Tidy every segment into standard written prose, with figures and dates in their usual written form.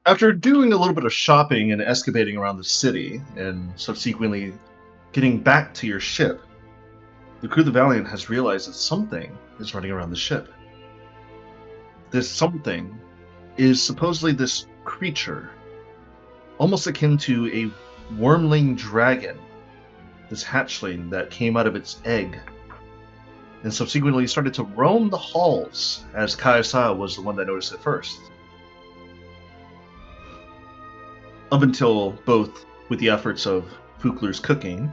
After doing a little bit of shopping and excavating around the city, and subsequently getting back to your ship, the crew of the Valiant has realized that something is running around the ship. This something is supposedly this creature, almost akin to a wormling dragon, this hatchling that came out of its egg, and subsequently started to roam the halls, as Kayasa was the one that noticed it first. Up until both with the efforts of Fukler's cooking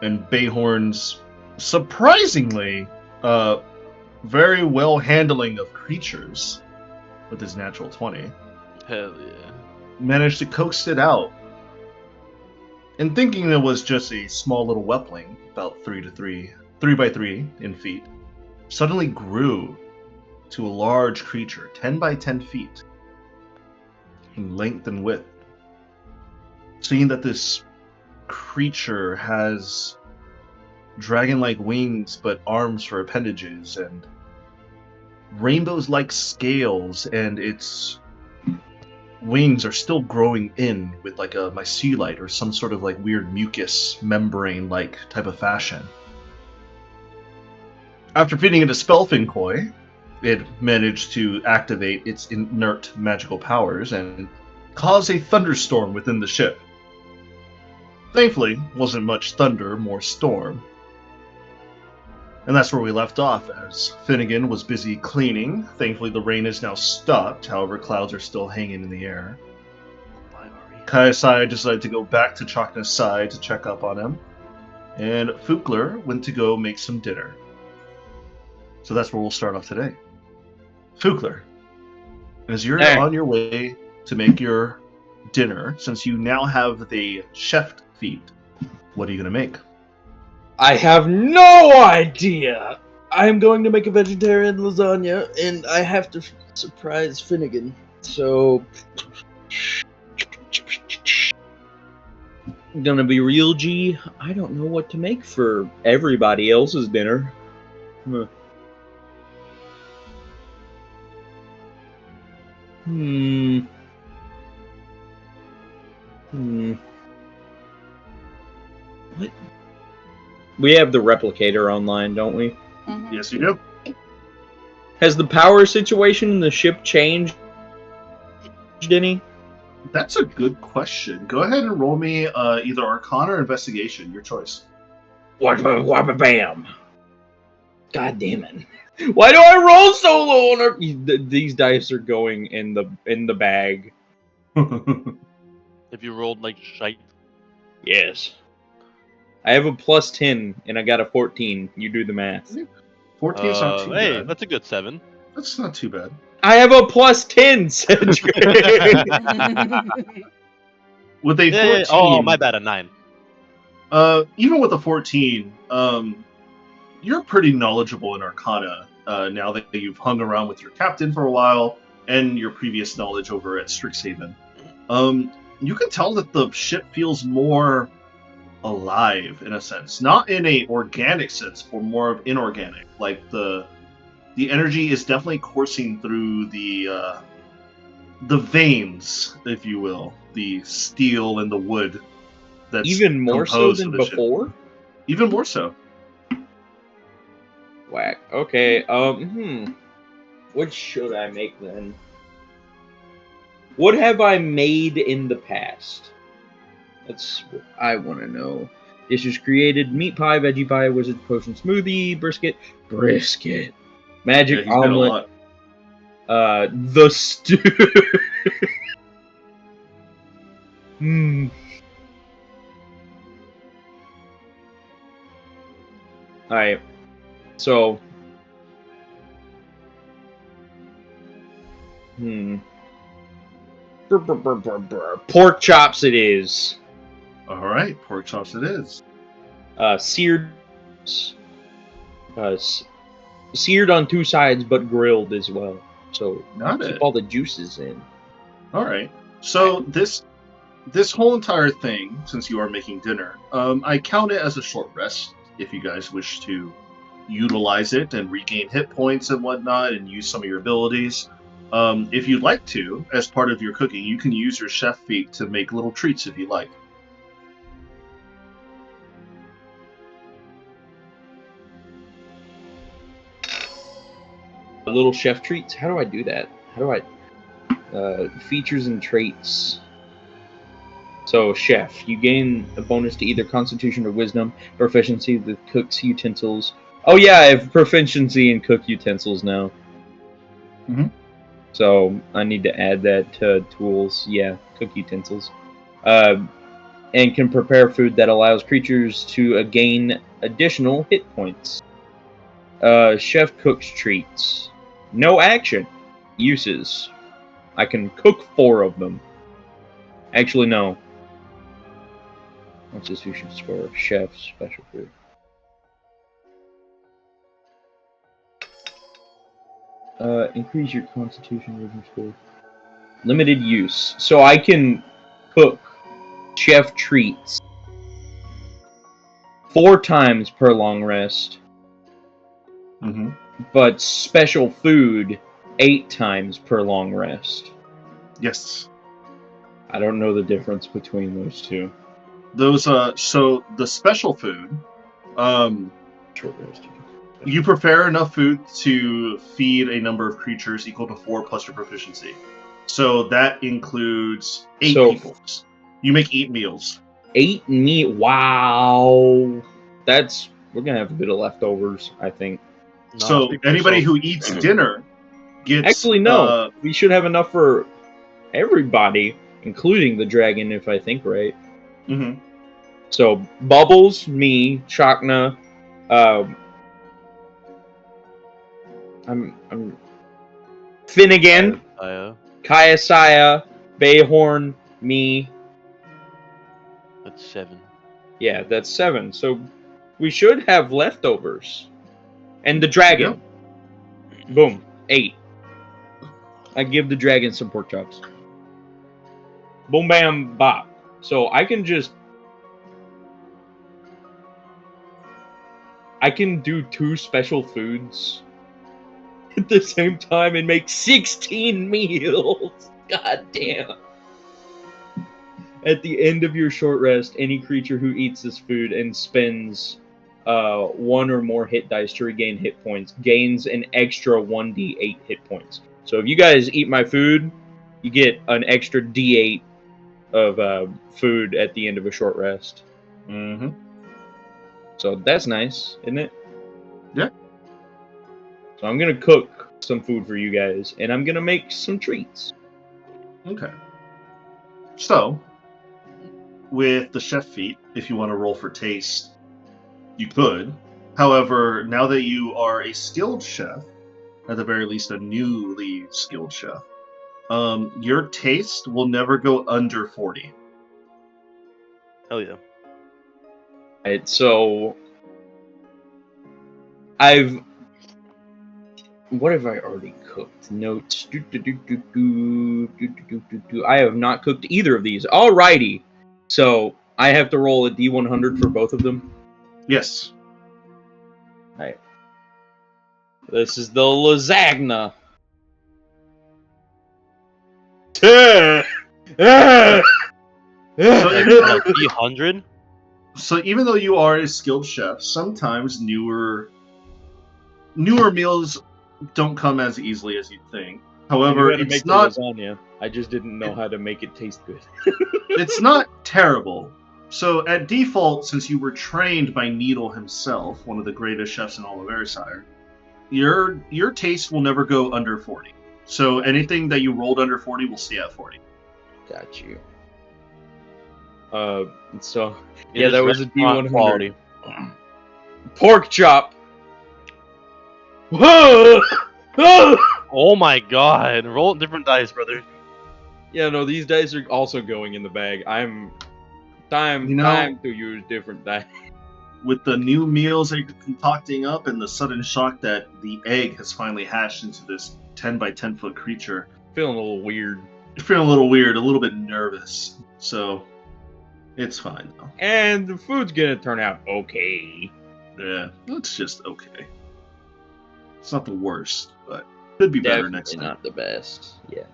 and Bayhorn's surprisingly very well handling of creatures with his natural 20. Hell yeah. Managed to coax it out. And thinking it was just a small little whelpling, about 3 by 3 in feet, suddenly grew to a large creature, 10 by 10 feet in length and width. Seeing that this creature has dragon-like wings but arms for appendages and rainbows-like scales, and its wings are still growing in with like a mycelite or some sort of like weird mucus membrane-like type of fashion. After feeding it a spellfin koi, it managed to activate its inert magical powers and cause a thunderstorm within the ship. Thankfully, wasn't much thunder, more storm. And that's where we left off, as Finnegan was busy cleaning. Thankfully, the rain is now stopped, however, clouds are still hanging in the air. Kayasai decided to go back to Chakna's side to check up on him, and Fukler went to go make some dinner. So that's where we'll start off today. Fukler, as you're on your way to make your dinner, since you now have the chef feat, what are you going to make? I have no idea! I'm going to make a vegetarian lasagna, and I have to surprise Finnegan, so... Gonna be real G, I don't know what to make for everybody else's dinner. What? We have the replicator online, don't we? Mm-hmm. Yes, you do. Has the power situation in the ship changed any? That's a good question. Go ahead and roll me either Arcana or Investigation, your choice. Bam! God damn it! Why do I roll so low on our... These dice are going in the bag. If you rolled like shite. Yes. I have a plus 10 and I got a 14. You do the math. 14 is not too Hey, bad. that's a good 7. That's not too bad. I have a plus 10, Cedric. With a 14, Yeah. Oh, my bad, a 9. Even with a 14, you're pretty knowledgeable in Arcana now that you've hung around with your captain for a while and your previous knowledge over at Strixhaven. You can tell that the ship feels more alive in a sense, not in a organic sense, but more of inorganic. Like the energy is definitely coursing through the veins, if you will, the steel and the wood. That's even more so than before. Ship. Even more so. Whack. Okay. What should I make then? What have I made in the past? That's what I want to know. Dishes created: meat pie, veggie pie, wizard's potion smoothie, brisket, magic omelet, the stew. Alright, so pork chops it is. Alright, pork chops it is. Seared on two sides, but grilled as well. So keep all the juices in. Alright. So this whole entire thing, since you are making dinner, I count it as a short rest if you guys wish to utilize it and regain hit points and whatnot and use some of your abilities. If you'd like to, as part of your cooking, you can use your chef feat to make little treats if you like. Little chef treats? How do I do that? How do I... features and traits. So, chef. You gain a bonus to either constitution or wisdom, proficiency with cook's utensils. Oh yeah, I have proficiency in cook utensils now. Mm-hmm. So, I need to add that to tools. Yeah, cook utensils. And can prepare food that allows creatures to gain additional hit points. Chef cooks treats. No action. Uses. I can cook 4 of them. Actually, no. What's this uses for? Chef special food. Increase your constitution wisdom score. Limited use. So I can cook chef treats 4 times per long rest. Mm-hmm. But special food 8 times per long rest. Yes. I don't know the difference between those two. Those so the special food, Short rest. you prepare enough food to feed a number of creatures equal to 4 plus your proficiency. So that includes 8 people. You make 8 meals. 8 meat. Wow. We're gonna have a bit of leftovers, I think. No, So speak for anybody yourself. who eats dinner gets. Actually, no. We should have enough for everybody, including the dragon, if I think right. Mm-hmm. So Bubbles, me, Chakna, I'm Finnegan, Kayasaya, Bayhorn, me. That's 7. Yeah, that's 7. So we should have leftovers. And the dragon. Boom. 8. I give the dragon some pork chops. Boom, bam, bop. So I can do 2 special foods at the same time and make 16 meals. God damn. At the end of your short rest, any creature who eats this food and spends 1 or more hit dice to regain hit points gains an extra 1d8 hit points. So if you guys eat my food, you get an extra d8 of food at the end of a short rest. Mm-hmm. So that's nice, isn't it? Yeah. So I'm gonna cook some food for you guys, and I'm gonna make some treats. Okay. So, with the chef feat, if you want to roll for taste, you could. However, now that you are a skilled chef, at the very least a newly skilled chef, your taste will never go under 40. Hell yeah. Alright, so what have I already cooked? Notes. I have not cooked either of these. Alrighty. So I have to roll a D100 for both of them. Yes. Alright. This is the lasagna. So Like 300? So even though you are a skilled chef, sometimes newer meals don't come as easily as you'd think. However, it's not lasagna. I just didn't know how to make it taste good. It's not terrible. So at default, since you were trained by Needle himself, one of the greatest chefs in all of Airshire, your taste will never go under 40. So anything that you rolled under 40 will stay at 40. Got you. So yeah, that was a D100. Pork chop. Oh my god! Roll different dice, brother. Yeah, no, these dice are also going in the bag. Time to use different dice. With the new meals that you're concocting up and the sudden shock that the egg has finally hatched into this 10 by 10 foot creature, Feeling a little weird. you're feeling a little weird, a little bit nervous. So it's fine though. And the food's gonna turn out okay. Yeah, it's just okay. It's not the worst, but Could be better Definitely next time. not the best. Yeah.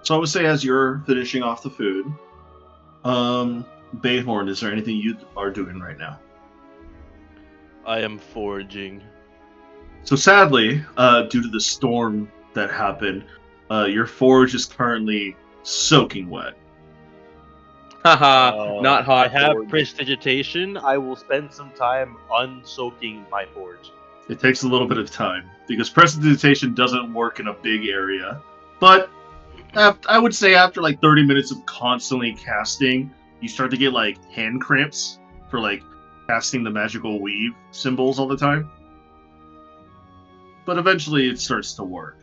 So I would say, as you're finishing off the food, Bayhorn, is there anything you are doing right now? I am foraging. So sadly, due to the storm that happened, your forge is currently soaking wet. Haha, not hot. I have forge. prestidigitation. I will spend some time unsoaking my forge. It takes a little bit of time because prestidigitation doesn't work in a big area. But I would say after like 30 minutes of constantly casting, you start to get like hand cramps for like casting the magical weave symbols all the time. But eventually it starts to work.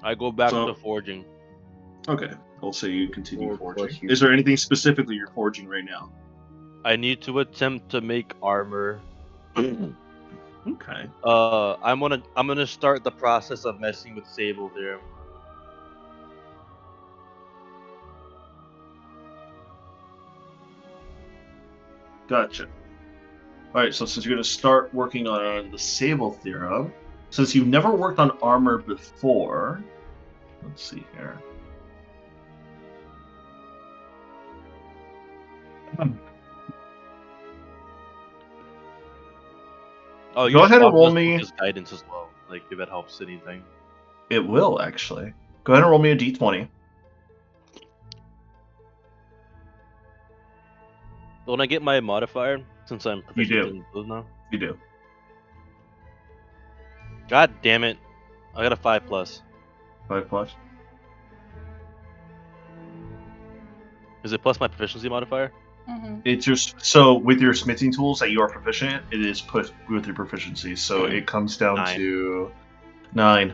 I go back So- to forging. Okay, I'll say you continue 4 plus forging. your- Is there anything specifically you're forging right now? I need to attempt to make armor. Okay. I'm gonna start the process of messing with Sable there. Gotcha. Alright, so since you're going to start working on the Sable Theorem, since you've never worked on armor before, let's see here. Oh, Go ahead and roll just me- his guidance as well. Like if it helps anything. It will, actually. Go ahead and roll me a d20. When I get my modifier, since I'm proficient do. in those now. You do. God damn it! I got a 5+. 5 plus. Is it plus my proficiency modifier? Mm-hmm. It's just so with your smithing tools that you are proficient, it is put with your proficiency. So it comes down 9. to 9.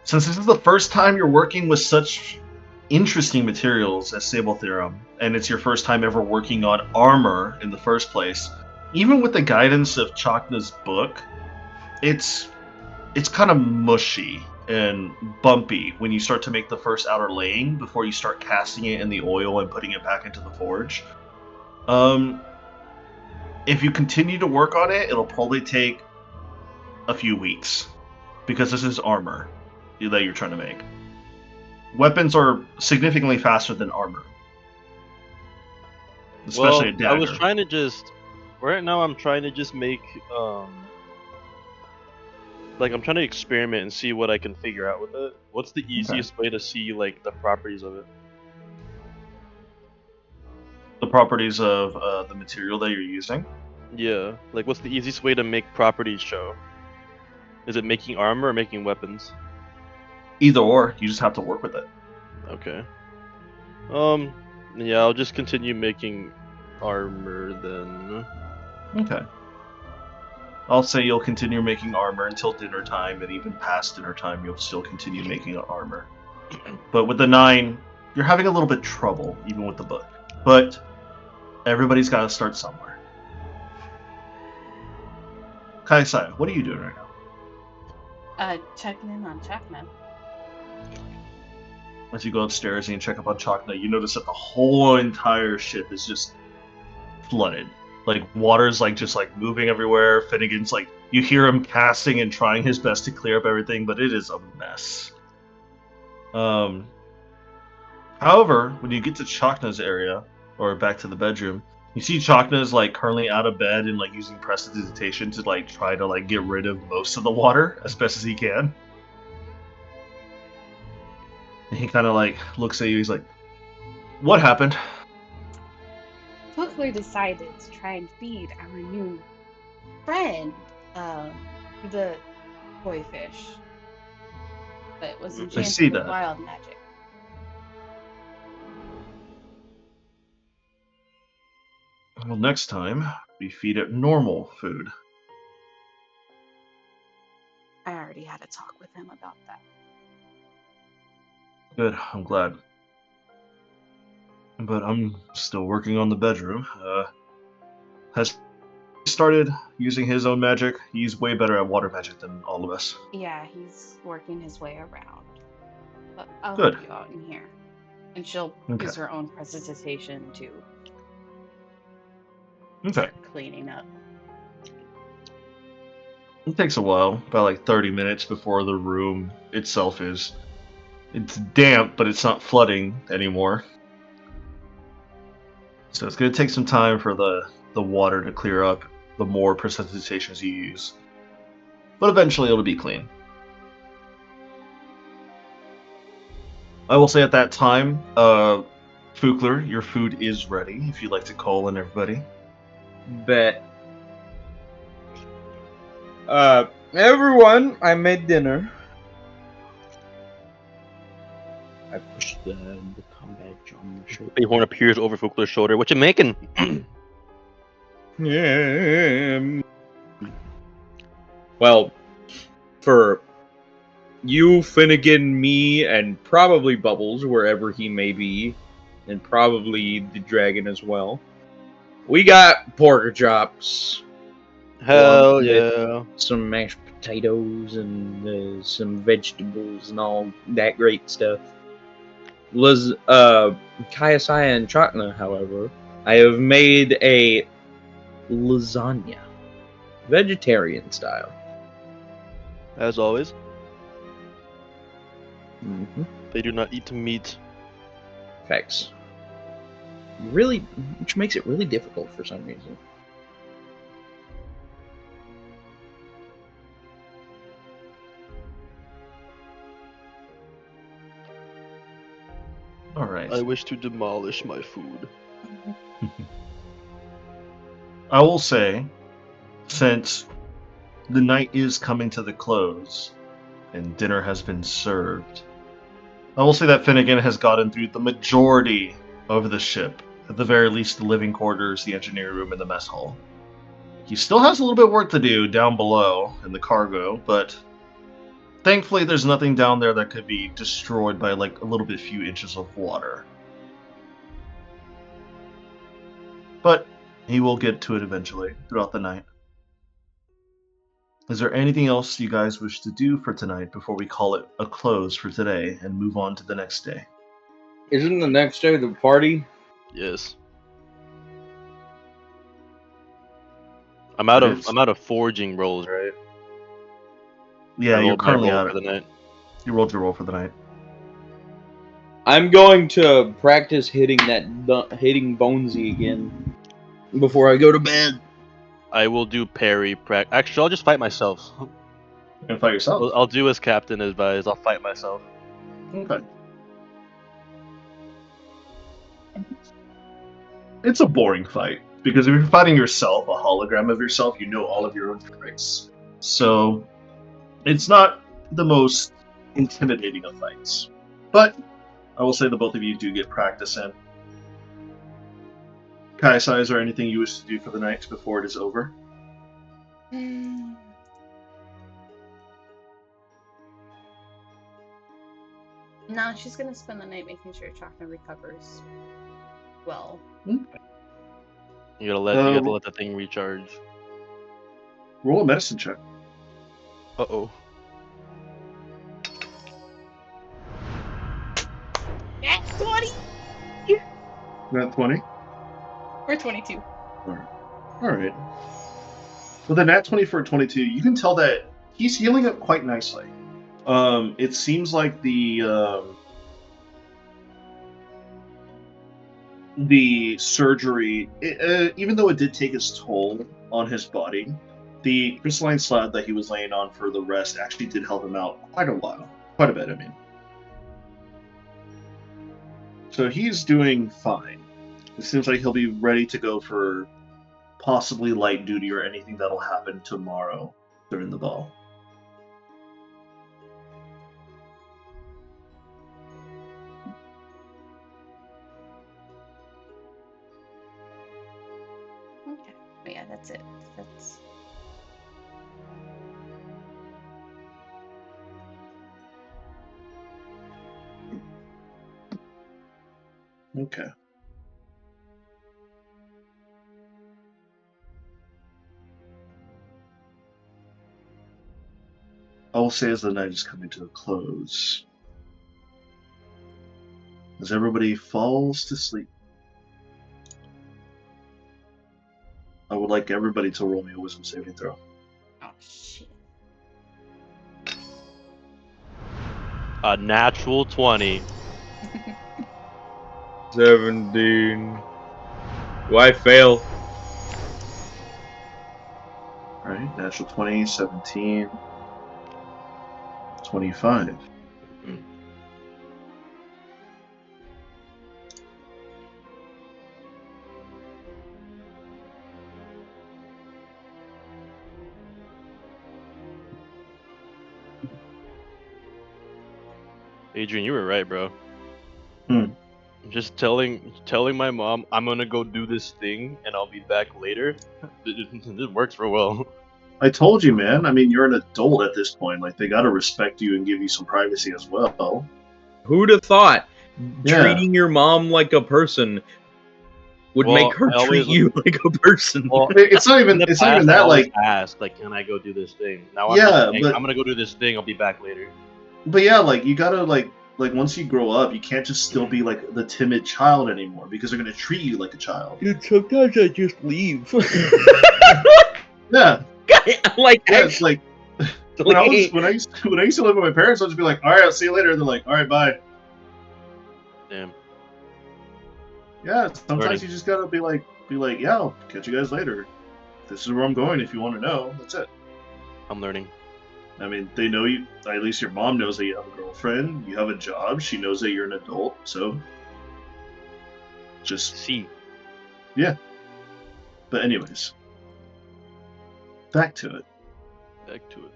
Since this is the first time you're working with such interesting materials as Sable Theorem, and it's your first time ever working on armor in the first place, even with the guidance of Chakna's book, it's kind of mushy and bumpy when you start to make the first outer laying before you start casting it in the oil and putting it back into the forge. If you continue to work on it, it'll probably take a few weeks because this is armor that you're trying to make. Weapons are significantly faster than armor, especially a dagger. I was trying to just right now. I'm trying to just make like I'm trying to experiment and see what I can figure out with it. What's the easiest way to see like the properties of it? The properties of the material that you're using. Yeah, like what's the easiest way to make properties show? Is it making armor or making weapons? Either or, you just have to work with it. Okay. Yeah, I'll just continue making armor then. Okay. I'll say you'll continue making armor until dinner time, and even past dinner time, you'll still continue making armor. But with the 9, you're having a little bit trouble, even with the book. But everybody's got to start somewhere. Kaisai, what are you doing right now? Checking in on Chakna. As you go upstairs and you check up on Chakna, you notice that the whole entire ship is just flooded. Like water's like just like moving everywhere. Finnegan's like, you hear him casting and trying his best to clear up everything, but it is a mess. However, when you get to Chakna's area or back to the bedroom, you see Chakna's like currently out of bed and like using prestidigitation to like try to like get rid of most of the water as best as he can. And he kind of like looks at you. He's like, "What happened?" Quickly decided to try and feed our new friend, the koi fish, but was see enchanted with that. wild magic. Well, next time we feed it normal food. I already had a talk with him about that. Good. I'm glad. But I'm still working on the bedroom. Has started using his own magic. He's way better at water magic than all of us. Yeah, he's working his way around. But I'll Good. help you out in here. And she'll Okay. use her own prestidigitation to Okay. start cleaning up. It takes a while, about like 30 minutes before the room itself is. It's damp, but it's not flooding anymore. So it's going to take some time for the water to clear up the more precipitations you use. But eventually it'll be clean. I will say at that time, Fukler, your food is ready if you'd like to call in everybody. Bet. Everyone, I made dinner. I pushed the combat on the shoulder. Bighorn appears over Fukler's shoulder. What you making? Well, for you, Finnegan, me, and probably Bubbles, wherever he may be, and probably the dragon as well, we got pork chops. Hell Along with yeah. some mashed potatoes and some vegetables and all that great stuff. Kayasaya and Chakna, however, I have made a lasagna, vegetarian style. As always, Mm-hmm. they do not eat meat. Facts. Really, which makes it really difficult for some reason. Alright. I wish to demolish my food. I will say, since the night is coming to the close and dinner has been served, I will say that Finnegan has gotten through the majority of the ship, at the very least the living quarters, the engineering room, and the mess hall. He still has a little bit of work to do down below in the cargo, but thankfully there's nothing down there that could be destroyed by like a little bit few inches of water. But he will get to it eventually throughout the night. Is there anything else you guys wish to do for tonight before we call it a close for today and move on to the next day? Isn't the next day the party? Yes. I'm out It of is. I'm out of foraging rolls, right? Yeah, I you're rolled my currently roll out for of the night. You rolled your roll for the night. I'm going to practice hitting Bonesy again before I go to bed. I will do parry. Actually, I'll just fight myself. You're gonna fight yourself. I'll do as Captain advised. I'll fight myself. Okay. It's a boring fight because if you're fighting yourself, a hologram of yourself, you know all of your own tricks. So it's not the most intimidating of fights. But I will say that both of you do get practice in. Kaisai, is there anything you wish to do for the night before it is over? No, she's gonna spend the night making sure Chakna recovers well. You gotta let the thing recharge. Roll a medicine check. Uh-oh. At 20 Not 20? or 22. Alright. With a nat 20 for a 22, you can tell that he's healing up quite nicely. It seems like the surgery, even though it did take its toll on his body, the crystalline slab that he was laying on for the rest actually did help him out quite a while. Quite a bit, I mean. So he's doing fine. It seems like he'll be ready to go for possibly light duty or anything that'll happen tomorrow during the ball. Okay. But yeah, that's it. That's Okay. I will say as the night is coming to a close, as everybody falls to sleep, I would like everybody to roll me a wisdom saving throw. oh shit. A natural 20. 17. Do I fail? Alright, natural 20, 17, 25. Adrian, you were right, bro. Hmm. Just telling my mom I'm gonna go do this thing and I'll be back later. It works real well. I told you, man. I mean, you're an adult at this point. Like, they gotta respect you and give you some privacy as well. Who'd have thought Yeah. treating your mom like a person would Well, make her I always- treat you like a person? Well, It's not even. in the It's not past, even I that. always Like, ask, like, can I go do this thing? Now I'm Yeah, just saying, but- I'm gonna go do this thing. I'll be back later. but yeah, like you gotta like once you grow up, you can't just still be like the timid child anymore because they're gonna treat you like a child. Dude, sometimes I just leave. Yeah, Like, yeah. It's like actually, when I used to live with my parents, I'd just be like, all right, I'll see you later. And they're like, all right, bye. Damn. Yeah, sometimes Learning. you just gotta be like, yeah, I'll catch you guys later. This is where I'm going. If you want to know, that's it. I'm learning. I mean, they know you. At least your mom knows that you have a girlfriend. You have a job. She knows that you're an adult. So, just. See. But anyways, back to it. Back to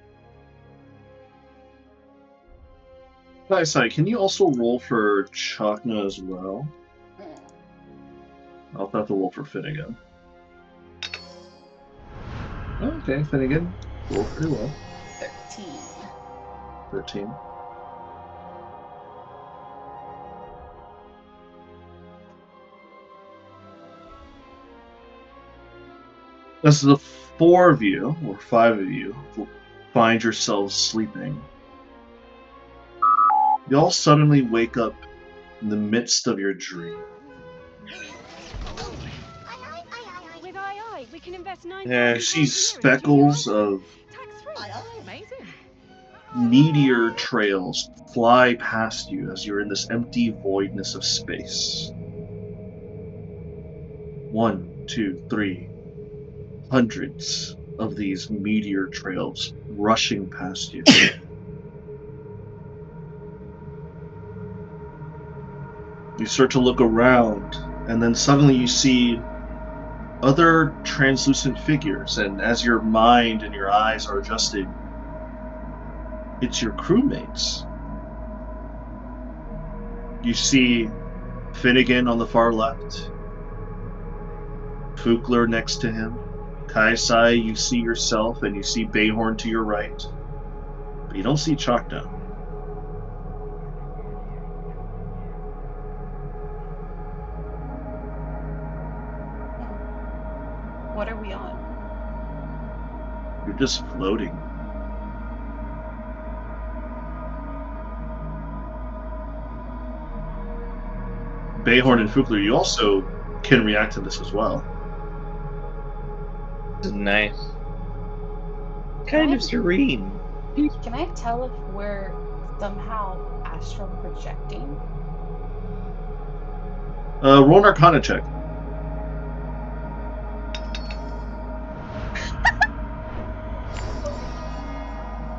it. Sai, can you also roll for Chakna as well? I'll have to roll for Finnegan. Okay, Finnegan, roll pretty well. 13. 13. As the four of you, or five of you, find yourselves sleeping, you all suddenly wake up in the midst of your dream. With II, we can invest 9 Yeah. You see speckles of tax-free. Amazing. meteor trails fly past you as you're in this empty voidness of space. 1, 2, 3. Hundreds of these meteor trails rushing past you. You start to look around, and then suddenly you see other translucent figures, and as your mind and your eyes are adjusting, it's your crewmates. You see Finnegan on the far left, Fukler next to him, Kaisai, you see yourself, and you see Bayhorn to your right, but you don't see Chakna. What are we on? You're just floating. Bayhorn and Fukler, you also can react to this as well. This is nice. Kind of serene. Can I tell if we're somehow astral projecting? Roll an Arcana check.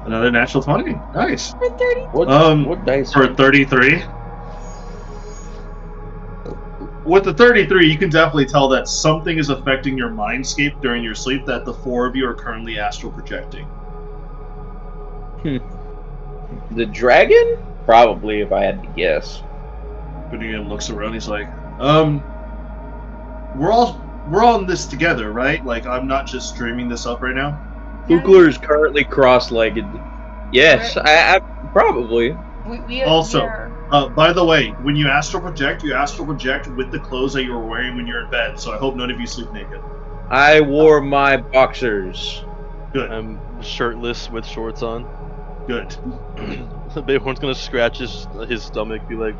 Another natural 20. Nice. For 30. What dice? For 33. With the 33, you can definitely tell that something is affecting your mindscape during your sleep that the four of you are currently astral projecting. The dragon? Probably, if I had to guess. Finnegan looks around, he's like, we're all in this together, right? Like, I'm not just dreaming this up right now? Fukler is currently cross-legged. Yes, I probably. We Also, are- by the way, when you astral project with the clothes that you were wearing when you're in bed, so I hope none of you sleep naked. I wore my boxers. Good, I'm shirtless with shorts on. good. Bayhorn's gonna scratch his stomach, be like,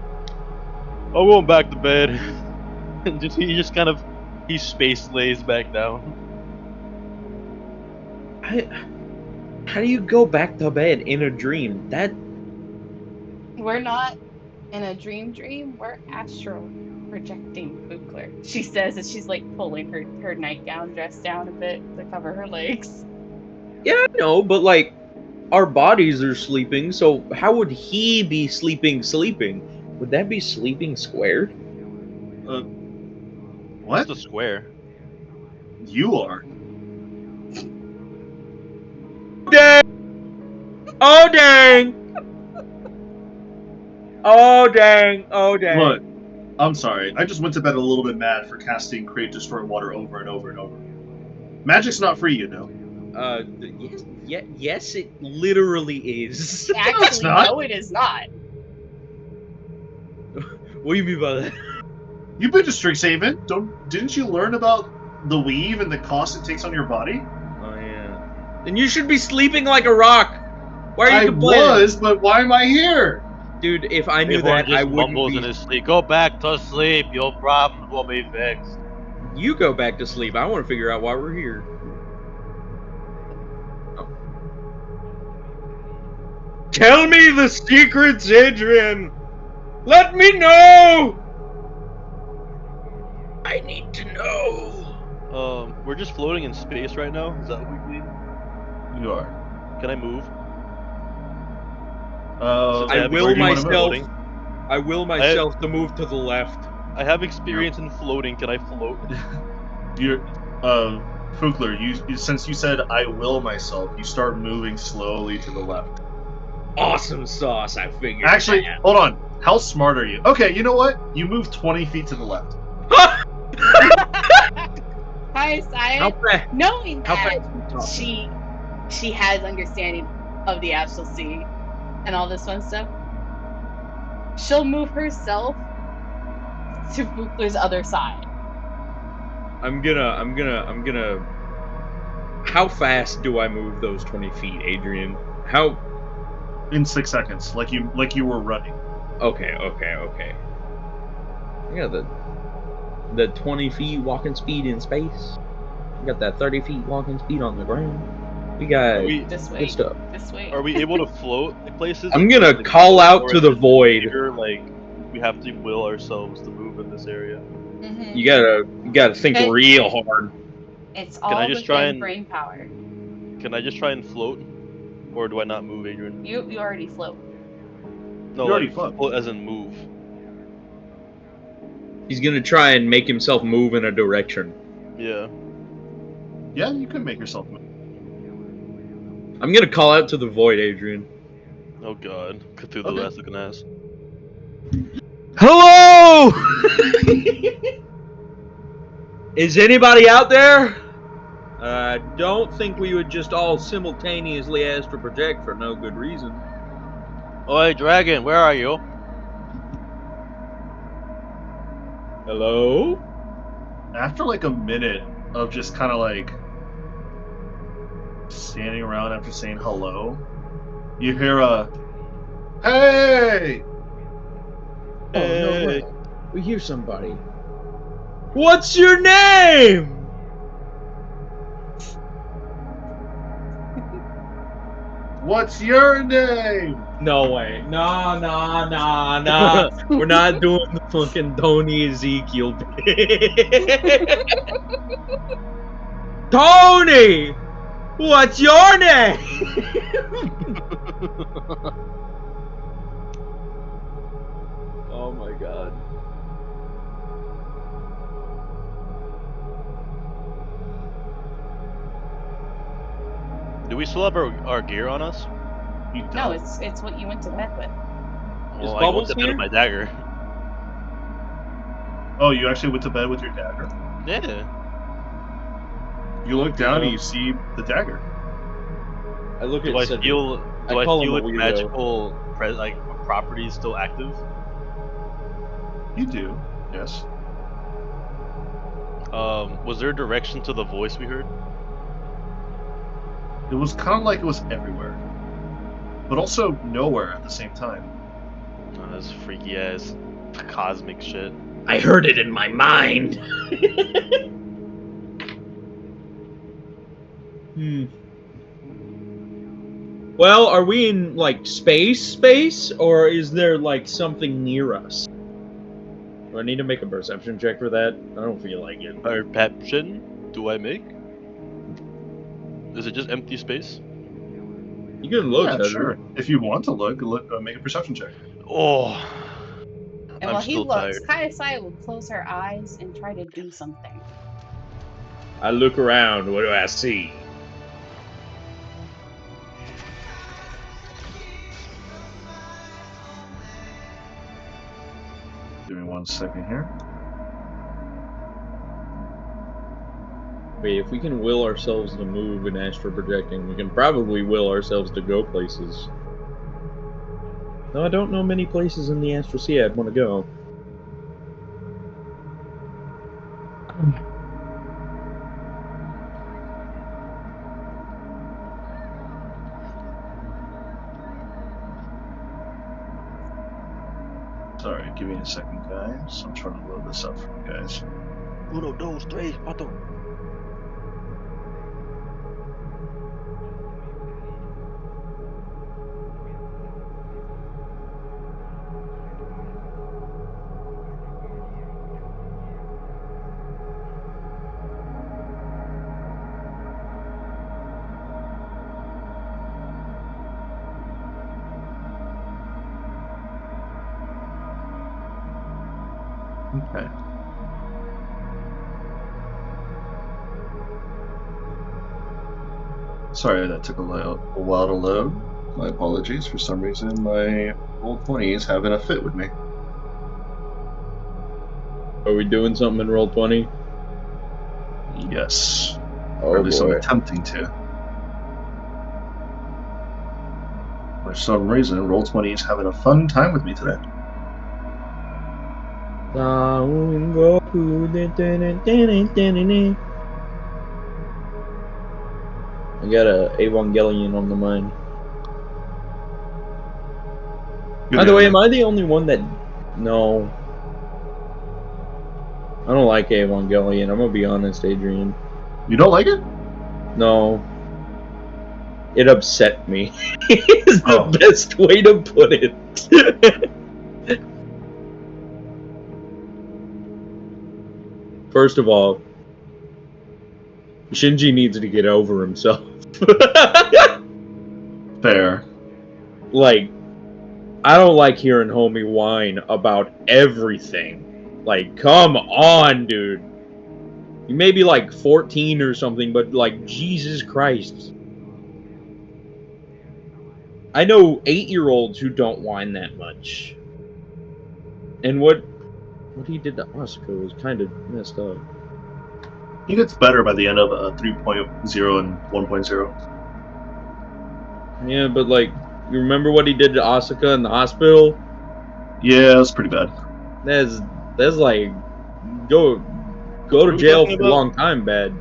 "I'm going back to bed." And he just kind of space lays back down. How do you go back to bed in a dream? That We're not in a dream, we're astral projecting Fookler. She says as she's like pulling her nightgown dress down a bit to cover her legs. Yeah, I know, but like, our bodies are sleeping, so how would he be sleeping? Would that be sleeping squared? What? What's the square? You are. Dang! Oh dang! Oh dang! Oh dang! Look, I'm sorry. I just went to bed a little bit mad for casting Create, Destroy, Water over and over and over. Magic's not free, you know. Yes, it literally is. Actually, not. no, it is not. What do you mean by that? You've been to Strixhaven. Didn't you learn about the weave and the cost it takes on your body? Oh yeah. Then you should be sleeping like a rock. Why are you I complaining? was, but why am I here? Dude, if I knew Horn that, just I wouldn't mumbles be. in his sleep. Go back to sleep. Your problems will be fixed. You go back to sleep. I want to figure out why we're here. Tell me the secrets, Adrian! Let me know! I need to know. We're just floating in space right now. Is that what we mean? You are. Can I move? I have will experience in myself. floating. I will myself to move to the left. I have experience in floating. Can I float? You're, Fookler, you since you said I will myself, you start moving slowly to the left. Awesome sauce, I figured. Actually, hold on. How smart are you? Okay, you know what? You move 20 feet to the left. Hi, How Science. fast? Knowing How that fast? she has understanding of the astral sea and all this fun stuff, she'll move herself to Fookler's other side. I'm gonna. How fast do I move those 20 feet, Adrian? How? In 6 seconds, like you were running. Okay. I got the 20 feet walking speed in space. We got that 30 feet walking speed on the ground. We got This way. good stuff. This way. Are we able to float places? I'm gonna call out to the void. Like, we have to will ourselves to move in this area. Mm-hmm. You gotta think Okay. real hard. It's all I just try within and- brain power. Can I just try and float? Or do I not move, Adrian? You already float. No, You already like, float. float as in move. He's gonna try and make himself move in a direction. Yeah. Yeah, you could make yourself move. I'm gonna call out to the void, Adrian. Oh god. Cthulhu Okay. ass looking ass. Hello! Is anybody out there? I don't think we would just all simultaneously astral project for no good reason. Oi, dragon, where are you? Hello? After like a minute of just kind of like standing around after saying hello, you hear a "Hey!" Oh, no Hey. way. We hear somebody. What's your name? What's your name? No way. Nah. We're not doing the fucking Tony Ezekiel bit. Tony! What's your name? Oh my god. Do we still have our gear on us? You don't. No, it's what you went to bed with. Well, I Bubbles went to bed here? with my dagger. Oh, you actually went to bed with your dagger? Yeah. You look down Yeah. and you see the dagger. I look Do at I Cedric. feel I call him a its weirdo. magical properties still active? You do, yes. Was there a direction to the voice we heard? It was kind of like it was everywhere, but also nowhere at the same time. Oh, that's freaky ass cosmic shit. I heard it in my mind. Well, are we in like space, or is there like something near us? Do I need to make a perception check for that? I don't feel like it. Perception? Do I make? Is it just empty space? You can look, Yeah, Cedric. sure. If you want to look, make a perception check. Oh, And I'm while he still looks, tired. Kaiosai will close her eyes and try to do something. I look around. What do I see? Give me 1 second here. Wait, if we can will ourselves to move in astral projecting, we can probably will ourselves to go places. No, I don't know many places in the astral sea I'd want to go. Sorry, give me a second, guys. I'm trying to load this up for you guys. 1, 2, 3, 4. Okay. Sorry, that took a while to load. My apologies. For some reason, my Roll20 is having a fit with me. Are we doing something in Roll20? Yes. Oh Or at least I'm boy. attempting to. For some reason, Roll20 is having a fun time with me today. I got a Evangelion on the mind. Good By the way, am anime. I the only one that... No. I don't like Evangelion. I'm gonna be honest, Adrian. You don't like it? No. It upset me. Is the Oh. best way to put it. First of all, Shinji needs to get over himself. Fair. Like, I don't like hearing homie whine about everything. Like, come on, dude. You may be like 14 or something, but like, Jesus Christ. I know 8-year-olds who don't whine that much. And what he did to Asuka was kind of messed up. He gets better by the end of 3.0 and 1.0. Yeah, but like, you remember what he did to Asuka in the hospital? Yeah, that's pretty bad. That's like, go What to are we jail talking for a about? long time bad.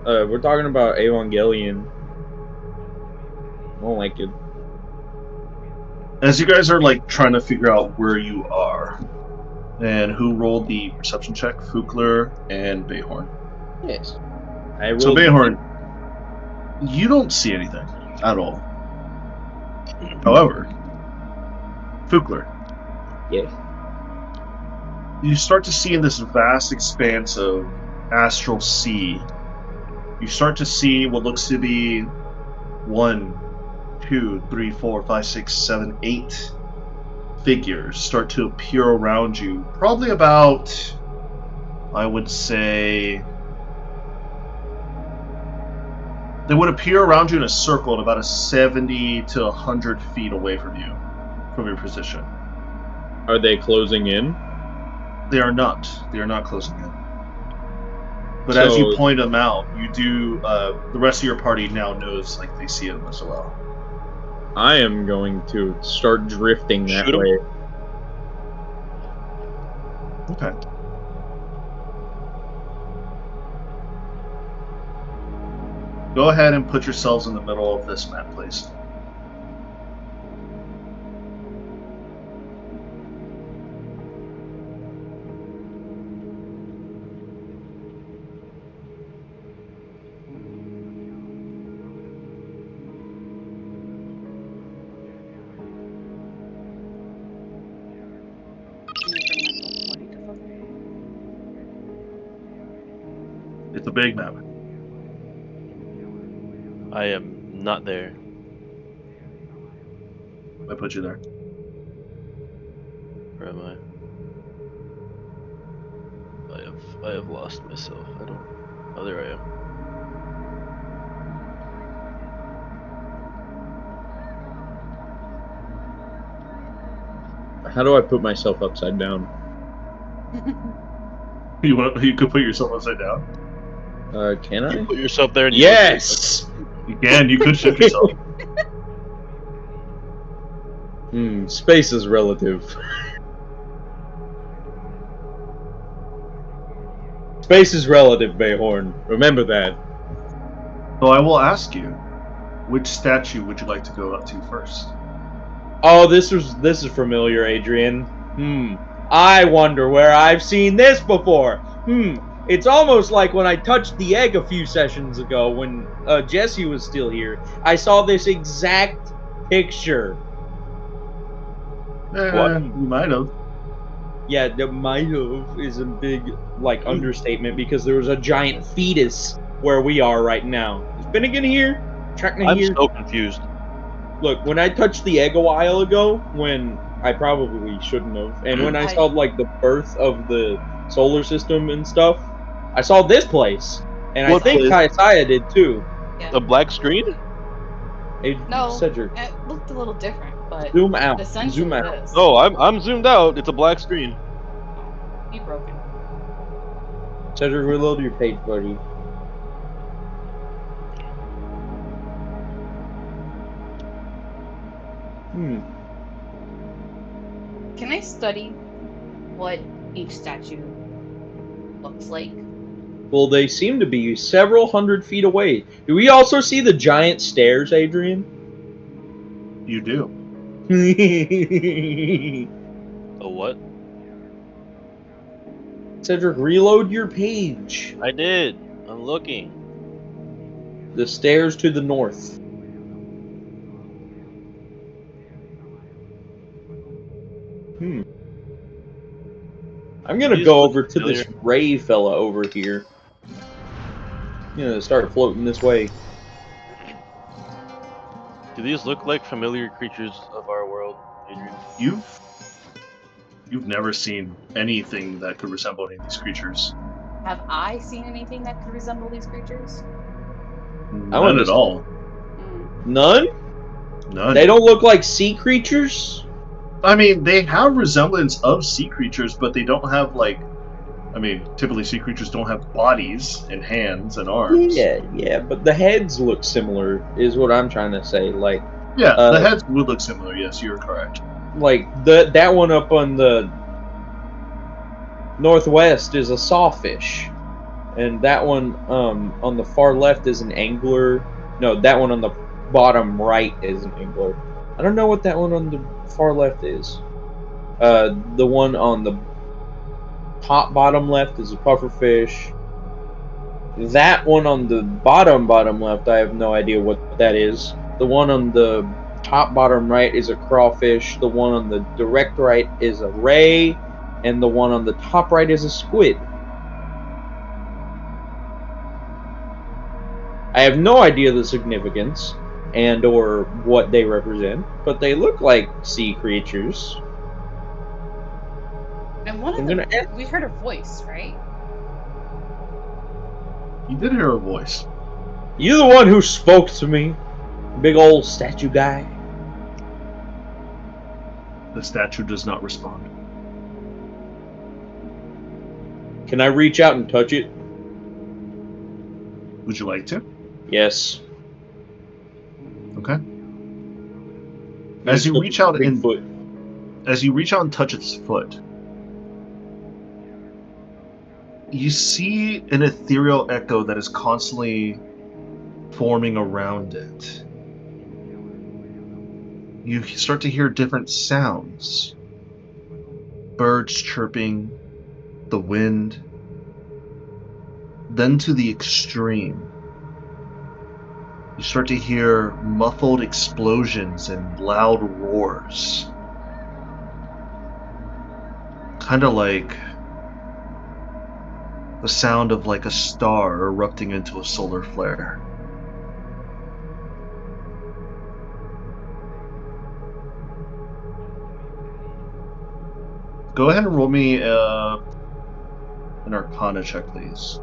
We're talking about Evangelion. I don't like it. As you guys are like trying to figure out where you are and who rolled the perception check, Fukler and Bayhorn. Yes. I So rolled. Bayhorn, you don't see anything at all. However, Fukler, Yes. you start to see in this vast expanse of astral sea, you start to see what looks to be 1, 2, 3, 4, 5, 6, 7, 8 figures start to appear around you. Probably about, I would say, they would appear around you in a circle at about a 70 to 100 feet away from you, from your position. Are they closing in? They are not. They are not closing in. But So, as you point them out, you do. The rest of your party now knows, like, they see them as well. I am going to start drifting that Shoot 'em. way. Okay. Go ahead and put yourselves in the middle of this map, please. It's a big map. I am not there. I put you there. Where am I? I have lost myself. I don't. Oh, there I am. How do I put myself upside down? You could put yourself upside down. Can I? You put yourself there and you Yes! You can. You could shift yourself. Space is relative. Space is relative, Bayhorn. Remember that. So I will ask you, which statue would you like to go up to first? Oh, this is familiar, Adrian. I wonder where I've seen this before. It's almost like when I touched the egg a few sessions ago when Jesse was still here. I saw this exact picture. What? You might have. Yeah, the might have is a big understatement because there was a giant fetus where we are right now. Is Finnegan here? Checking I'm here. so confused. Look, when I touched the egg a while ago, when I probably shouldn't have, and when I saw the birth of the solar system and stuff, I saw this place, and What I think place? Kaisaya did too. Yeah. A black screen? Hey, No, Cedric, it looked a little different, but zoom out. essentially Zoom out. this. No, I'm zoomed out. It's a black screen. Be broken. Cedric, reload your page, buddy. Can I study what each statue looks like? Well, they seem to be several hundred feet away. Do we also see the giant stairs, Adrian? You do. A what? Cedric, reload your page. I did. I'm looking. The stairs to the north. I'm gonna These go look over to familiar. this Ray fella over here. Start floating this way. Do these look like familiar creatures of our world, Adrian? You've never seen anything that could resemble any of these creatures. Have I seen anything that could resemble these creatures? None at all. None? None. They don't look like sea creatures? I mean, they have resemblance of sea creatures, but they don't have typically sea creatures don't have bodies and hands and arms. Yeah, but the heads look similar, is what I'm trying to say. The heads would look similar. Yes, you're correct. That one up on the northwest is a sawfish, and that one on the far left is an angler. No, that one on the bottom right is an angler. I don't know what that one on the far left is. The one on the top bottom left is a pufferfish. That one on the bottom left, I have no idea what that is. The one on the top bottom right is a crawfish. The one on the direct right is a ray, and the one on the top right is a squid. I have no idea the significance and or what they represent, but they look like sea creatures. And one of them, we heard her voice, right? You did hear a voice. You the one who spoke to me, big old statue guy. The statue does not respond. Can I reach out and touch it? Would you like to? Yes. Okay. As you reach out and touch its foot, you see an ethereal echo that is constantly forming around it. You start to hear different sounds. Birds chirping, the wind. Then to the extreme, you start to hear muffled explosions and loud roars. Kind of like The sound of like a star erupting into a solar flare. Go ahead and roll me an Arcana check, please.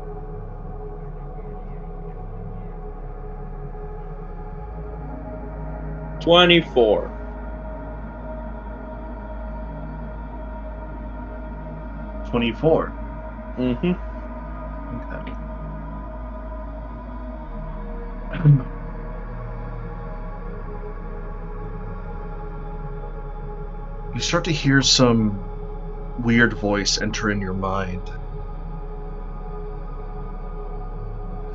$24. 24. Mm-hmm. Okay. You start to hear some weird voice enter in your mind.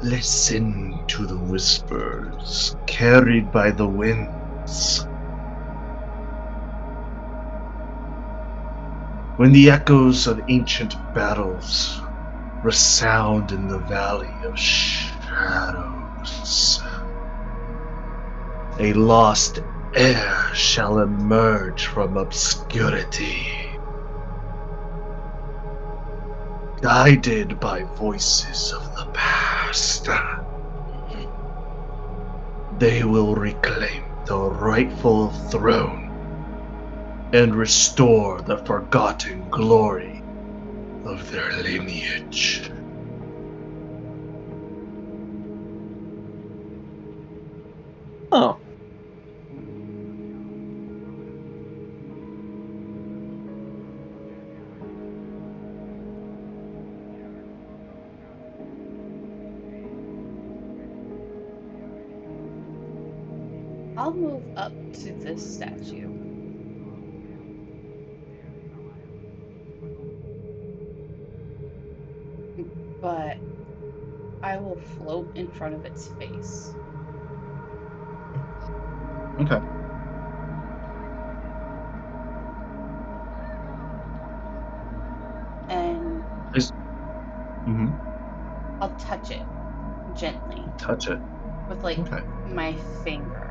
Listen to the whispers carried by the winds. When the echoes of ancient battles resound in the valley of shadows, a lost heir shall emerge from obscurity, guided by voices of the past. They will reclaim the rightful throne and restore the forgotten glory of their lineage. Oh. I'll move up to this statue. But I will float in front of its face. Okay. And Mm-hmm. I'll touch it gently Touch it. with like Okay. my finger.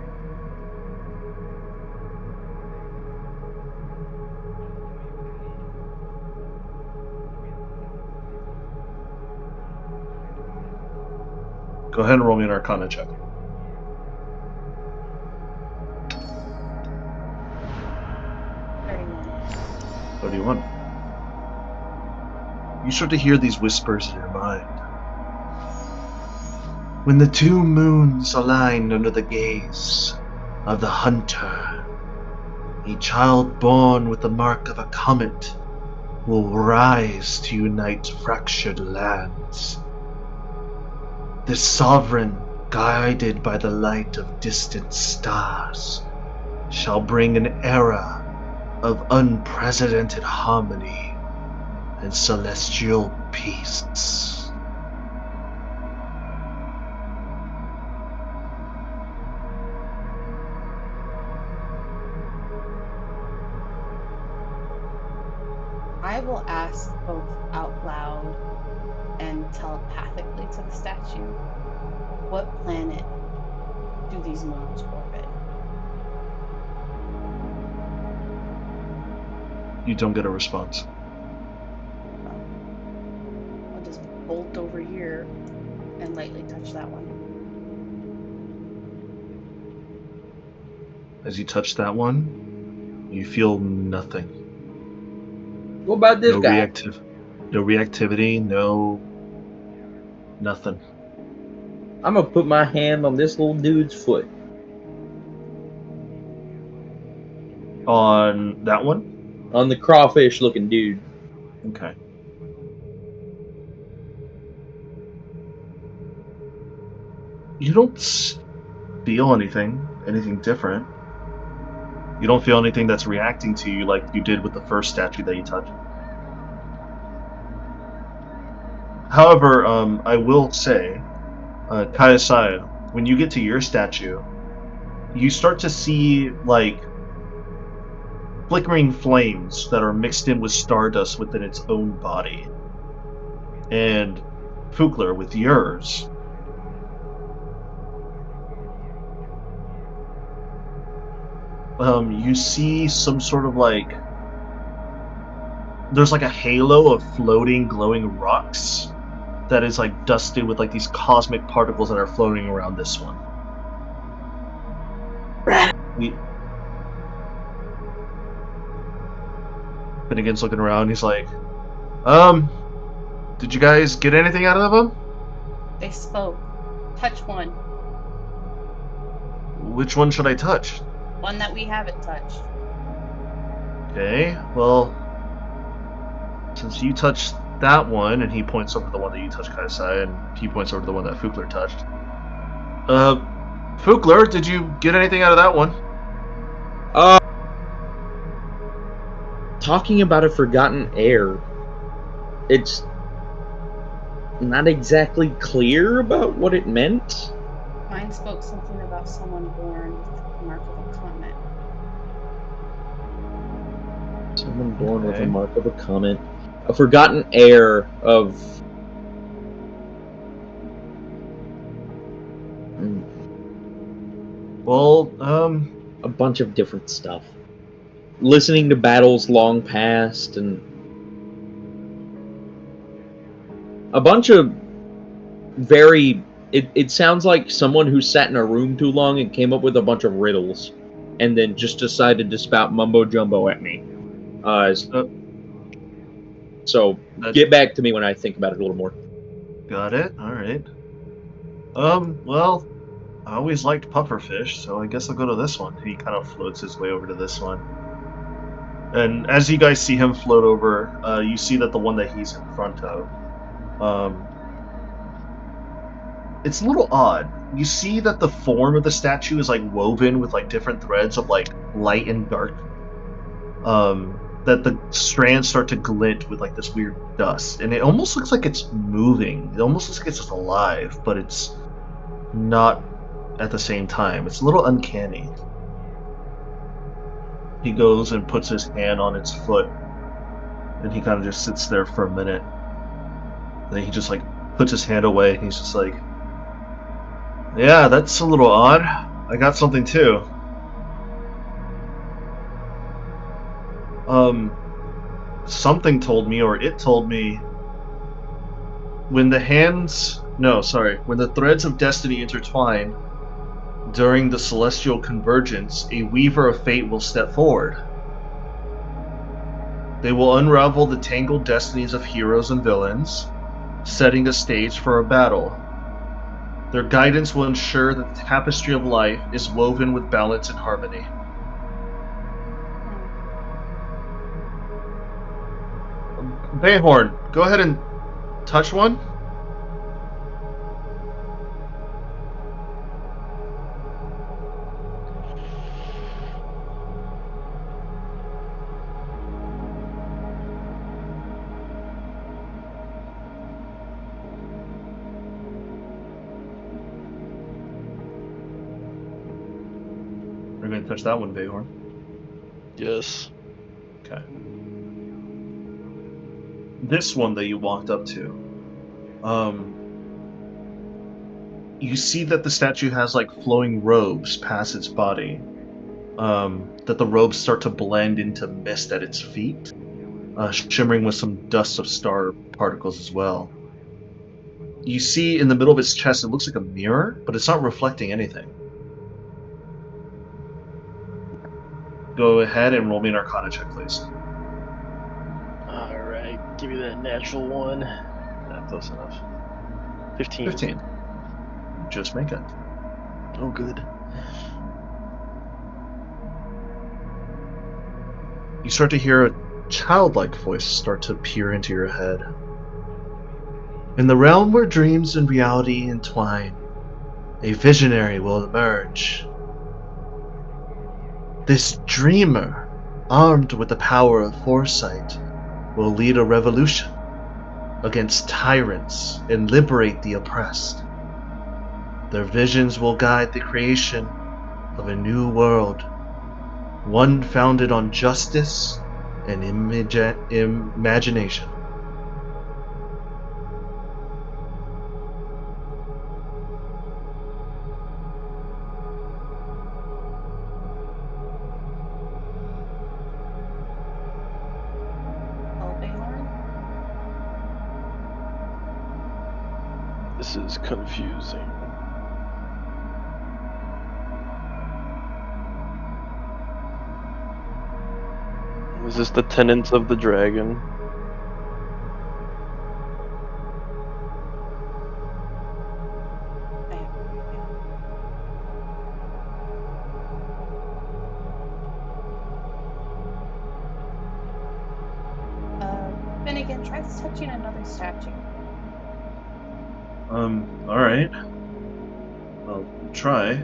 Go ahead and roll me an Arcana check. 31. You start to hear these whispers in your mind. When the two moons align under the gaze of the hunter, a child born with the mark of a comet will rise to unite fractured lands. This sovereign, guided by the light of distant stars, shall bring an era of unprecedented harmony and celestial peace. I will ask both out loud and telepathically to the statue, what planet do these moons orbit? You don't get a response. I'll just bolt over here and lightly touch that one. As you touch that one, you feel nothing. What about this No guy? no reactivity, no nothing. I'm gonna put my hand on this little dude's foot. On that one? On the crawfish looking dude. Okay. You don't feel anything different. You don't feel anything that's reacting to you like you did with the first statue that you touched. However, I will say, Kayasaya, when you get to your statue, you start to see, like, flickering flames that are mixed in with stardust within its own body. And Fukler, with yours, you see some sort of like, there's like a halo of floating, glowing rocks that is like dusted with like these cosmic particles that are floating around this one. Finnegan's looking around. He's like, did you guys get anything out of them? They spoke. Touch one. Which one should I touch? One that we haven't touched. Okay, well, since you touched that one, and he points over to the one that you touched, Kaisai, and he points over to the one that Fukler touched. Fukler, did you get anything out of that one? Talking about a forgotten heir. It's not exactly clear about what it meant. Mine spoke something about someone born with the mark of a comet. Someone born with a mark of a comet. A forgotten heir of... Well, a bunch of different stuff. Listening to battles long past, and a bunch of very... It sounds like someone who sat in a room too long and came up with a bunch of riddles, and then just decided to spout mumbo-jumbo at me. So, get back to me when I think about it a little more. Got it, alright. Well, I always liked pufferfish, so I guess I'll go to this one. He kind of floats his way over to this one. And as you guys see him float over, you see that the one that he's in front of, it's a little odd. You see that the form of the statue is like woven with like different threads of like light and dark. That the strands start to glint with like this weird dust, and it almost looks like it's moving. It almost looks like it's just alive, but it's not at the same time. It's a little uncanny. He goes and puts his hand on its foot, and he kind of just sits there for a minute. Then he just like puts his hand away, and he's just like, yeah, that's a little odd. I got something too. Something told me, or it told me, when the threads of destiny intertwine during the celestial convergence, a weaver of fate will step forward. They will unravel the tangled destinies of heroes and villains, setting a stage for a battle. Their guidance will ensure that the tapestry of life is woven with balance and harmony. Bayhorn, go ahead and touch one. We're going to touch that one, Bayhorn. Yes. Okay. This one that you walked up to, you see that the statue has like flowing robes past its body. That the robes start to blend into mist at its feet, shimmering with some dust of star particles as well. You see in the middle of its chest, it looks like a mirror, but it's not reflecting anything. Go ahead and roll me an Arcana check, please. Alright, give me that natural one. Not close enough. 15. 15. Just make it. Oh, good. You start to hear a childlike voice start to peer into your head. In the realm where dreams and reality entwine, a visionary will emerge. This dreamer, armed with the power of foresight, will lead a revolution against tyrants and liberate the oppressed. Their visions will guide the creation of a new world, one founded on justice and imagination. This is confusing. Is this the tenants of the dragon? I have no idea. Finnegan, try touching another statue. Alright. I'll try.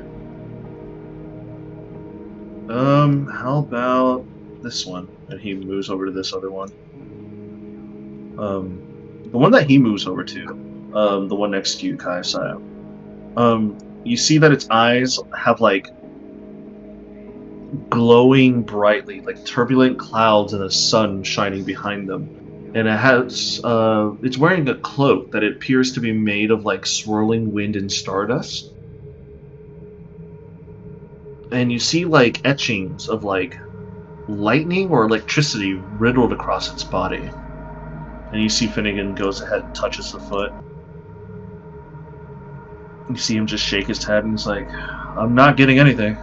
How about this one? And he moves over to this other one. The one that he moves over to, the one next to you, Kai Sayo. You see that its eyes have like glowing brightly, like turbulent clouds and a sun shining behind them. And it has, it's wearing a cloak that it appears to be made of like swirling wind and stardust. And you see like etchings of like lightning or electricity riddled across its body. And you see Finnegan goes ahead and touches the foot. You see him just shake his head and he's like, I'm not getting anything.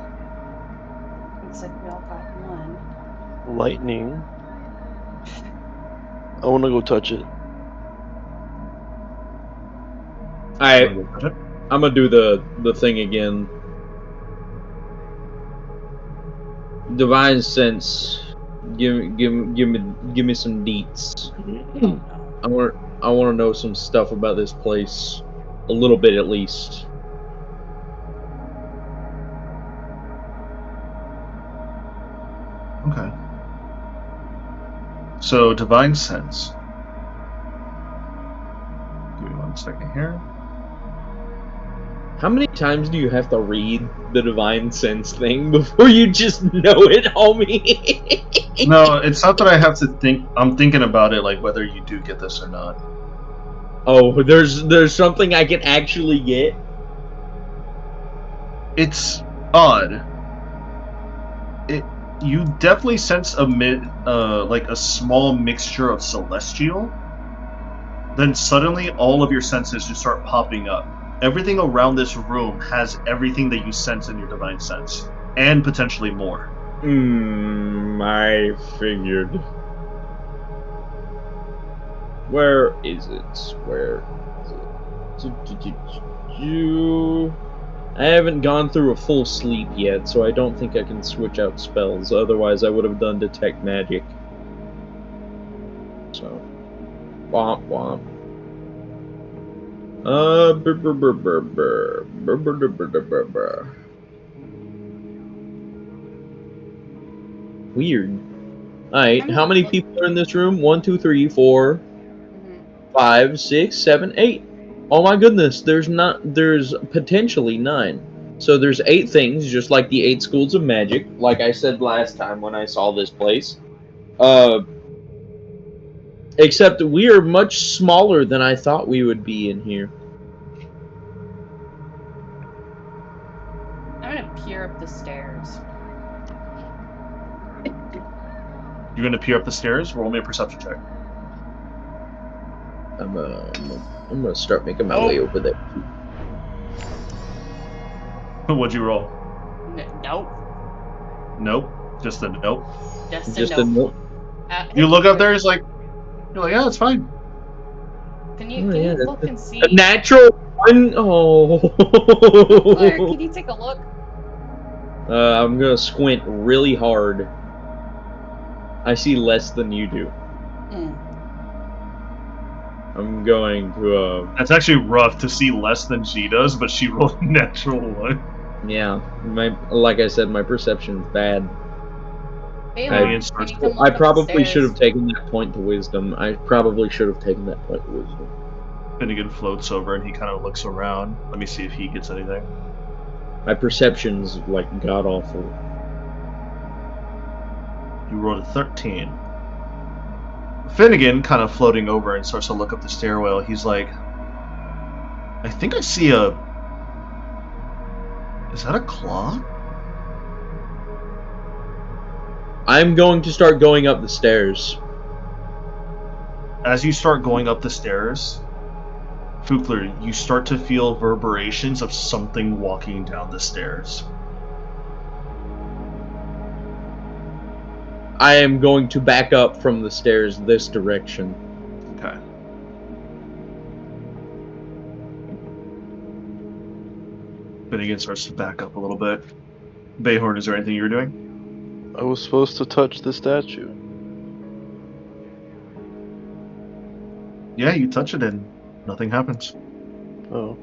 Looks like we all got one. Lightning. I want to go touch it. I'm gonna do the thing again. Divine sense. Give me some deets. I want to know some stuff about this place, a little bit at least. Okay. So, divine sense. Give me 1 second here. How many times do you have to read the divine sense thing before you just know it, homie? No, it's not that I have to think. I'm thinking about it, like whether you do get this or not. Oh, there's something I can actually get. It's odd. You definitely sense like a small mixture of celestial. Then suddenly, all of your senses just start popping up. Everything around this room has everything that you sense in your divine sense, and potentially more. I figured. Where is it? Where is it? I haven't gone through a full sleep yet, so I don't think I can switch out spells. Otherwise, I would have done detect magic. So, womp womp. Weird. Alright, how many people are in this room? 1, 2, 3, 4, 5, 6, 7, 8. Oh my goodness, there's potentially 9. So there's 8 things, just like the 8 schools of magic, like I said last time when I saw this place. Except we are much smaller than I thought we would be in here. I'm gonna peer up the stairs. You're gonna peer up the stairs. Roll me a perception check. I'm gonna start making my way over there. What'd you roll? Nope. Nope. Just a nope. Just a nope. You look up there. You're like, yeah, it's fine. Can you look and see? A natural one. Oh. Claire, can you take a look? I'm gonna squint really hard. I see less than you do. I'm going to That's actually rough to see less than she does, but she rolled a natural 1. Yeah, like I said, my perception's bad. I probably should have taken that point to wisdom. Finnegan floats over and he kind of looks around. Let me see if he gets anything. My perception's like god awful. You rolled a 13. Finnegan, kind of floating over and starts to look up the stairwell. He's like, I think I see a... Is that a claw? I'm going to start going up the stairs. As you start going up the stairs, Kukler, you start to feel reverberations of something walking down the stairs. I am going to back up from the stairs this direction. Okay. Finnegan starts to back up a little bit. Bayhorn, is there anything you were doing? I was supposed to touch the statue. Yeah, you touch it and nothing happens. Oh.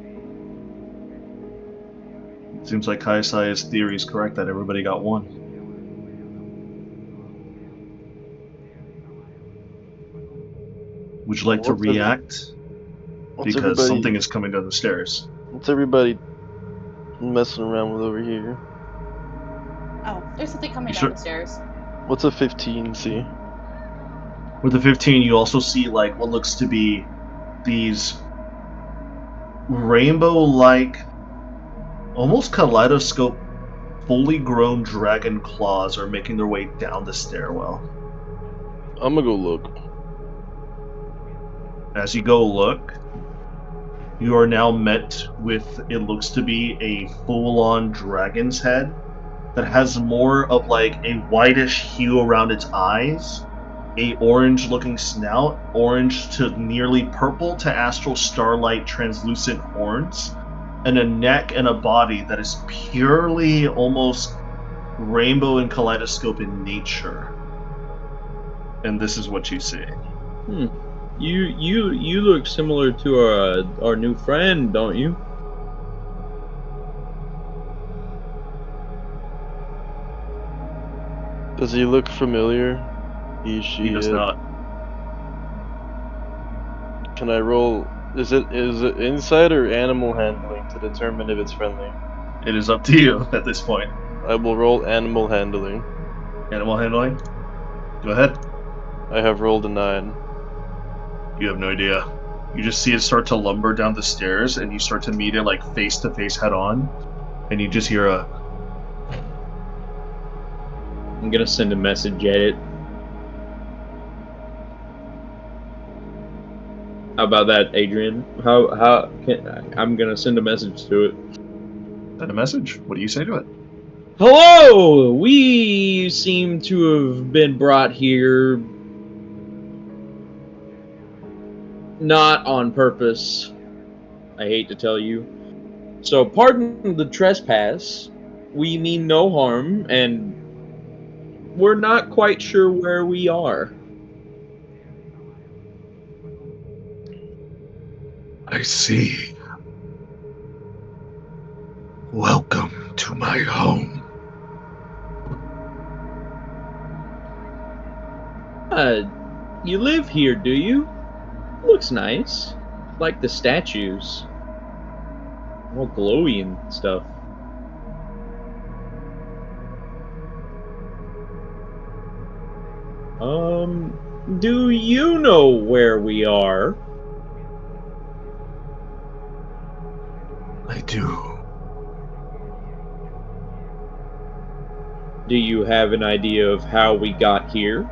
It seems like Kaisai's theory is correct that everybody got one. Would you like to What's every- react? What's Because everybody? something is coming down the stairs. What's everybody messing around with over here? Oh, there's something coming You down sure? the stairs. What's a 15 see? With the 15, you also see like what looks to be these rainbow-like, almost kaleidoscope, fully grown dragon claws are making their way down the stairwell. I'm gonna go look. As you go look, you are now met with, it looks to be a full-on dragon's head that has more of like a whitish hue around its eyes, a orange-looking snout, orange to nearly purple to astral starlight translucent horns, and a neck and a body that is purely almost rainbow and kaleidoscope in nature. And this is what you see. You look similar to our new friend, don't you? Does he look familiar? He does not. Can I roll? Is it insight or animal handling to determine if it's friendly? It is up to you at this point. I will roll animal handling. Animal handling? Go ahead. I have rolled a 9. You have no idea. You just see it start to lumber down the stairs, and you start to meet it like face to face, head on, and you just hear a. I'm gonna send a message at it. How about that, Adrian? How can I'm gonna send a message to it. Send a message. What do you say to it? Hello! We seem to have been brought here not on purpose. I hate to tell you. So pardon the trespass. We mean no harm, and we're not quite sure where we are. I see. Welcome to my home. You live here, do you? Looks nice. Like the statues. All glowy and stuff. Do you know where we are? I do. Do you have an idea of how we got here?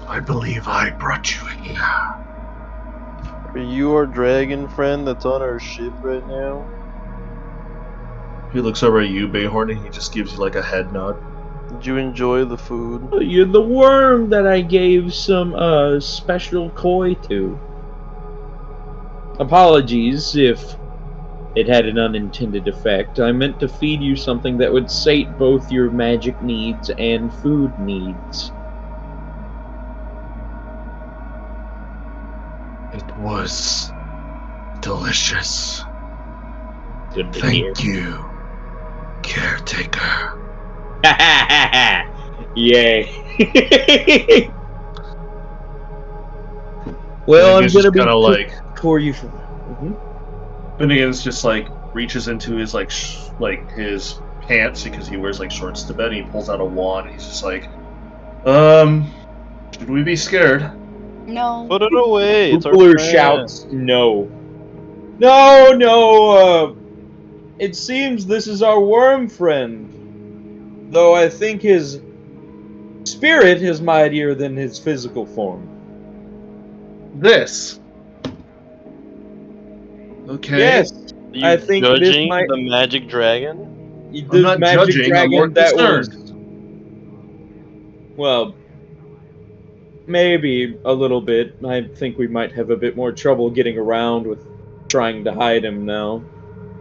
I believe I brought you here. Are you our dragon friend that's on our ship right now? He looks over at you, Bayhorn, and he just gives you like a head nod. Did you enjoy the food? Oh, you're the worm that I gave some special koi to. Apologies if it had an unintended effect. I meant to feed you something that would sate both your magic needs and food needs. It was delicious. Good to hear. Thank you, caretaker. Yay. Well, I'm gonna be kind of like for you for. Finnegan's just like reaches into his like his pants because he wears like shorts to bed. And he pulls out a wand. And he's just like, should we be scared? No. Put it away. It's our Cooler friend. shouts, no. No! It seems this is our worm friend. Though I think his spirit is mightier than his physical form. this. Okay. Yes, Are you I think this judging might. the magic dragon? I'm This not magic judging. I'm more dragon that was. concerned. Well, maybe a little bit. I think we might have a bit more trouble getting around with trying to hide him now.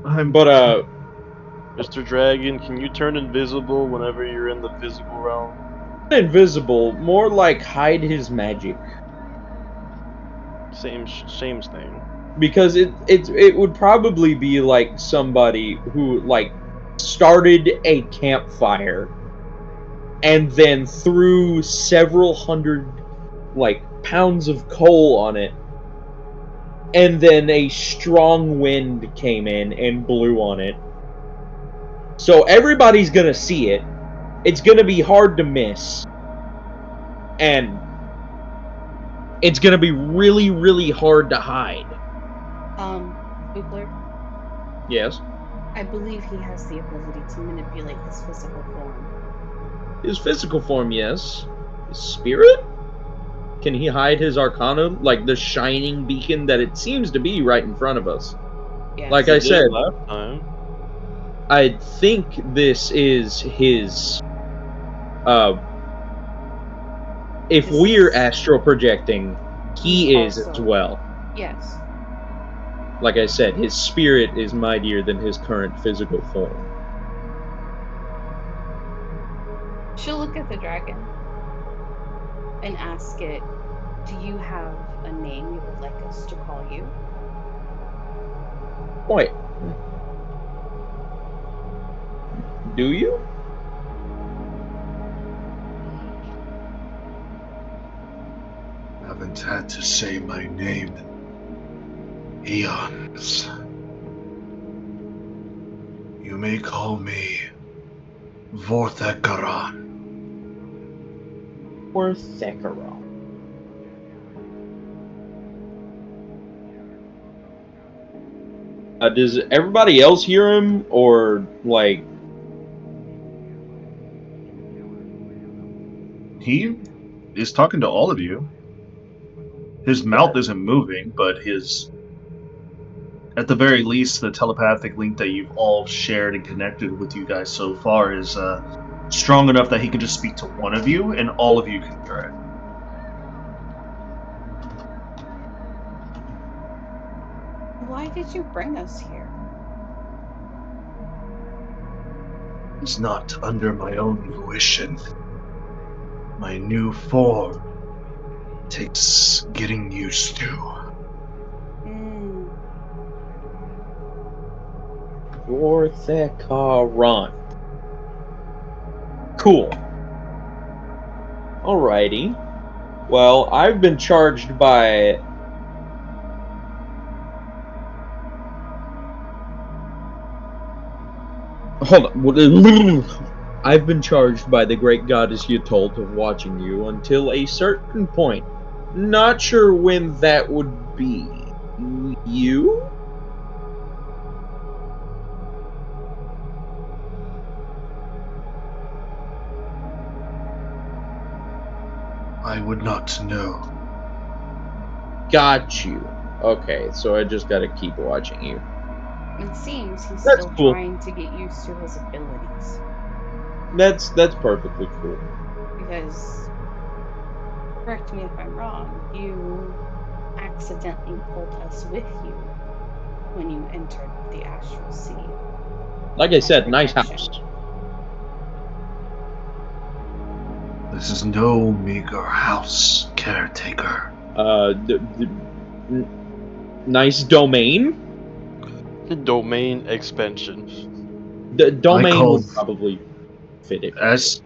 But Mr. Dragon, can you turn invisible whenever you're in the physical realm? invisible, more like hide his magic. Same thing. Because it would probably be like somebody who like started a campfire and then threw several hundred like pounds of coal on it, and then a strong wind came in and blew on it. So everybody's gonna see it. It's gonna be hard to miss. And it's gonna be really, really hard to hide. Bookler, Yes. I believe he has the ability to manipulate his physical form. His physical form, yes. His spirit? Can he hide his arcana, like the shining beacon that it seems to be right in front of us? Yes. Like He I did said, last time. I think this is his. If This we're is- astral projecting, he he's is as also- well. Yes. Like I said, his spirit is mightier than his current physical form. She'll look at the dragon and ask it, do you have a name you would like us to call you? Wait. Do you? Haven't had to say my name in eons. You may call me Vorthekaran. Or Thekara? Does everybody else hear him, or like? He is talking to all of you. His mouth isn't moving, but at the very least, the telepathic link that you've all shared and connected with you guys so far is strong enough that he can just speak to one of you, and all of you can hear it. Why did you bring us here? It's not under my own volition. My new form takes getting used to. Vorthekaran. Cool. Alrighty. Well, I've been charged by... Hold on. I've been charged by the great goddess Yatult of watching you until a certain point. Not sure when that would be. You? I would not know. Got you. Okay, so I just gotta keep watching you. It seems he's That's still cool. trying to get used to his abilities. That's perfectly cool. Because, correct me if I'm wrong, you accidentally pulled us with you when you entered the astral sea. Like I As said, nice protection. house. This is no meager house, caretaker. Nice domain. Domain expansion. The domain call- would probably fit it. As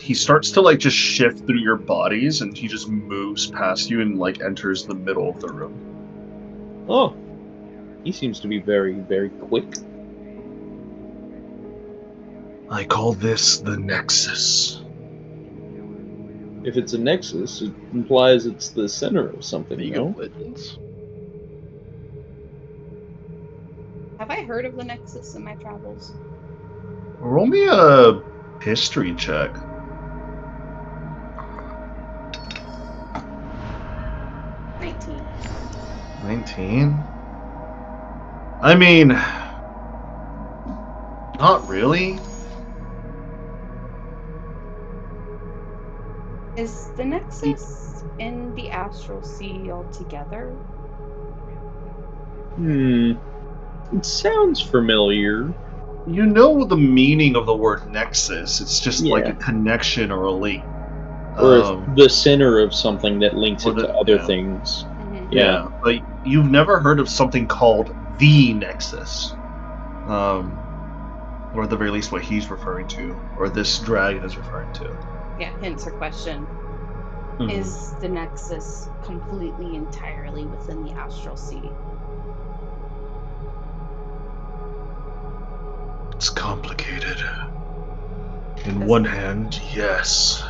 he starts to like just shift through your bodies, and he just moves past you and like enters the middle of the room. Oh, he seems to be very, very quick. I call this the Nexus. If it's a nexus, it implies it's the center of something, League no? of Legends? Have I heard of the Nexus in my travels? Roll me a history check. 19. 19? I mean, not really. Is the Nexus in the Astral Sea altogether? It sounds familiar. You know the meaning of the word nexus. It's just like Yeah. a connection or a link. Or the center of something that links or it the- to other yeah. things. Mhm. Yeah. But you've never heard of something called the nexus. Or at the very least what he's referring to, or this dragon is referring to. Yeah, hence her question. Mhm. Is the Nexus completely, entirely within the Astral Sea? It's complicated. In Does- one hand, yes.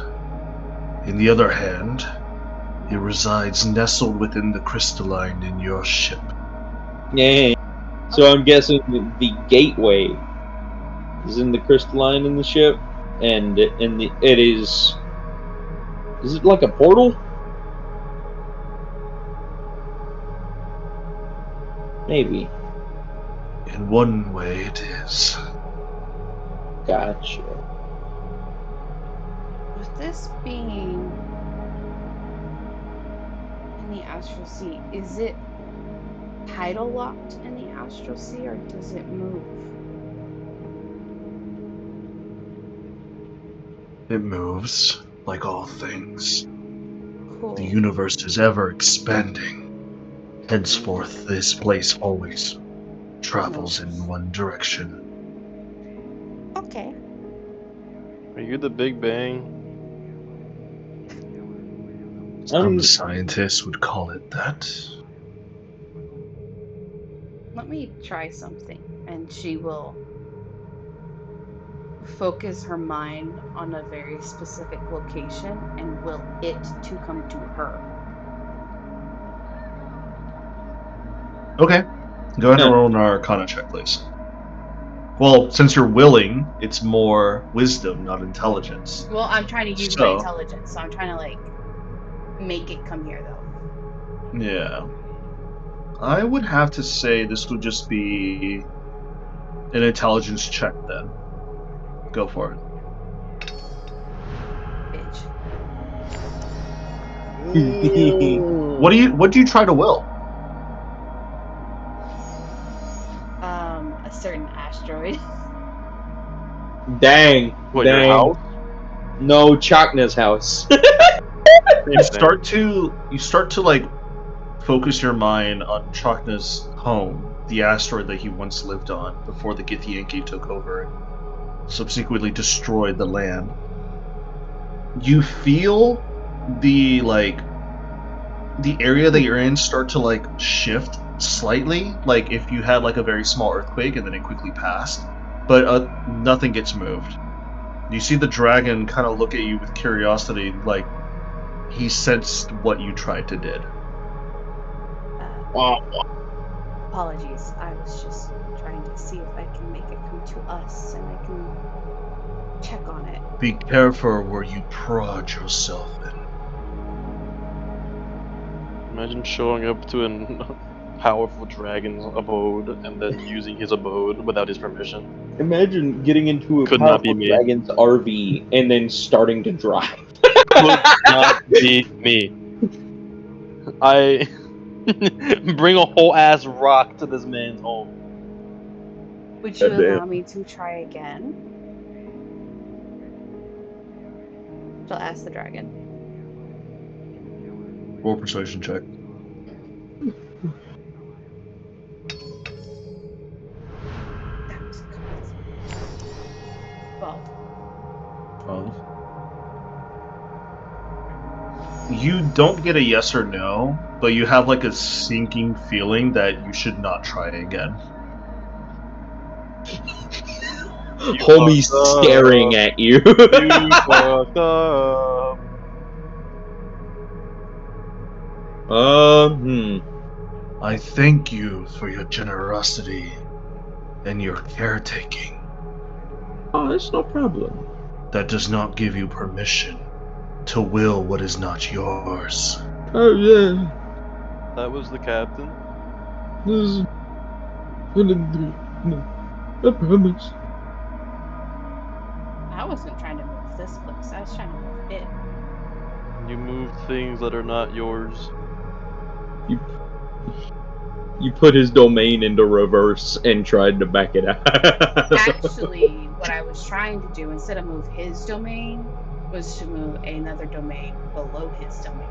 In the other hand, it resides nestled within the crystalline in your ship. Yeah. So I'm guessing the gateway is in the crystalline in the ship, and it is. Is it like a portal? Maybe. In one way, it is. Gotcha. With this being in the Astral Sea, is it tidal locked in the Astral Sea or does it move? It moves, like all things. Cool. The universe is ever expanding. Henceforth, this place always travels in one direction. Okay. Are you the Big Bang? Some scientists would call it that. Let me try something. And she will focus her mind on a very specific location and will it to come to her. Okay. Go ahead and Yeah. roll an Arcana check, please. Well, since you're willing, it's more wisdom, not intelligence. Well, I'm trying to use my So- intelligence, so I'm trying to like make it come here though. Yeah. I would have to say this would just be an intelligence check then. Go for it. Bitch. What do you try to will? A certain asteroid. Dang. What, dang. your house? No, Chakna's house. You start to like focus your mind on Chakna's home, the asteroid that he once lived on before the Githyanki took over and subsequently destroyed the land. You feel the area that you're in start to like shift slightly, like if you had like a very small earthquake and then it quickly passed, but nothing gets moved. You see the dragon kind of look at you with curiosity, like he sensed what you tried to did. Apologies. I was just trying to see if I can make it come to us and I can check on it. Be careful where you prod yourself in. Imagine showing up to a powerful dragon's abode and then using his abode without his permission. Imagine getting into a Could not be powerful me. dragon's RV and then starting to drive. Could not be me. I bring a whole ass rock to this man's home. Would you Goddamn. allow me to try again? She'll ask the dragon. Roll persuasion check. That was good. 12. 12. You don't get a yes or no, but you have like a sinking feeling that you should not try again. Homie's fucked up. staring at you. You fucked up. I thank you for your generosity and your caretaking. Oh, that's no problem. That does not give you permission to will what is not yours. Oh, yeah. That was the captain. This I promise. I wasn't trying to move this place. I was trying to move it. You moved things that are not yours. You put his domain into reverse and tried to back it out. Actually, what I was trying to do instead of move his domain was to move another domain below his domain.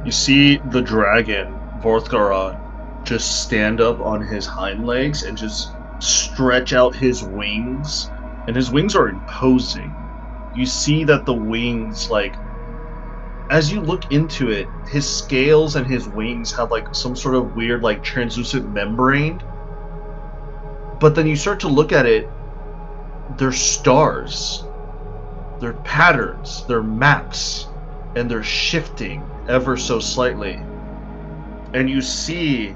You see the dragon, Vorthgaron, just stand up on his hind legs and just stretch out his wings. And his wings are imposing. You see that the wings, like, as you look into it, his scales and his wings have, like, some sort of weird, like, translucent membrane. But then you start to look at it, they're stars. They're patterns. They're maps. And they're shifting ever so slightly. And you see,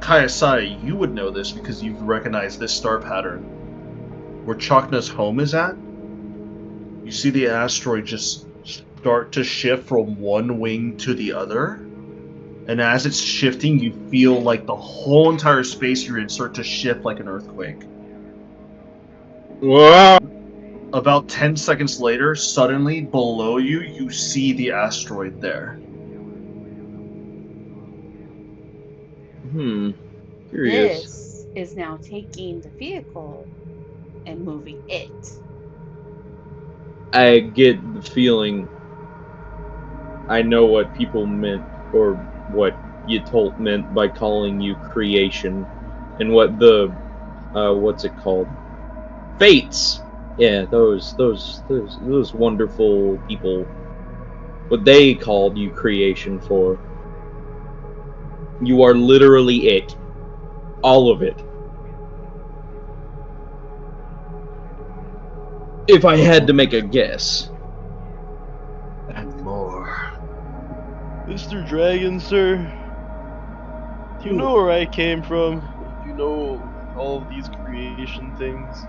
Kayasai, you would know this because you've recognized this star pattern. Where Chakna's home is at, you see the asteroid just start to shift from one wing to the other. And as it's shifting, you feel like the whole entire space you're in start to shift like an earthquake. Whoa! About 10 seconds later, suddenly below you, you see the asteroid there. Curious. This is now taking the vehicle and moving it. I get the feeling I know what people meant, or what Ytult meant by calling you creation, and what the, what's it called? Fates! Yeah, those wonderful people. What they called you creation for. You are literally it. All of it. If I had to make a guess. And more. Mr. Dragon, sir. Do you know where I came from? Do you know all of these creation things?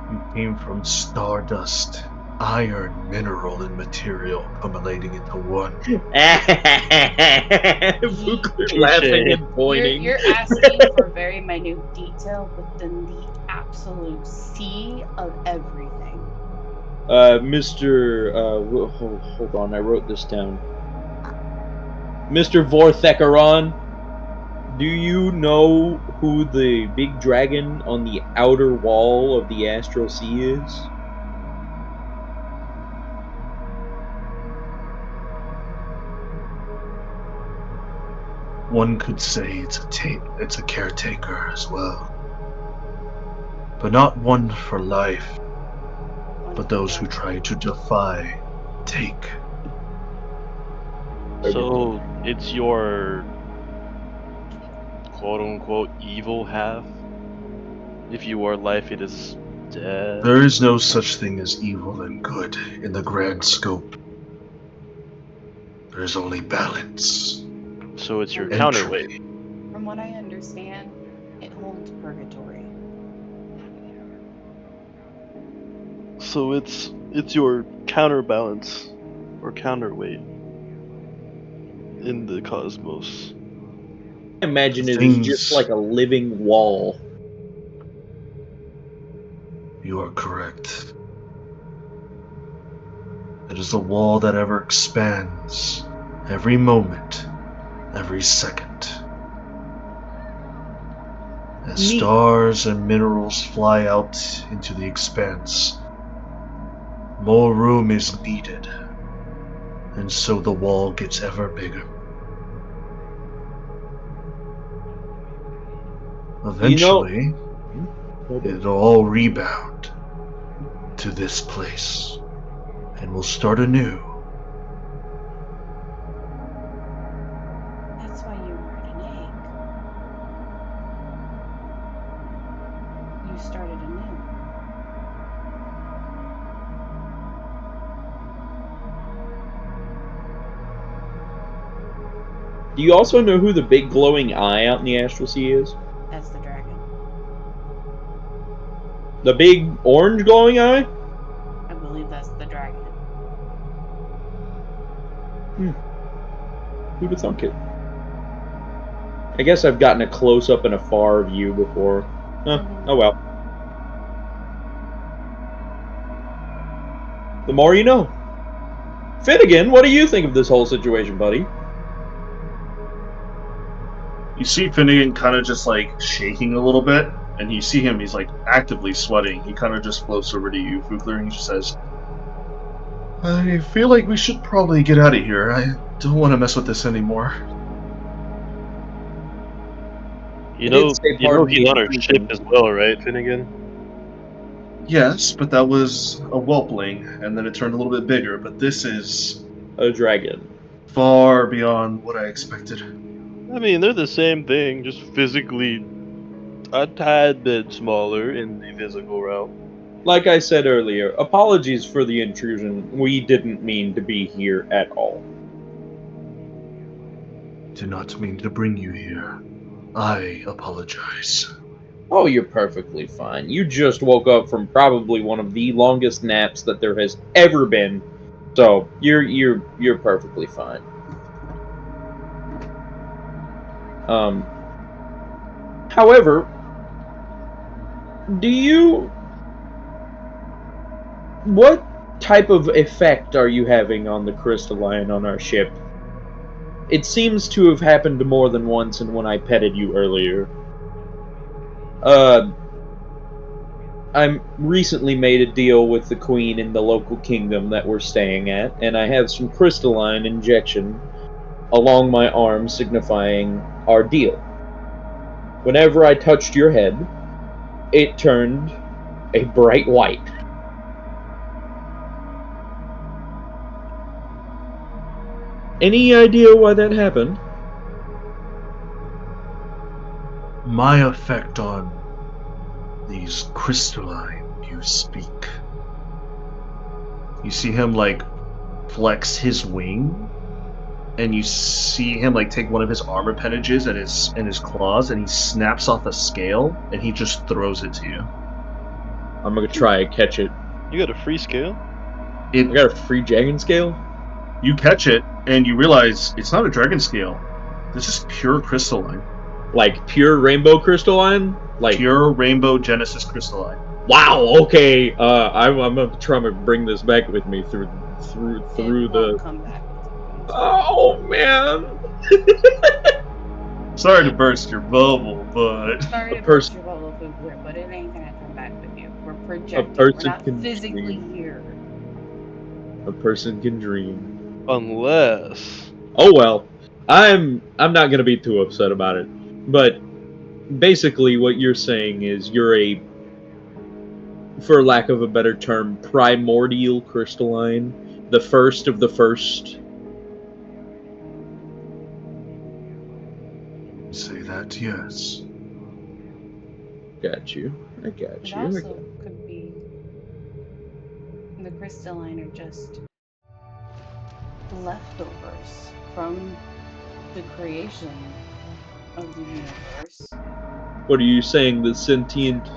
You came from stardust, iron, mineral, and material accumulating into one. Fukler laughing and pointing. You're asking for very minute detail within the absolute sea of everything. Mr. Hold on, I wrote this down. Mr. Vorthecaron, do you know who the big dragon on the outer wall of the Astral Sea is? One could say it's a caretaker as well. But not one for life, but those who try to defy, take. So it's your quote-unquote evil half? If you are life, it is dead. There is no such thing as evil and good in the grand scope. There is only balance. So it's your Entry. counterweight. From what I understand, it holds purgatory. So it's your counterbalance or counterweight in the cosmos. I imagine it is just like a living wall. You are correct. It is a wall that ever expands, every moment, every second. As stars and minerals fly out into the expanse, more room is needed, and so the wall gets ever bigger. Eventually, it'll all rebound to this place, and we'll start anew. That's why you weren't an egg. You started anew. Do you also know who the big glowing eye out in the Astral Sea is? That's the dragon. The big orange glowing eye? I believe that's the dragon. Who'd have thunk it? I guess I've gotten a close-up and a far view before. Oh well. The more you know. Finnegan, what do you think of this whole situation, buddy? You see Finnegan kind of just like shaking a little bit, and you see him, he's like actively sweating. He kind of just floats over to you, Fugler, and he just says, I feel like we should probably get out of here. I don't want to mess with this anymore. You know he's on our ship as well, right, Finnegan? Yes, but that was a whelpling, and then it turned a little bit bigger, but this is a dragon. Far beyond what I expected. I mean, they're the same thing, just physically a tad bit smaller in the physical realm. Like I said earlier, apologies for the intrusion. We didn't mean to be here at all. Did not mean to bring you here. I apologize. Oh, you're perfectly fine. You just woke up from probably one of the longest naps that there has ever been. So, you're perfectly fine. However, what type of effect are you having on the crystalline on our ship? It seems to have happened more than once, and when I petted you earlier. I recently made a deal with the queen in the local kingdom that we're staying at, and I have some crystalline injection along my arm signifying our deal. Whenever I touched your head, it turned a bright white. Any idea why that happened? My effect on these crystalline, you speak. You see him like flex his wing, and you see him like take one of his armor appendages and his claws, and he snaps off a scale, and he just throws it to you. I'm gonna try and catch it. You got a free scale? I got a free dragon scale? You catch it, and you realize it's not a dragon scale. This is pure crystalline. Like pure rainbow crystalline? Like pure rainbow Genesis crystalline. Wow. Okay. I'm gonna try to bring this back with me through it the. Won't come back. Oh man. Sorry to burst your bubble, but Sorry to burst your bubble, Fugler, but it ain't gonna come back with you. We're projecting. We're not physically here. A person can dream. Unless. Oh well. I'm not gonna be too upset about it. But basically, what you're saying is you're a, for lack of a better term, primordial crystalline, the first of the first. Say that, yes. Got you. I got It you. also could be the crystalline are just leftovers from the creation of the universe. What are you saying? The sentient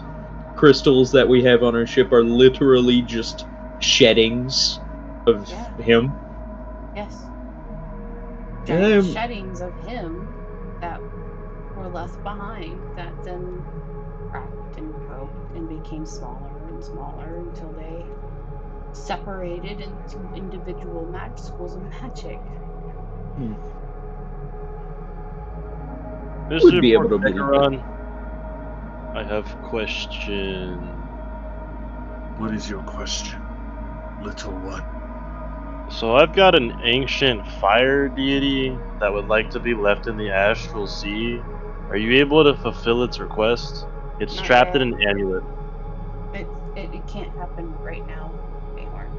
crystals that we have on our ship are literally just sheddings of him? Yes. Giant sheddings of him that were left behind that then cracked and broke and became smaller and smaller until they separated into individual schools of magic. Mr. Be able to Portecaron, I have question. What is your question, little one? So I've got an ancient fire deity that would like to be left in the astral sea. Are you able to fulfill its request? It's Not trapped yet. in an amulet. It can't happen right now, Ahorn.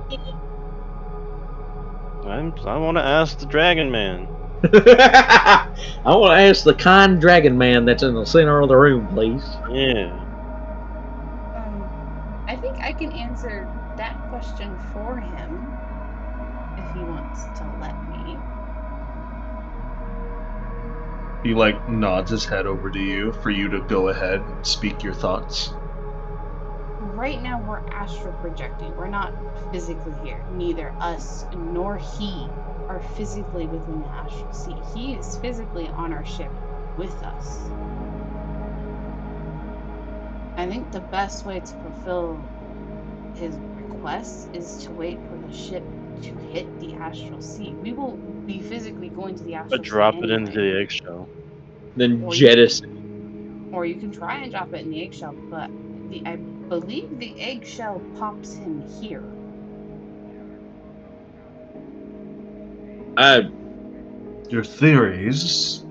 I want to ask the Dragon Man. I want to ask the kind Dragon Man that's in the center of the room, please. Yeah. I think I can answer that question for him if he wants to let me. He like nods his head over to you for you to go ahead and speak your thoughts. right now we're astral projecting. We're not physically here. Neither us nor he are physically within the astral sea. He is physically on our ship with us. I think the best way to fulfill his request is to wait for the ship to hit the astral sea. We will be physically going to the astral But sea drop it anyway. into the eggshell. Then Or jettison. Or you can try and drop it in the eggshell, but I believe the eggshell pops him here. Your theories,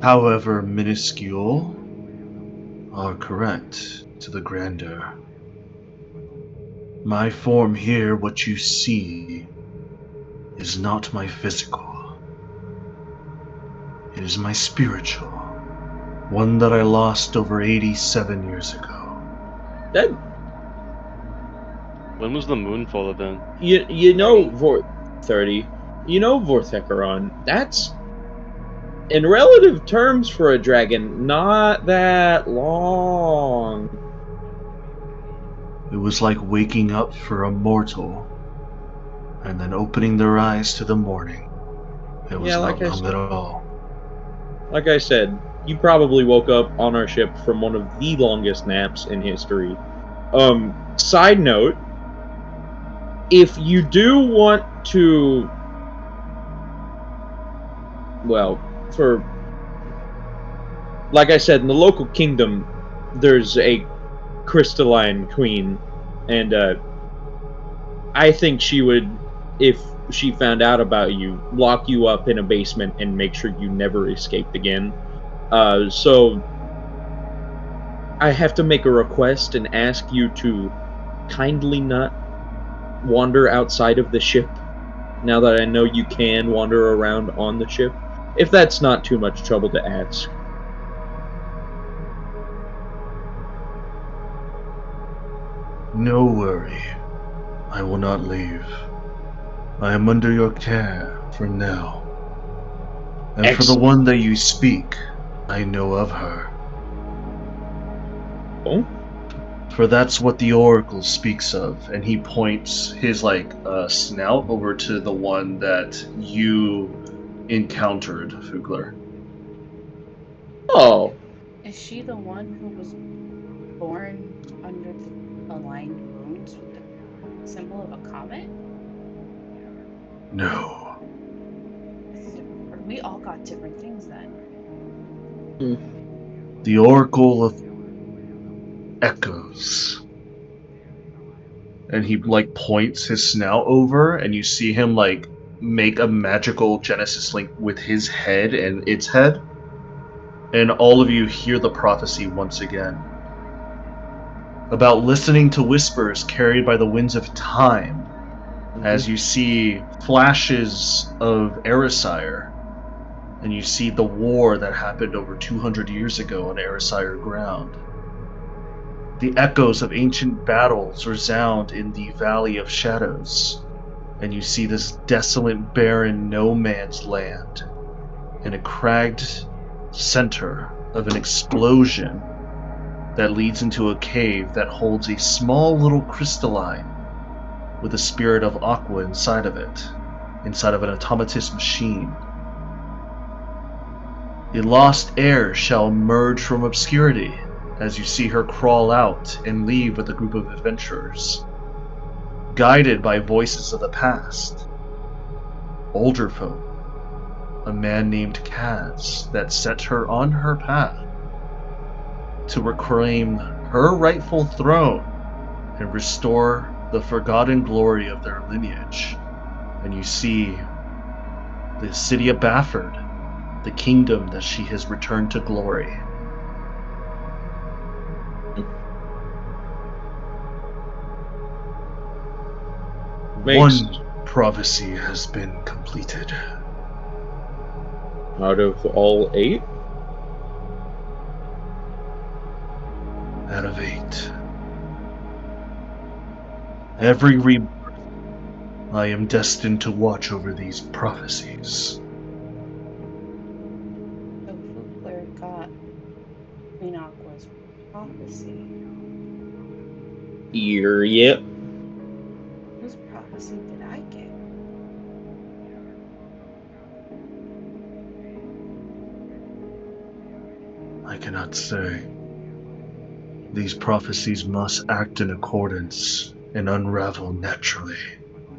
however minuscule, are correct to the grandeur. My form here, what you see, is not my physical. It is my spiritual. One that I lost over 87 years ago. That When was the moonfall event? you know 30. You know Vorthecaron. That's in relative terms for a dragon, not that long. It was like waking up for a mortal, and then opening their eyes to the morning. It was Yeah, not long at all. Like I said, you probably woke up on our ship from one of the longest naps in history. Side note, if you do want to, well, for, like I said, in the local kingdom, there's a crystalline queen, and I think she would, if she found out about you, lock you up in a basement and make sure you never escaped again. So I have to make a request and ask you to kindly not wander outside of the ship, now that I know you can wander around on the ship, if that's not too much trouble to ask. No worry. I will not leave. I am under your care for now. And for the one that you speak, I know of her. Oh? For that's what the Oracle speaks of, and he points his snout over to the one that you encountered, Fugler. Oh. Is she the one who was born under the aligned moons with the symbol of a comet? No. We all got different things then. The Oracle of Echoes. And he points his snout over, and you see him make a magical Genesis link with his head and its head. And all of you hear the prophecy once again. About listening to whispers carried by the winds of time, as you see flashes of Erisire, and you see the war that happened over 200 years ago on Erisire ground. The echoes of ancient battles resound in the Valley of Shadows, and you see this desolate, barren, no man's land in a cragged center of an explosion that leads into a cave that holds a small little crystalline with a spirit of Aqua inside of it, inside of an automatous machine. A lost heir shall emerge from obscurity as you see her crawl out and leave with a group of adventurers, guided by voices of the past, older folk, a man named Kaz that set her on her path to reclaim her rightful throne and restore the forgotten glory of their lineage. And you see the city of Bafford, the kingdom that she has returned to glory. One prophecy has been completed. Out of all 8? Out of 8. Every rebirth, I am destined to watch over these prophecies. So Fugler got Queen Aqua's prophecy. ear. Yep. Whose prophecy did I get? I cannot say. These prophecies must act in accordance and unravel naturally.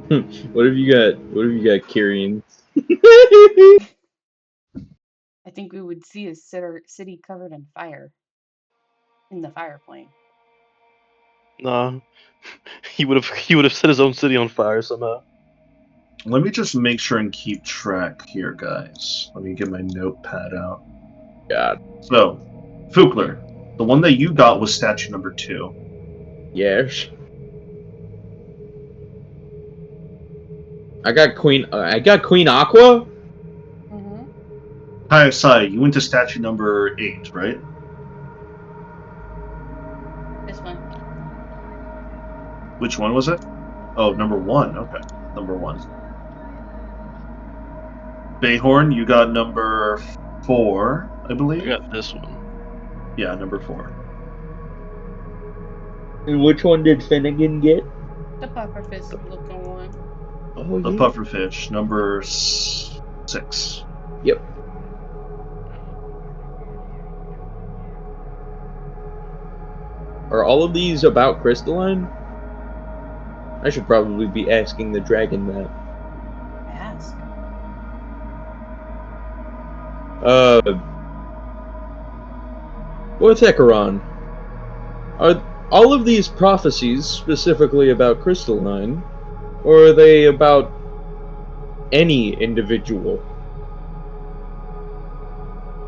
What have you got? What have you got, Kyrian? I think we would see a city covered in fire. In the fire plane. Nah, he would have set his own city on fire somehow. Let me just make sure and keep track here, guys. Let me get my notepad out. God. So, Fukler, the one that you got was statue number 2. Yes. I got Queen Aqua. Mm-hmm. Hi, Sai, you went to statue number 8, right? This one. Which one was it? Oh, number 1. Okay, number 1. Bayhorn, you got number 4, I I believe. got this one. Yeah, number 4. And which one did Finnegan get? The pufferfish looking one. Oh The yeah. pufferfish, number 6. Yep. Are all of these about crystalline? I should probably be asking the dragon that. Ask. What's Echeron? Are all of these prophecies specifically about crystalline, or are they about any individual?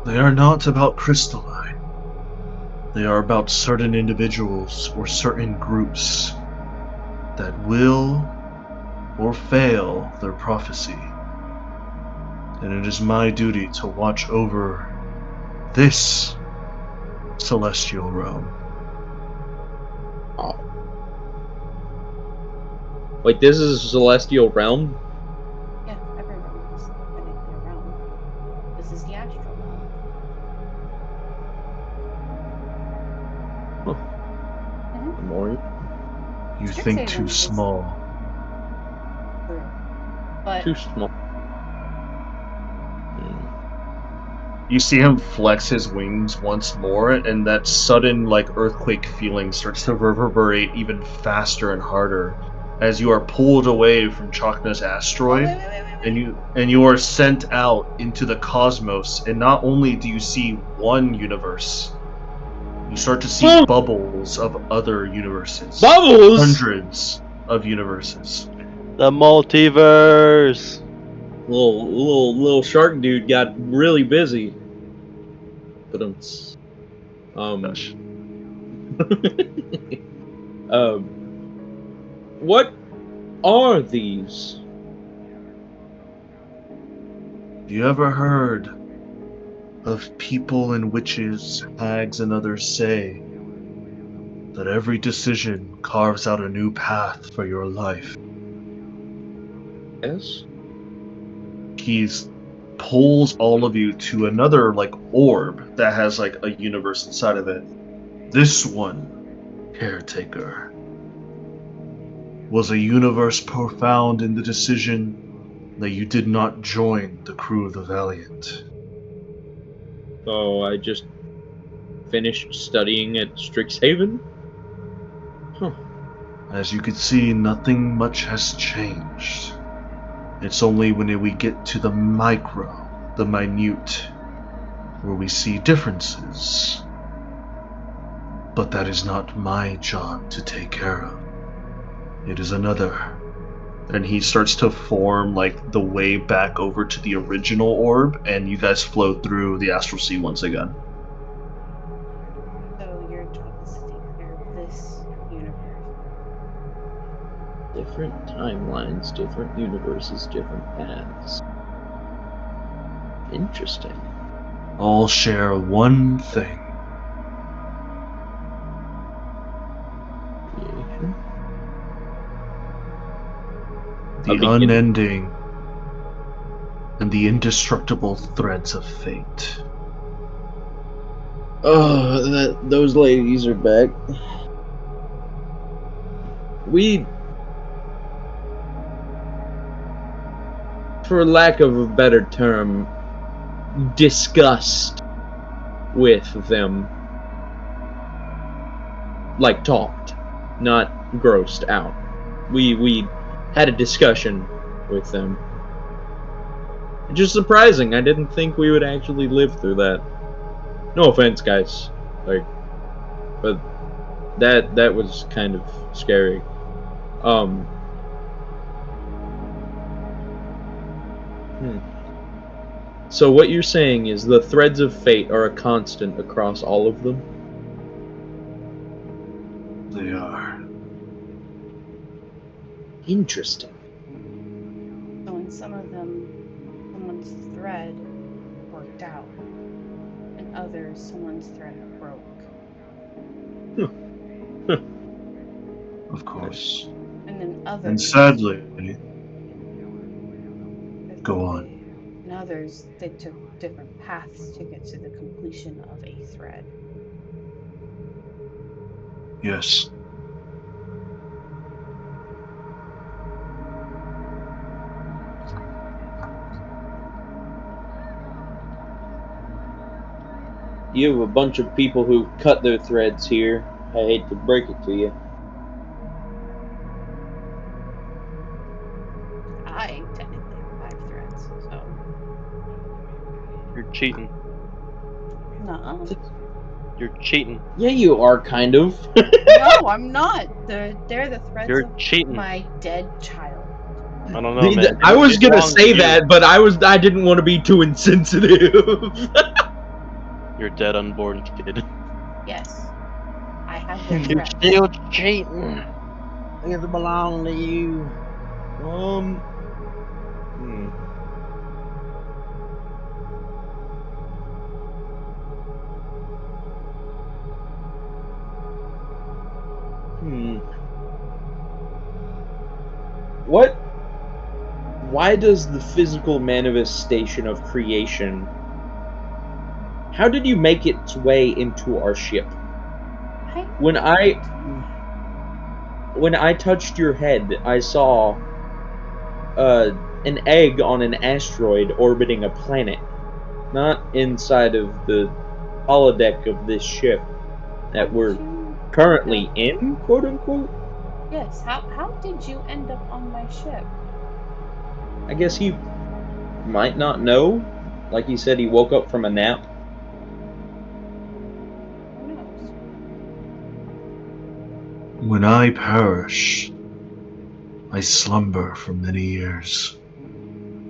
They are not about crystalline. They are about certain individuals or certain groups that will or fail their prophecy. And it is my duty to watch over this celestial realm. Like, this is a celestial realm? Yeah, every realm is technically a realm. This is the astral realm. More? You think too Strixhaven is small. true. But Too small. You see him flex his wings once more, and that sudden, like, earthquake feeling starts to reverberate even faster and harder as you are pulled away from Chakna's asteroid, and you are sent out into the cosmos. And not only do you see one universe, you start to see bubbles of other universes. Bubbles? Hundreds of universes. The multiverse. Little shark dude got really busy. But Gosh. what are these? You ever heard of people and witches, hags, and others say that every decision carves out a new path for your life? Yes. He pulls all of you to another, like, orb that has, like, a universe inside of it. This one, Caretaker, was a universe profound in the decision that you did not join the crew of the Valiant. So I just finished studying at Strixhaven? Huh. As you can see, nothing much has changed. It's only when we get to the micro, the minute, where we see differences. But that is not my job to take care of. It is another. And he starts to form, like, the way back over to the original orb, and you guys float through the astral sea once again. so your job is to take care of this universe. Different timelines, different universes, different paths. Interesting. All share one thing. Creation. The A beginning. unending and the indestructible threads of fate. Oh, those ladies are back. we, for lack of a better term, discussed with them. Like, talked, not grossed out. We had a discussion with them. It's just surprising. I didn't think we would actually live through that. No offense, guys. Like, but that was kind of scary. So what you're saying is the threads of fate are a constant across all of them? They are. Interesting. So in some of them, someone's thread worked out. In others, someone's thread broke. Of course. And in others... And sadly... Go on. In others, they took different paths to get to the completion of a thread. Yes. You have a bunch of people who cut their threads here. I hate to break it to you. I technically have 5 threads, so... You're cheating. Nuh-uh. You're cheating. Yeah, you are, kind of. No, I'm not. They're the threads You're of cheating. my dead child. I don't know, man. I was It gonna belongs say to you. that, but I didn't want to be too insensitive. Your dead unborn kid. Yes. I have their You're threads. still cheating. It belongs to you. Why does the physical manifestation of creation... How did you make its way into our ship? When I touched your head, I saw an egg on an asteroid orbiting a planet, not inside of the holodeck of this ship that we're currently in, quote unquote. Yes. How did you end up on my ship? I guess he might not know. Like he said, he woke up from a nap. Who knows? When I perish, I slumber for many years.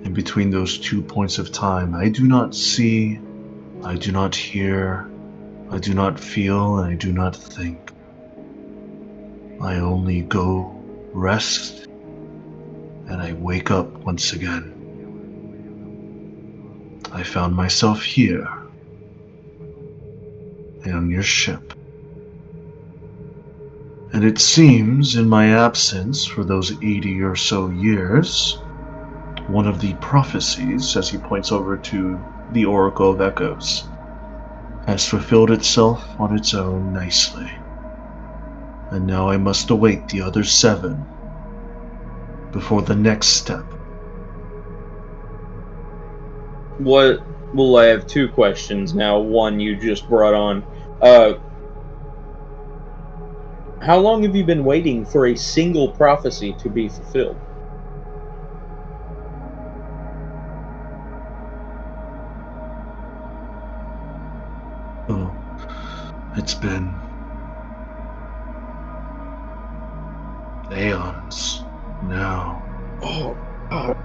In between those 2 points of time, I do not see, I do not hear, I do not feel, and I do not think. I only go rest, and I wake up once again. I found myself here, on your ship. And it seems, in my absence for those 80 or so years, one of the prophecies, as he points over to the Oracle of Echoes, has fulfilled itself on its own nicely. And now I must await the other 7 before the next step. Well, I have 2 questions now. One you just brought on. How long have you been waiting for a single prophecy to be fulfilled? Oh, it's been aeons now. Oh, God.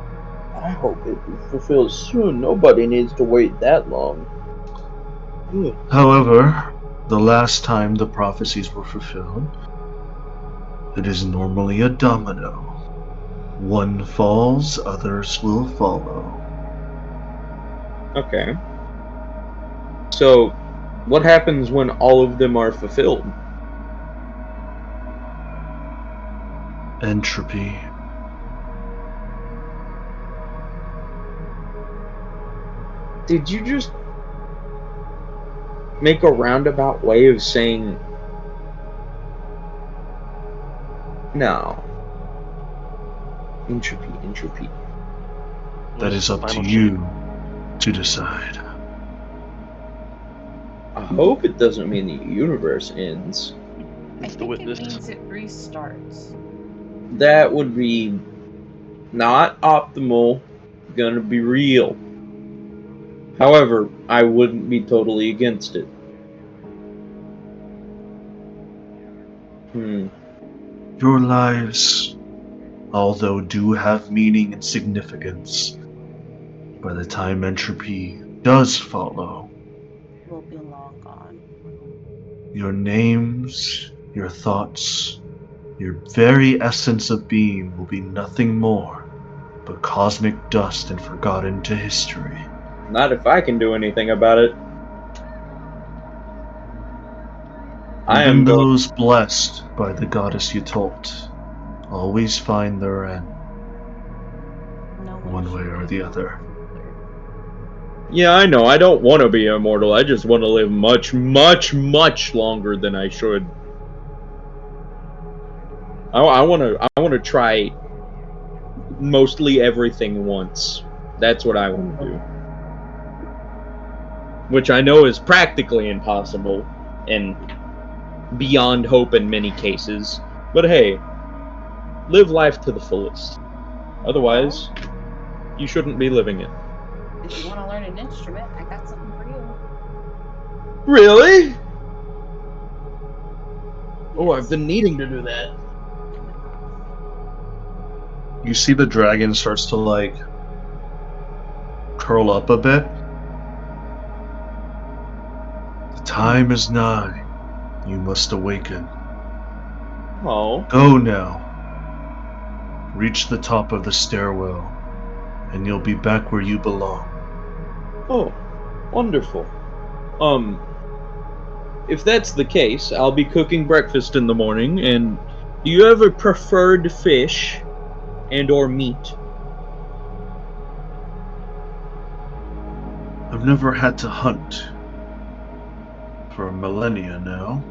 I hope it fulfills soon. Nobody needs to wait that long. However, the last time the prophecies were fulfilled, it is normally a domino. One falls, others will follow. Okay. So, what happens when all of them are fulfilled? Entropy. Did you just make a roundabout way of saying Now, entropy. What That is the up to final you to decide. I hope it doesn't mean the universe ends. I It's the think witness. it means it restarts. That would be not optimal, gonna be real. However, I wouldn't be totally against it. Your lives, although do have meaning and significance, by the time entropy does follow, Will be long gone. your names, your thoughts, your very essence of being will be nothing more but cosmic dust and forgotten to history. Not if I can do anything about it. I Even am going. those blessed by the goddess you told always find their end, No one way should or be the born other. further. Yeah, I know. I don't want to be immortal. I just want to live much, much, much longer than I should. I want to try mostly everything once. That's what I want to do. Which I know is practically impossible and beyond hope in many cases. But hey, live life to the fullest. Otherwise, you shouldn't be living it. If you want to learn an instrument, I got something for you. Really? Oh, I've Yes. been needing to do that. You see the dragon starts to curl up a bit. The time is nigh. You must awaken. Oh, Go now. Reach the top of the stairwell, and you'll be back where you belong. oh, wonderful. If that's the case, I'll be cooking breakfast in the morning. And do you have a preferred fish and/or meat? I've never had to hunt. For millennia now,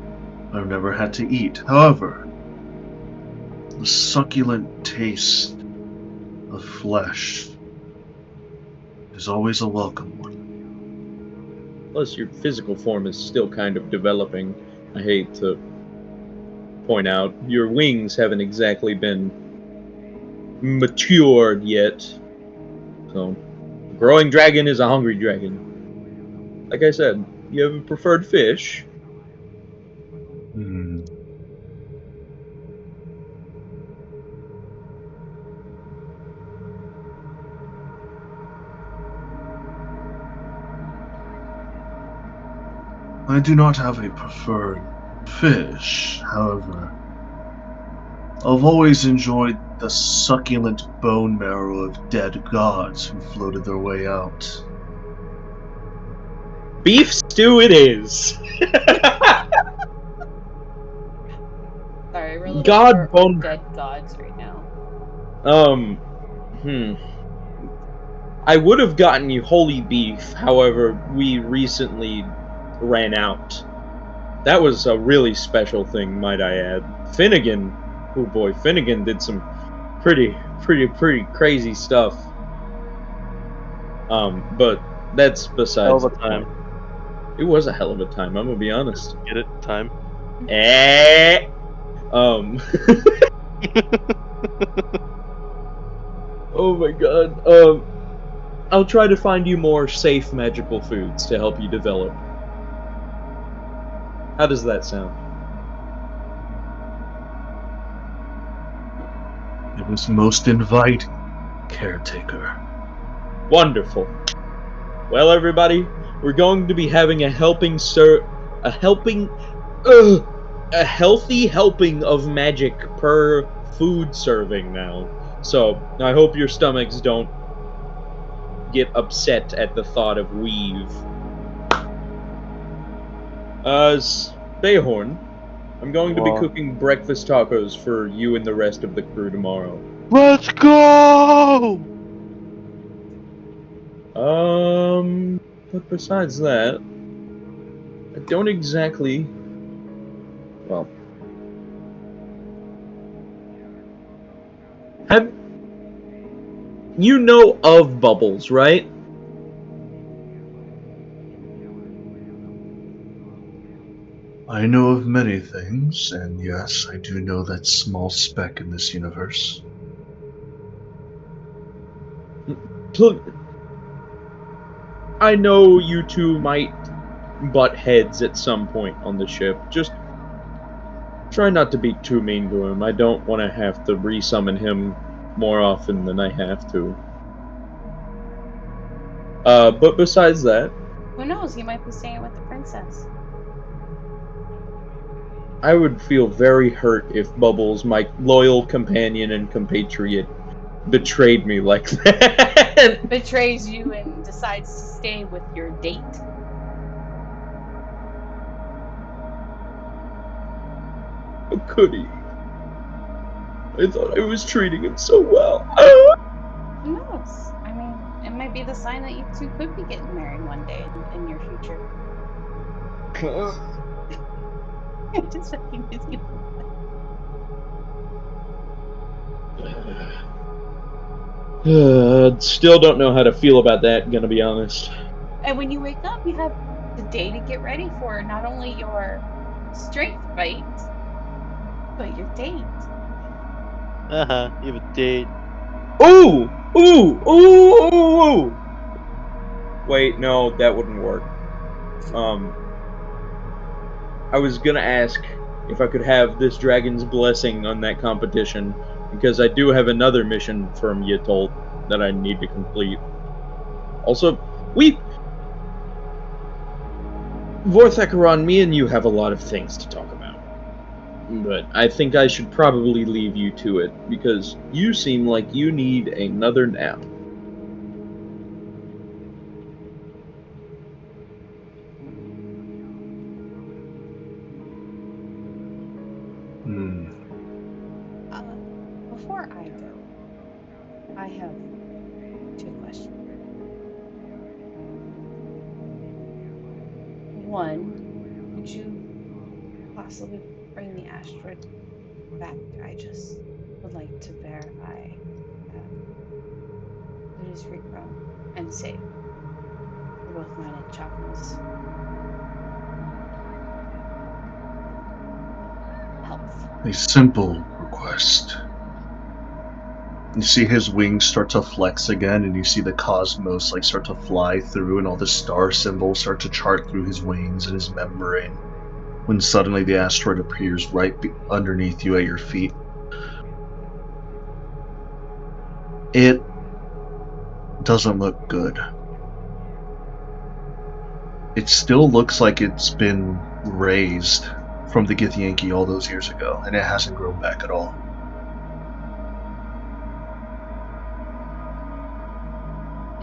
I've never had to eat. However, the succulent taste of flesh is always a welcome one. Plus, your physical form is still kind of developing. I hate to point out, your wings haven't exactly been matured yet. So, a growing dragon is a hungry dragon. Like I said, you have a preferred fish? Hmm. I do not have a preferred fish, however. I've always enjoyed the succulent bone marrow of dead gods who floated their way out. Beef stew it is! Sorry, we're a little God short on bone. dead gods right now. I would have gotten you holy beef, however, we recently ran out. That was a really special thing, might I add. Finnegan, oh boy, Finnegan did some pretty crazy stuff. But that's Hell besides of the a time. point. It was a hell of a time, I'm gonna be honest. Get it? Time. Um, oh my god. I'll try to find you more safe magical foods to help you develop. How does that sound? It was most inviting, caretaker. Wonderful. Well, everybody, we're going to be having a healthy helping of magic per food serving now. So I hope your stomachs don't get upset at the thought of weave. Bayhorn, I'm going to be Well, cooking breakfast tacos for you and the rest of the crew tomorrow. let's go! But besides that, I don't exactly. Well, You know of Bubbles, right? I know of many things, and yes, I do know that small speck in this universe. I know you two might butt heads at some point on the ship. Just try not to be too mean to him. I don't want to have to resummon him more often than I have to. But besides that, Who knows? He might be staying with the princess. I would feel very hurt if Bubbles, my loyal companion and compatriot, betrayed me like that. Betrays you and decides to stay with your date. How could he? I thought I was treating him so well. Who knows? I mean, it might be the sign that you two could be getting married one day in your future. I'm just fucking with you. Still don't know how to feel about that, gonna be honest. And when you wake up, you have the day to get ready for not only your strength fight, but your date. You have a date. Ooh! Ooh! Ooh! Ooh! Ooh! Wait, no, that wouldn't work. I was gonna ask if I could have this dragon's blessing on that competition, because I do have another mission from Yatol that I need to complete. Also, Vorthakaron, me and you have a lot of things to talk about. But I think I should probably leave you to it, because you seem like you need another nap. Before I go, I have 2 questions. One, would you possibly bring the asteroid back? I just would like to verify that it is regrown and safe for both mine and Chakma's health. A simple request. You see his wings start to flex again, and you see the cosmos start to fly through, and all the star symbols start to chart through his wings and his membrane. When suddenly the asteroid appears right underneath you at your feet. It doesn't look good. It still looks like it's been raised from the Githyanki all those years ago, and it hasn't grown back at all.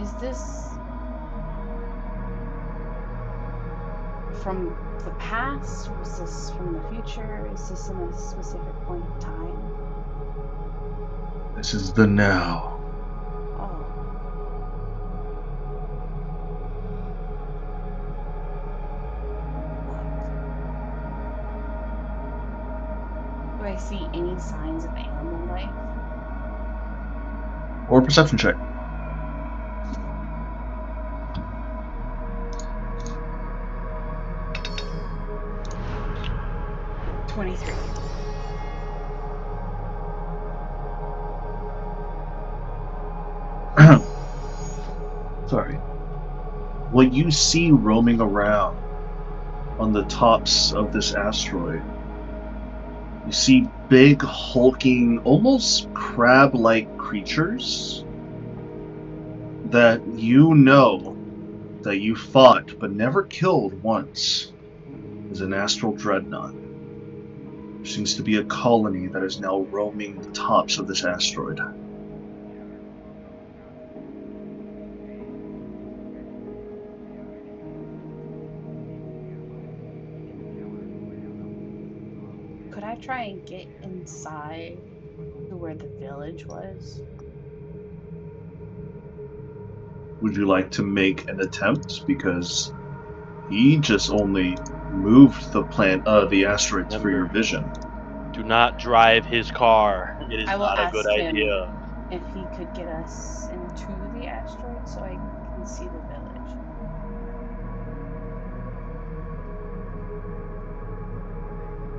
Is this from the past? Was this from the future? Is this in a specific point in time? This is the now. Oh. Do I see any signs of animal life? Or a perception check. $23. Sorry. What you see roaming around on the tops of this asteroid, you see big, hulking, almost crab-like creatures that you know that you fought but never killed once is an astral dreadnought. There seems to be a colony that is now roaming the tops of this asteroid. Could I try and get inside to where the village was? Would you like to make an attempt? Because he just only moved the asteroids for your vision. Do not drive his car. It is I will not a good ask him idea. if he could get us into the asteroid so I can see the village.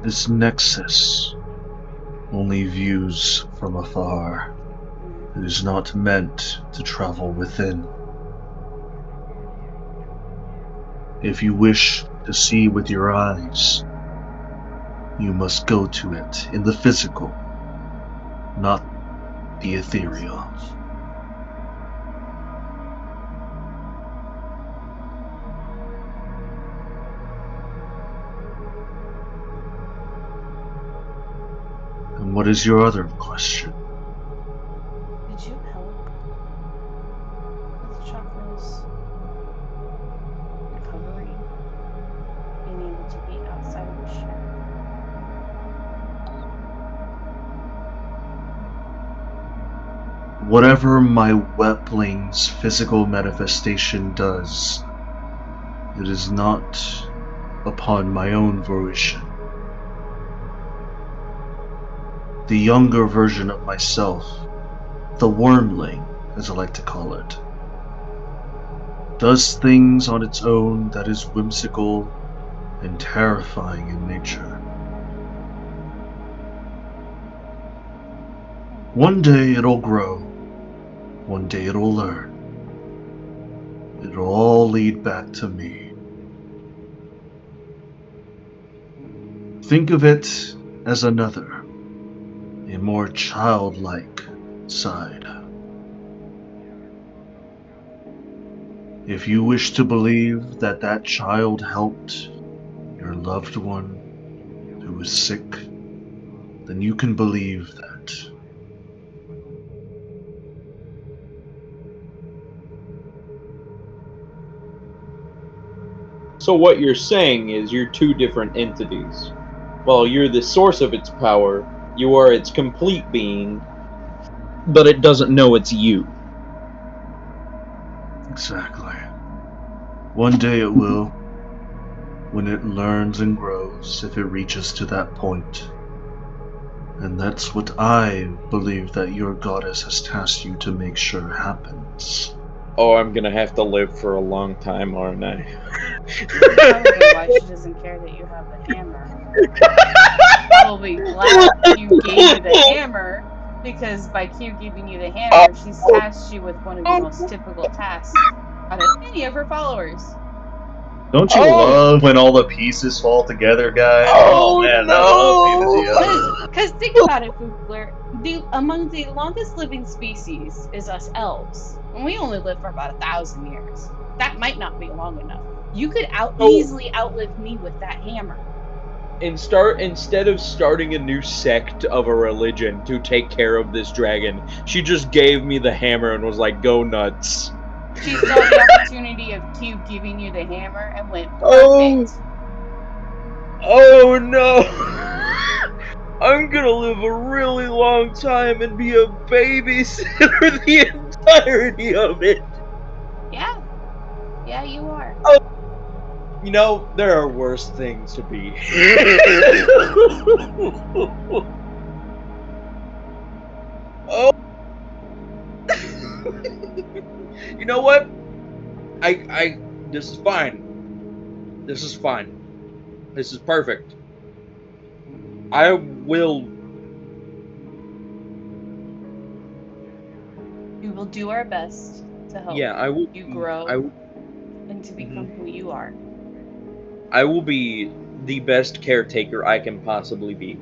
This nexus only views from afar. It is not meant to travel within. If you wish to see with your eyes, you must go to it in the physical, not the ethereal. And what is your other question? Did you help with Chakra's recovery? Being able to be outside of the ship? Whatever my wepling's physical manifestation does, it is not upon my own volition. The younger version of myself, the wormling, as I like to call it, does things on its own that is whimsical and terrifying in nature. One day it'll grow, one day it'll learn. It'll all lead back to me. Think of it as another, a more childlike side. If you wish to believe that that child helped your loved one who is sick, then you can believe that. So what you're saying is you're two different entities. While you're the source of its power, you are its complete being, but it doesn't know it's you. Exactly. One day it will, when it learns and grows, if it reaches to that point. And that's what I believe that your goddess has tasked you to make sure happens. Oh, I'm gonna have to live for a long time, aren't I? Probably why she doesn't care that you have the hammer. Probably glad Q gave you the hammer, because by Q giving you the hammer, she's tasked you with one of the most typical tasks out of any of her followers. Don't you love when all the pieces fall together, guys? Oh, man, no! I love D&D. Because think about it, Fookler. Among the longest living species is us elves, and we only live for about 1,000 years. That might not be long enough. You could easily outlive me with that hammer. Instead of starting a new sect of a religion to take care of this dragon, she just gave me the hammer and was like, "Go nuts." She saw the opportunity of Q giving you the hammer and went, perfect. Oh no! I'm gonna live a really long time and be a babysitter the entirety of it. Yeah. Yeah, you are. You know, there are worse things to be. Oh. You know what? This is fine. This is fine. This is perfect. I will. We will do our best to help I will. you grow and to become who you are. I will be the best caretaker I can possibly be.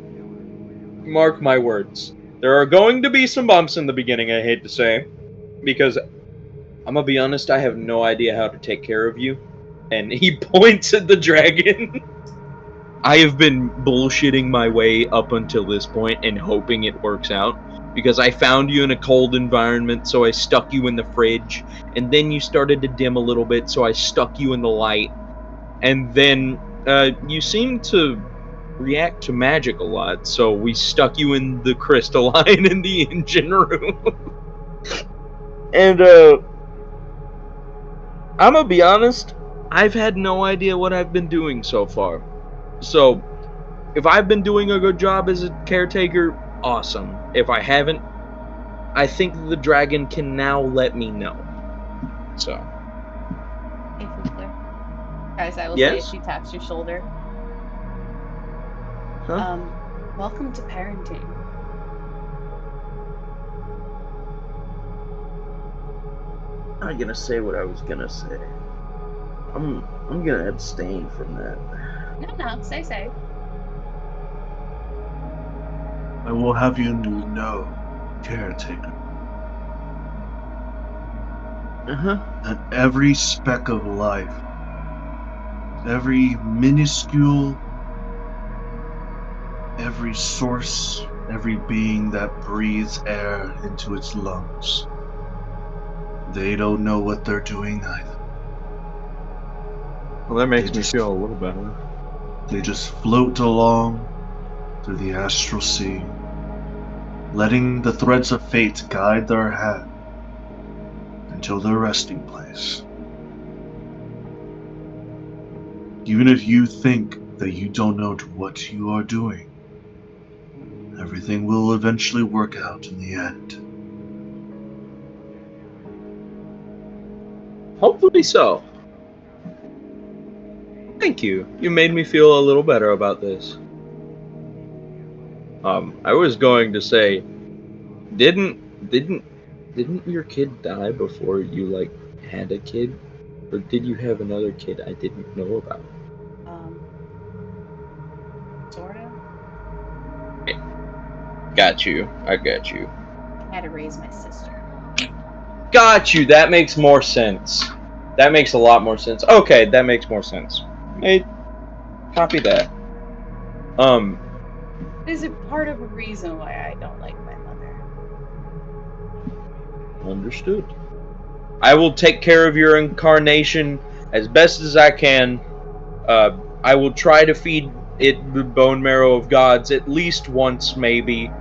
Mark my words. There are going to be some bumps in the beginning, I hate to say. Because, I'm gonna be honest, I have no idea how to take care of you. And he points at the dragon. I have been bullshitting my way up until this point and hoping it works out. Because I found you in a cold environment, so I stuck you in the fridge. And then you started to dim a little bit, so I stuck you in the light. And then you seem to react to magic a lot, so we stuck you in the crystalline in the engine room. And I'm gonna be honest, I've had no idea what I've been doing so far. So, if I've been doing a good job as a caretaker, awesome. If I haven't, I think the dragon can now let me know. So. Hey, Foofler. As I will say, Yes? she taps your shoulder. Huh? Welcome to parenting. I'm not gonna say what I was gonna say. I'm gonna abstain from that. No, say. I will have you know, caretaker, that every speck of life, every minuscule, every source, every being that breathes air into its lungs, they don't know what they're doing either. Well, that makes They me just- feel a little better. They just float along through the astral sea, letting the threads of fate guide their hand until their resting place. Even if you think that you don't know what you are doing, everything will eventually work out in the end. Hopefully so. Thank you. You made me feel a little better about this. I was going to say, didn't your kid die before you had a kid, or did you have another kid I didn't know about? Sorta. Got you. I got you. I had to raise my sister. Got you. That makes more sense. That makes a lot more sense. Okay, that makes more sense. Hey, copy that. There's a part of a reason why I don't like my mother. Understood. I will take care of your incarnation as best as I can. I will try to feed it the bone marrow of gods at least once, maybe.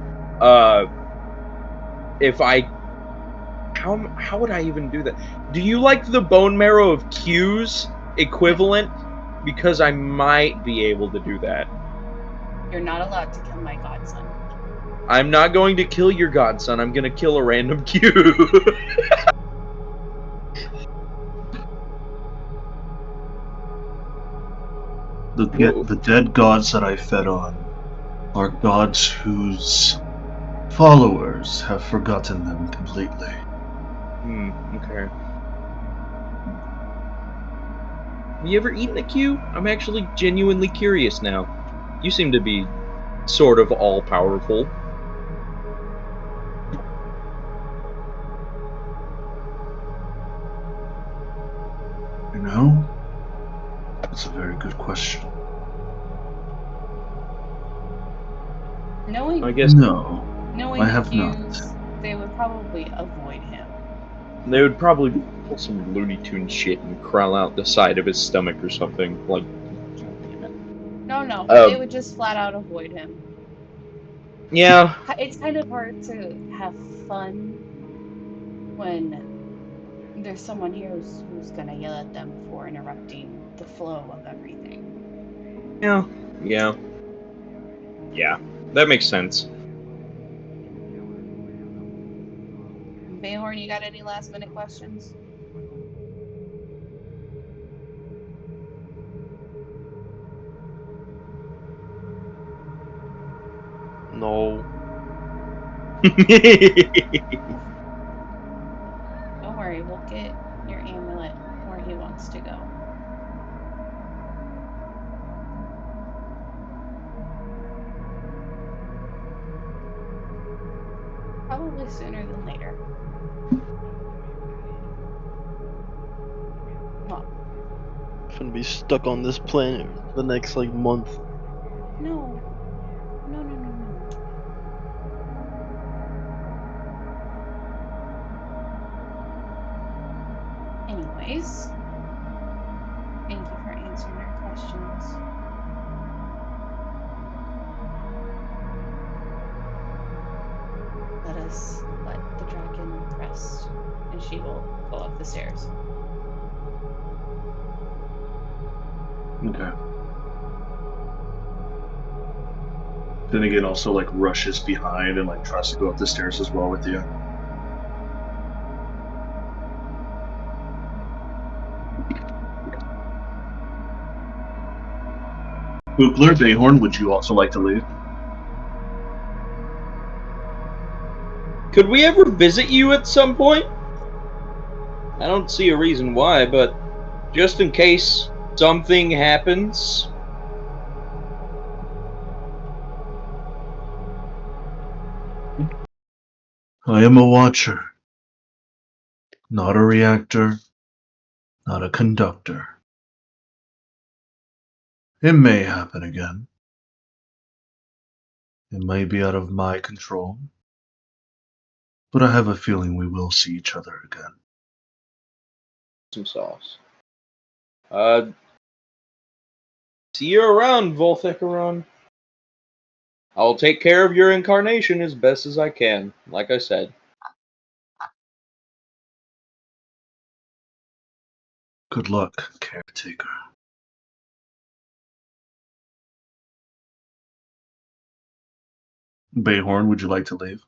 If I, how would I even do that? Do you like the bone marrow of Q's equivalent? Because I might be able to do that. You're not allowed to kill my godson. I'm not going to kill your godson. I'm going to kill a random Q. The dead gods that I fed on are gods whose followers have forgotten them completely. Okay. Have you ever eaten a Q? I'm actually genuinely curious now. You seem to be sort of all-powerful. You know? That's a very good question. Knowing I guess No, knowing I the have not. Qs, they would probably avoid him. they would probably pull some Looney Tune shit and crawl out the side of his stomach or something. Like, God damn it. No, they would just flat out avoid him. Yeah. It's kind of hard to have fun when there's someone here who's gonna yell at them for interrupting the flow of everything. Yeah. That makes sense. Bayhorn, you got any last minute questions? No. Don't worry, we'll get your amulet where he wants to go. Probably sooner than later. Well, I'm gonna be stuck on this planet for the next month. no. Anyways, thank you for answering our questions. Let us let the dragon rest, and she will go up the stairs. Okay. Then again, also rushes behind and tries to go up the stairs as well with you. Bookler, Bayhorn, would you also like to leave? Could we ever visit you at some point? I don't see a reason why, but just in case something happens. I am a watcher, not a reactor, not a conductor. It may happen again. It might be out of my control, but I have a feeling we will see each other again. Some sauce. See you around, Volthecaron. I'll take care of your incarnation as best as I can, like I said. Good luck, caretaker. Bayhorn, would you like to leave?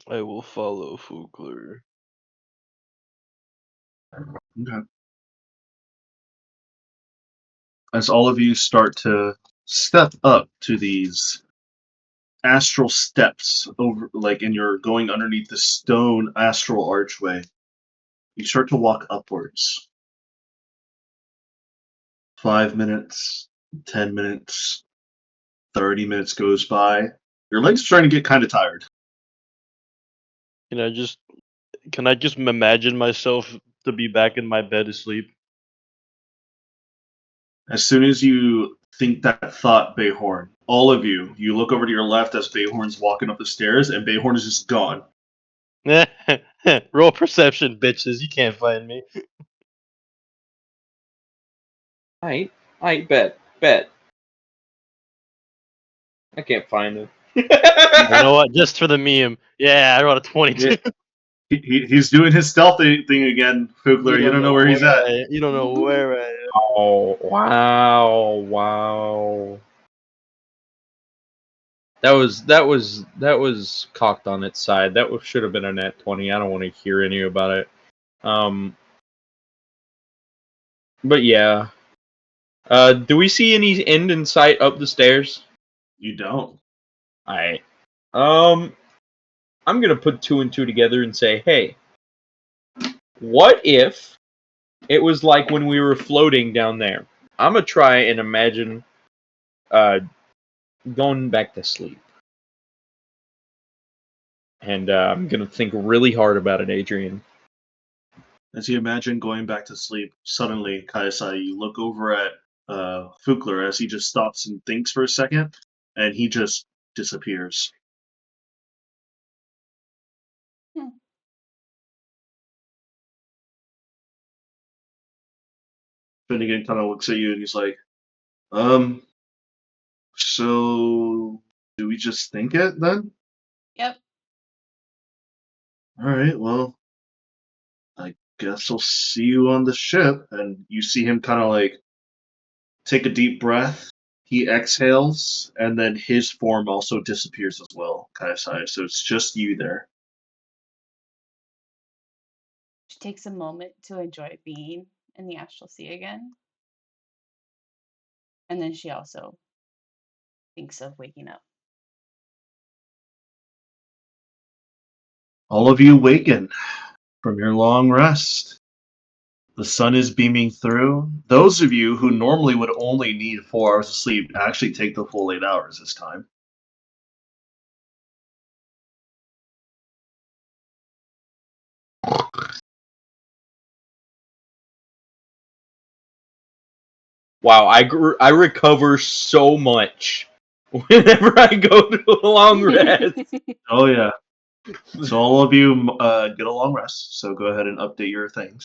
I will follow Fugler. Okay. As all of you start to step up to these astral steps over, like, and you're going underneath the stone astral archway, you start to walk upwards. 5 minutes, 10 minutes, 30 minutes goes by. Your legs are starting to get kind of tired. Can I just imagine myself to be back in my bed asleep? As soon as you think that thought, Bayhorn, all of you look over to your left as Bayhorn's walking up the stairs, and Bayhorn is just gone. Roll perception, bitches. You can't find me. I bet. I can't find him. You know what? Just for the meme. Yeah, I rolled a 22. He's doing his stealth thing again, Fugler. You don't know where he's at. You don't know where I am. Oh, wow. That was cocked on its side. Should have been a nat 20. I don't want to hear any about it. But yeah. Do we see any end in sight up the stairs? You don't. Alright. I'm gonna put 2 and 2 together and say, hey, what if it was like when we were floating down there? I'm gonna try and imagine going back to sleep. And I'm gonna think really hard about it, Adrian. As you imagine going back to sleep, suddenly, Kaisai, you look over at Fugler as he just stops and thinks for a second, and he just disappears. Finnegan kind of looks at you and he's like, so do we just think it then? Yep. Alright, well, I guess I'll see you on the ship. And you see him kind of like take a deep breath. He exhales, and then his form also disappears as well, Kaisai. So it's just you there. She takes a moment to enjoy being in the astral sea again. And then she also thinks of waking up. All of you waken from your long rest. The sun is beaming through. Those of you who normally would only need 4 hours of sleep actually take the full 8 hours this time. Wow, I recover so much whenever I go to a long rest. Oh yeah. So all of you get a long rest. So go ahead and update your things.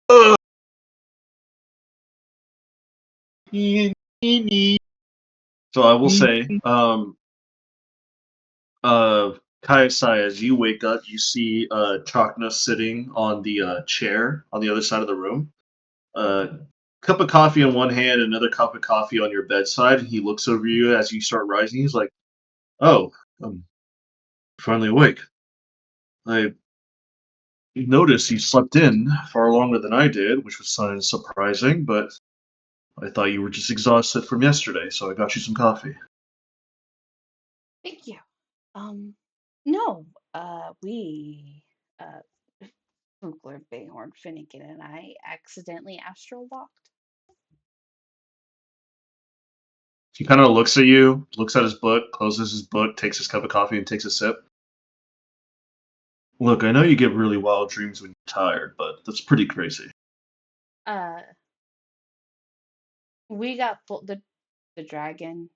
So I will say, Kaisai, as you wake up, you see Chakna sitting on the chair on the other side of the room. Cup of coffee in one hand, another cup of coffee on your bedside, and he looks over you as you start rising. He's like, "Oh, I'm finally awake. I You notice you slept in far longer than I did, which was kind of surprising, but I thought you were just exhausted from yesterday, so I got you some coffee. Thank you. Um, no, we, uh, Fugler, Bayhorn, Finnegan, and I accidentally astral walked. He kind of looks at you, looks at his book, closes his book, takes his cup of coffee, and takes a sip. Look, I know you get really wild dreams when you're tired, but that's pretty crazy. Uh, we got the dragon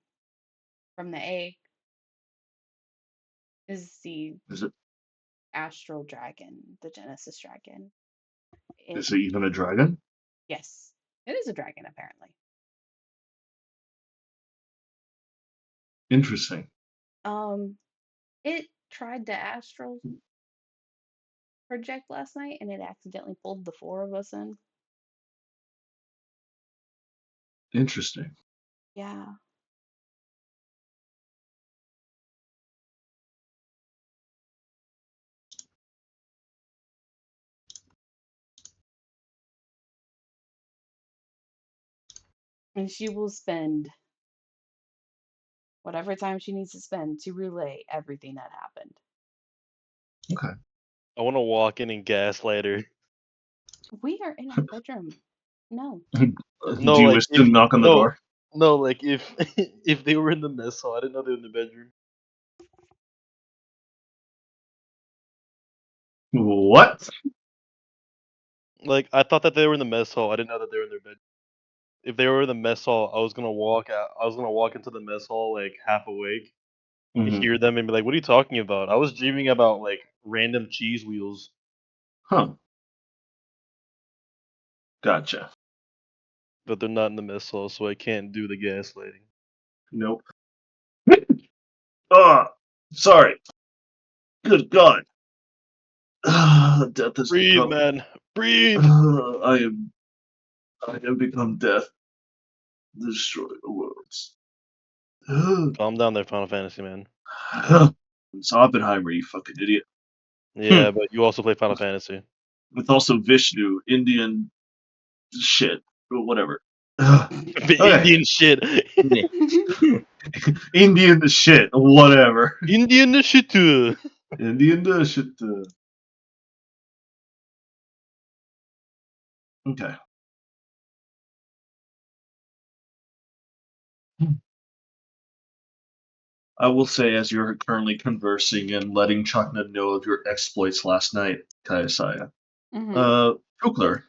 from the egg is the Is it? astral dragon, the Genesis dragon. Is it even a dragon? Yes, it is a dragon apparently. Interesting. Um, it tried to astral project last night, and it accidentally pulled the four of us in. Interesting. Yeah. And she will spend whatever time she needs to spend to relay everything that happened. Okay. I want to walk in and gaslight her. We are in our bedroom. No. Do No, you like wish to if knock on the no, door? no, like if if they were in the mess hall, I didn't know they were in the bedroom. What? Like I thought that they were in the mess hall. I didn't know that they were in their bed. If they were in the mess hall, I was gonna walk out. I was gonna walk into the mess hall like half awake, Hmm. hear them, and be like, "What are you talking about?" I was dreaming about like random cheese wheels, Huh. Gotcha. but they're not in the mess hall, so I can't do the gaslighting. Nope. Ah, sorry. Good God. Death has Breathe, become. man, breathe. I am. I have become death. Destroy the worlds. Calm down, there, Final Fantasy, man. It's Oppenheimer, you fucking idiot. Yeah, but you also play Final Fantasy. With also Vishnu, Indian shit, or whatever. Okay. The Indian shit. Indian shit, whatever. Indian shit. Indian shit. Okay. I will say, as you're currently conversing and letting Chakna know of your exploits last night, Kayasaya, Hmm. Kukler,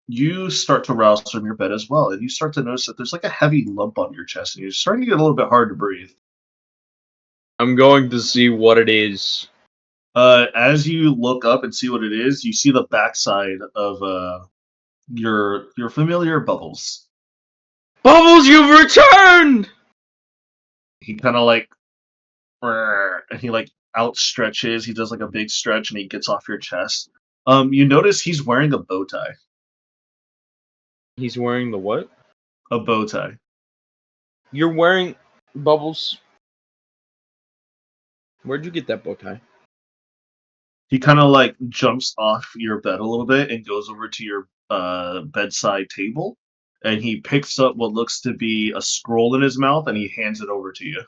you start to rouse from your bed as well, and you start to notice that there's like a heavy lump on your chest, and you're starting to get a little bit hard to breathe. I'm going to see what it is. As you look up and see what it is, you see the backside of your familiar Bubbles. Bubbles, you've returned! He kind of like, and he like outstretches. He does like a big stretch, and he gets off your chest. You notice he's wearing a bow tie. He's wearing the what? A bow tie. You're wearing Bubbles. Where'd you get that bow tie? He kind of like jumps off your bed a little bit and goes over to your bedside table, and he picks up what looks to be a scroll in his mouth, and he hands it over to you.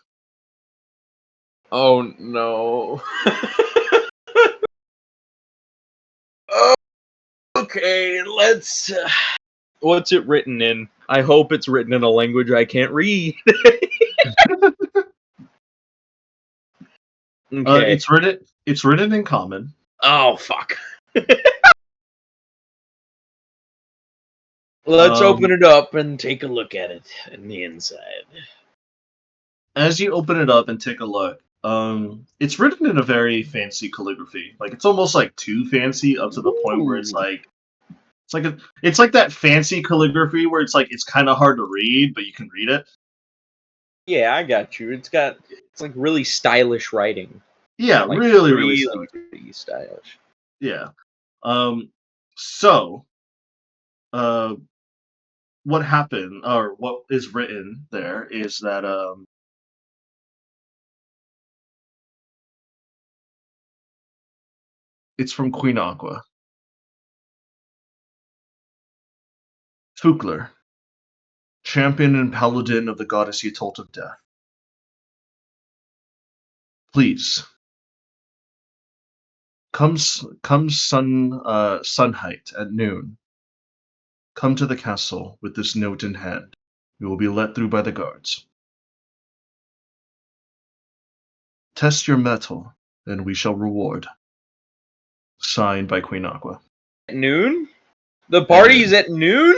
Oh no. Oh, okay, let's. What's it written in? I hope it's written in a language I can't read. Okay. It's written in common. Oh fuck. Let's open Um, it up and take a look at it in the inside. as you open it up and take a look, it's written in a very fancy calligraphy. Like it's almost like too fancy, up to the point where Ooh. it's like that fancy calligraphy where it's like it's kind of hard to read, but you can read it. Yeah, I got you. It's like really stylish writing. Yeah, Like really, really really, stylish. really stylish. Yeah. Um. So, uh, what happened, or what is written there, is that it's from Queen Aqua. Fugler, champion and paladin of the goddess Ytult of Death. Please, come sunlight at noon. Come to the castle with this note in hand. You will be let through by the guards. Test your mettle, and we shall reward. Signed by Queen Aqua. At noon? The party's at noon?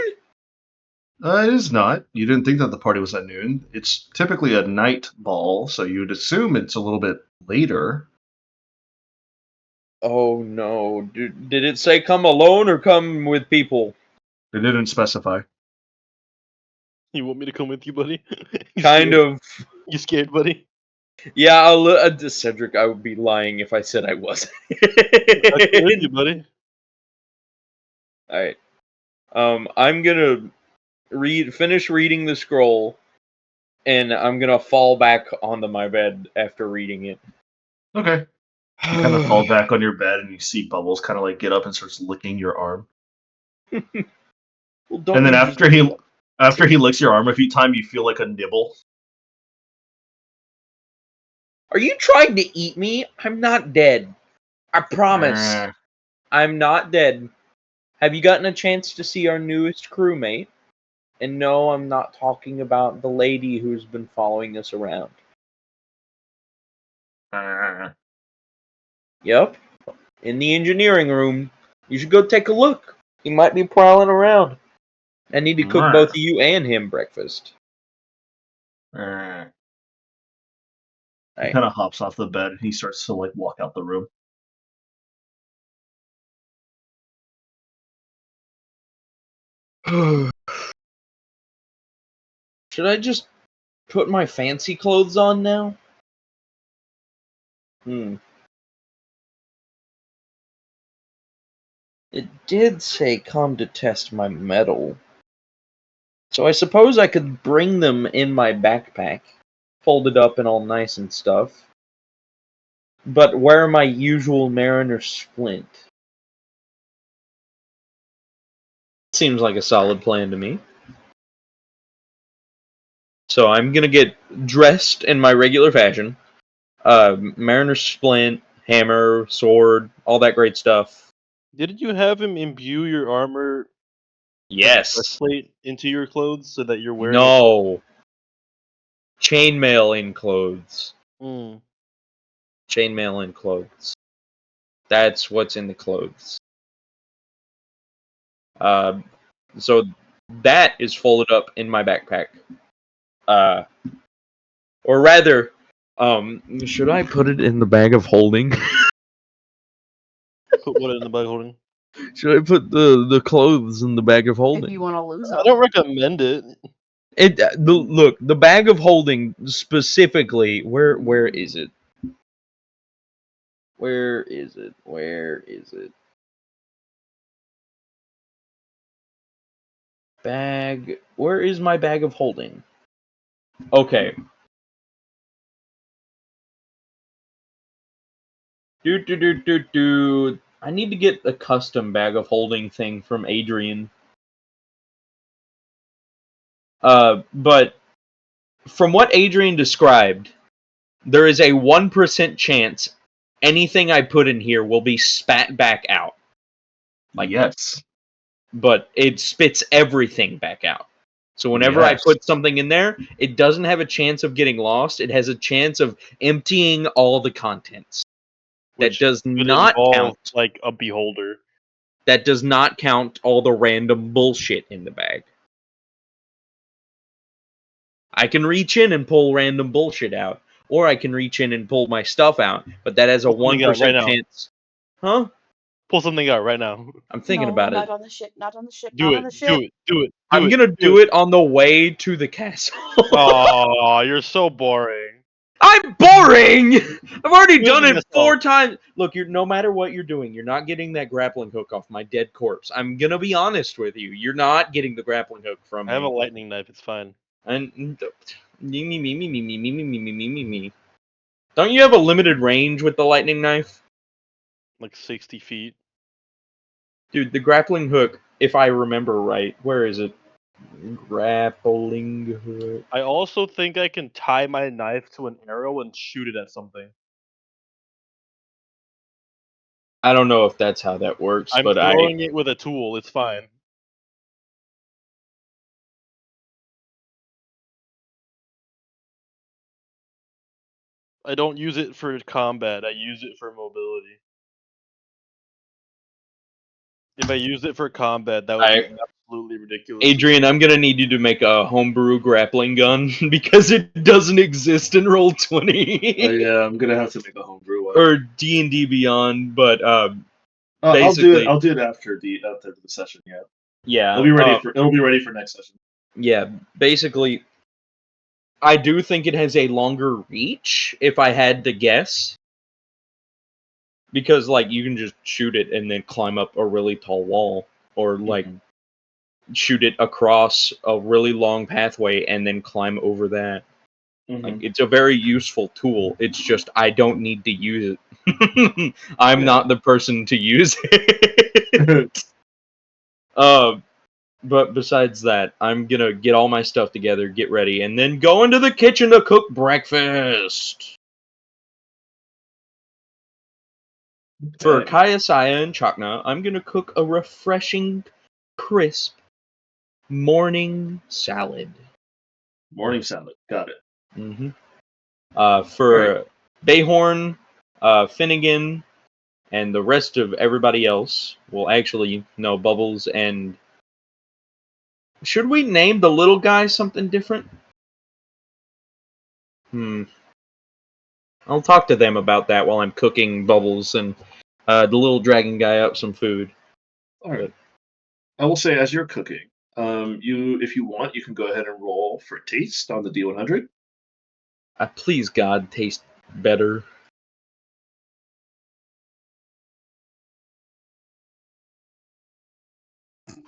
It is not. You didn't think that the party was at noon. It's typically a night ball, so you'd assume it's a little bit later. Oh no. Did it say come alone or come with people? They didn't specify. You want me to come with you, buddy? You Kind scared? of. You scared, buddy? Yeah, Cedric, I would be lying if I said I wasn't. I'll come with you, buddy. Alright. I'm gonna finish reading the scroll, and I'm gonna fall back onto my bed after reading it. Okay. You kind of fall back on your bed and you see Bubbles kind of like get up and starts licking your arm. Well, don't And then you after he licks your arm a few times, you feel like a nibble. Are you trying to eat me? I'm not dead. I promise. I'm not dead. Have you gotten a chance to see our newest crewmate? And no, I'm not talking about the lady who's been following us around. Yep. In the engineering room. You should go take a look. He might be prowling around. I need to cook both of you and him breakfast. He Right. kind of hops off the bed and he starts to like walk out the room. Should I just put my fancy clothes on now? It did say come to test my metal. So I suppose I could bring them in my backpack, folded up and all nice and stuff. But wear my usual mariner splint. Seems like a solid plan to me. So I'm gonna get dressed in my regular fashion. Mariner splint, hammer, sword, all that great stuff. Didn't you have him imbue your armor, Yes. breastplate, into your clothes so that you're wearing? No. Chainmail in clothes. Chainmail in clothes. That's what's in the clothes. So that is folded up in my backpack. Or rather, should I put it in the bag of holding? Put what in the bag holding? Should I put the clothes in the bag of If holding? you want to lose I them. don't recommend it. Look, the bag of holding specifically. Where is it? Where is it? Where is it? Bag. Where is my bag of holding? Okay. I need to get a custom bag of holding thing from Adrian. But from what Adrian described, there is a 1% chance anything I put in here will be spat back out. Yes. But it spits everything back out. So whenever I put something in there, it doesn't have a chance of getting lost. It has a chance of emptying all the contents. That does not count like a beholder. That does not count all the random bullshit in the bag. I can reach in and pull random bullshit out, or I can reach in and pull my stuff out, but that has a 1% chance. Huh? Pull something out right now. I'm thinking about not it. On the ship, not on the ship, Do not it. on the ship. Do it. I'm gonna do it on the way to the castle. Oh, you're so boring. I'm boring! I've already done it 4 times. Look, no matter what you're doing, you're not getting that grappling hook off my dead corpse. I'm gonna be honest with you. You're not getting the grappling hook from me. I have a lightning knife. It's fine. And me. Don't you have a limited range with the lightning knife? Like 60 feet. Dude, the grappling hook, if I remember right, where is it? Grappling hook. I also think I can tie my knife to an arrow and shoot it at something. I don't know if that's how that works, I'm but throwing it with a tool. It's fine. I don't use it for combat. I use it for mobility. If I used it for combat, that would be absolutely ridiculous. Adrian, I'm gonna need you to make a homebrew grappling gun because it doesn't exist in Roll20. Yeah, I'm gonna have to make a homebrew one. Or D&D Beyond, but I'll do it. basically, I'll do it after the session. Yeah, yeah, it'll be ready for next session. yeah. Basically, I do think it has a longer reach, if I had to guess, because like you can just shoot it and then climb up a really tall wall, or like shoot it across a really long pathway and then climb over that. Like, it's a very useful tool. It's just I don't need to use it. I'm not the person to use it. But besides that, I'm gonna get all my stuff together, get ready, and then go into the kitchen to cook breakfast. For Kaya, Saya, and Chakna, I'm gonna cook a refreshing, crisp morning salad. Morning salad, got it. For Bayhorn, Finnegan, and the rest of everybody else, well, actually, no, Bubbles and... Should we name the little guy something different? I'll talk to them about that while I'm cooking Bubbles and the little dragon guy up some food. All right. I will say, as you're cooking, if you want, you can go ahead and roll for taste on the D100. Please, God, taste better.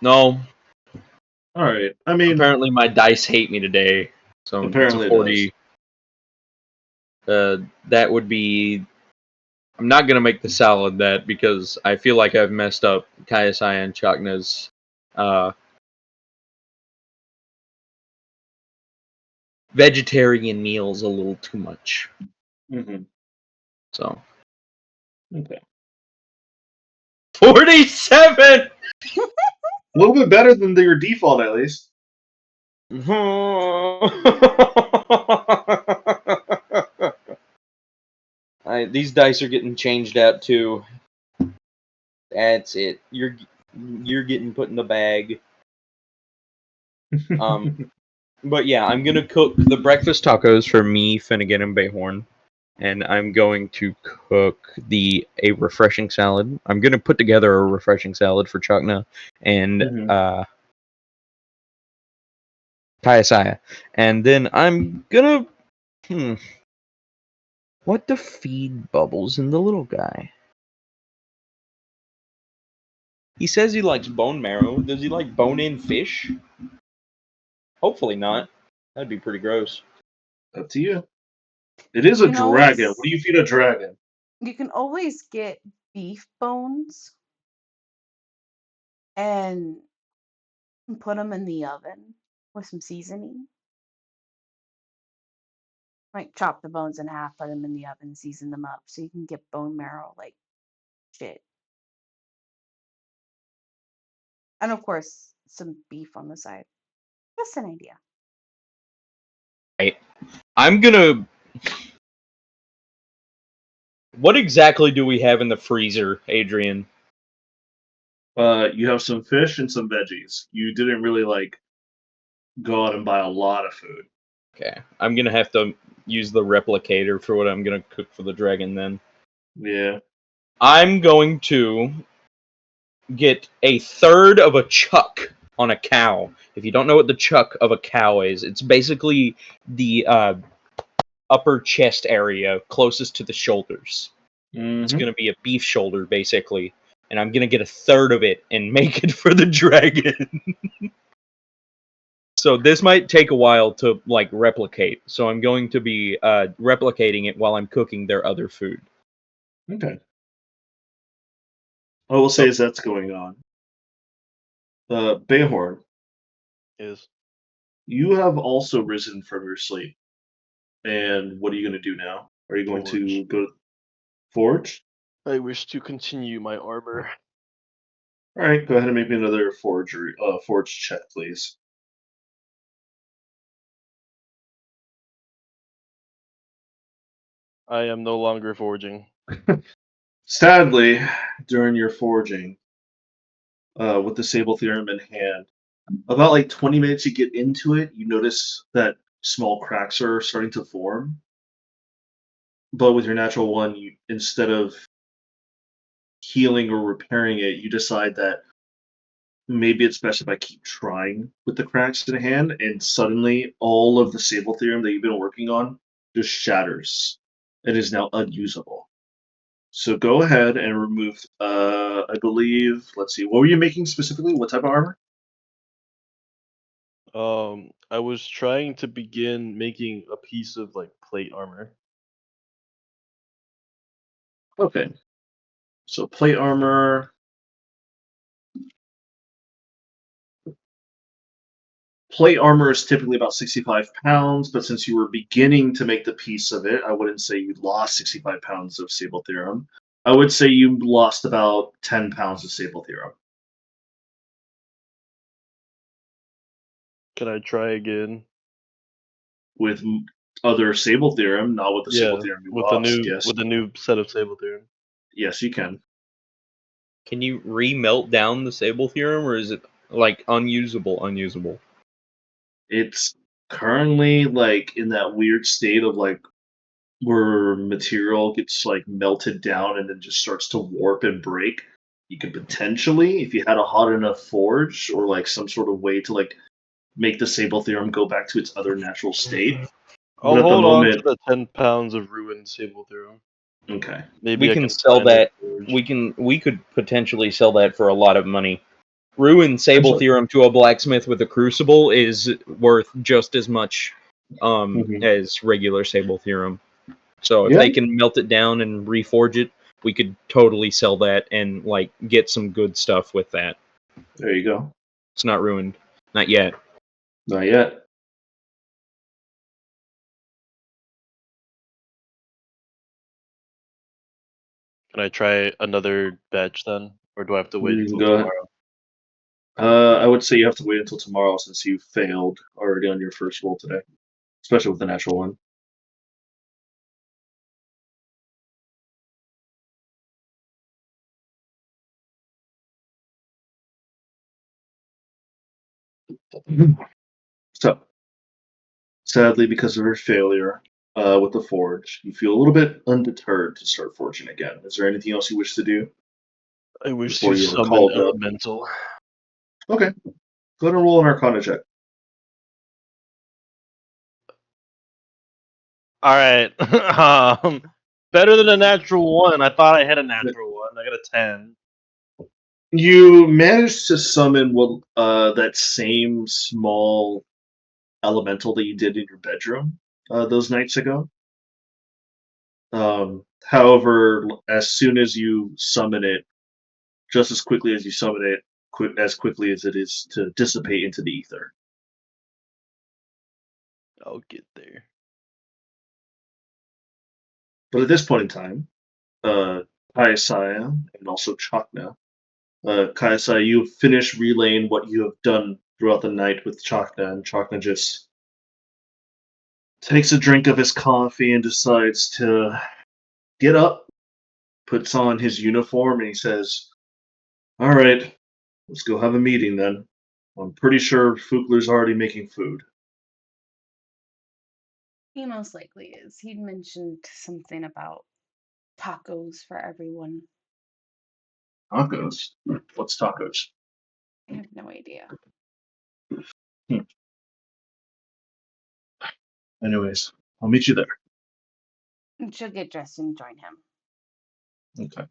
No. All right. I mean, apparently my dice hate me today, so apparently it's a 40. That would be... I'm not gonna make the salad that, because I feel like I've messed up Kayasai and Chakna's vegetarian meals a little too much. So. Okay. 47! A little bit better than your default, at least. These dice are getting changed out too. That's it. You're getting put in the bag. But yeah, I'm gonna cook the breakfast tacos for me, Finnegan, and Bayhorn, and I'm going to cook a refreshing salad. I'm gonna put together a refreshing salad for Chakna and Kayasaya, and then I'm gonna what to feed Bubbles and the little guy. He says he likes bone marrow. Does he like bone-in fish? Hopefully not. That'd be pretty gross. Up to you. It is a dragon. What do you feed a dragon? You can always get beef bones and put them in the oven with some seasoning. Like chop the bones in half, put them in the oven, season them up, so you can get bone marrow like shit. And of course, some beef on the side. Just an idea. Right. I'm gonna... What exactly do we have in the freezer, Adrian? You have some fish and some veggies. You didn't really go out and buy a lot of food. Okay, I'm gonna have to use the replicator for what I'm gonna cook for the dragon then. Yeah. I'm going to get a third of a chuck on a cow. If you don't know what the chuck of a cow is, it's basically the upper chest area closest to the shoulders. It's gonna be a beef shoulder, basically. And I'm gonna get a third of it and make it for the dragon. So this might take a while to replicate. So I'm going to be replicating it while I'm cooking their other food. Okay. I will say as that's going on, Bayhorn, Is You have also risen from your sleep. And what are you going to do now? Are you going to Forge. go to Forge? I wish to continue my armor. All right, go ahead and make me another Forge check, please. I am no longer forging. Sadly, during your forging, with the Sable Theorem in hand, about like 20 minutes you get into it, you notice that small cracks are starting to form. But with your natural one, you instead of healing or repairing it, you decide that maybe it's best if I keep trying with the cracks in hand, and suddenly all of the Sable Theorem that you've been working on just shatters. It is now unusable. So go ahead and remove, I believe, let's see, what were you making specifically? What type of armor? I was trying to begin making a piece of like plate armor. Okay. So plate armor. Plate armor is typically about 65 pounds, but since you were beginning to make the piece of it, I wouldn't say you lost 65 pounds of Sable Theorem. I would say you lost about 10 pounds of Sable Theorem. Can I try again? With other Sable Theorem, not with the Sable Yeah, Theorem you with a lost. new Yes. with a new set of Sable Theorem. Yes, you can. Can you remelt down the Sable Theorem, or is it like unusable? Unusable. It's currently like in that weird state of like where material gets like melted down and then just starts to warp and break. You could potentially, if you had a hot enough forge or like some sort of way to like make the Sable Theorem go back to its other natural state. I'll But at the hold on to moment, the 10 pounds of ruined Sable Theorem. okay. Maybe We I can can sell find a that. forge. We could potentially sell that for a lot of money. Ruin Sable Potentially. Theorem to a blacksmith with a crucible is worth just as much Mhm. as regular Sable Theorem. So if Yeah, they can melt it down and reforge it, we could totally sell that and like get some good stuff with that. there you go. It's not ruined, not yet. Not yet. Can I try another batch then? Or do I have to wait You can until go ahead. tomorrow? I would say you have to wait until tomorrow since you failed already on your first roll today, especially with the natural one. So, sadly, because of your failure with the forge, you feel a little bit undeterred to start forging again. Is there anything else you wish to do I wish before to you are summon called up? Elemental. Okay, go ahead and roll an Arcana check. Alright. Better than a natural 1. I thought I had a natural 1. I got a 10. You managed to summon that same small elemental that you did in your bedroom those nights ago. However, as soon as you summon it, just as quickly as you summon it, as quickly as it is to dissipate into the ether. I'll get there. But at this point in time, Kaisaya and also Chakna, Kaisaya, you've finished relaying what you have done throughout the night with Chakna, and Chakna just takes a drink of his coffee and decides to get up, puts on his uniform, and he says, "All right, let's go have a meeting then. I'm pretty sure Fugler's already making food." He most likely is. He'd mentioned something about tacos for everyone. Tacos? What's tacos? I have no idea. Hmm. Anyways, I'll meet you there. She'll get dressed and join him. Okay.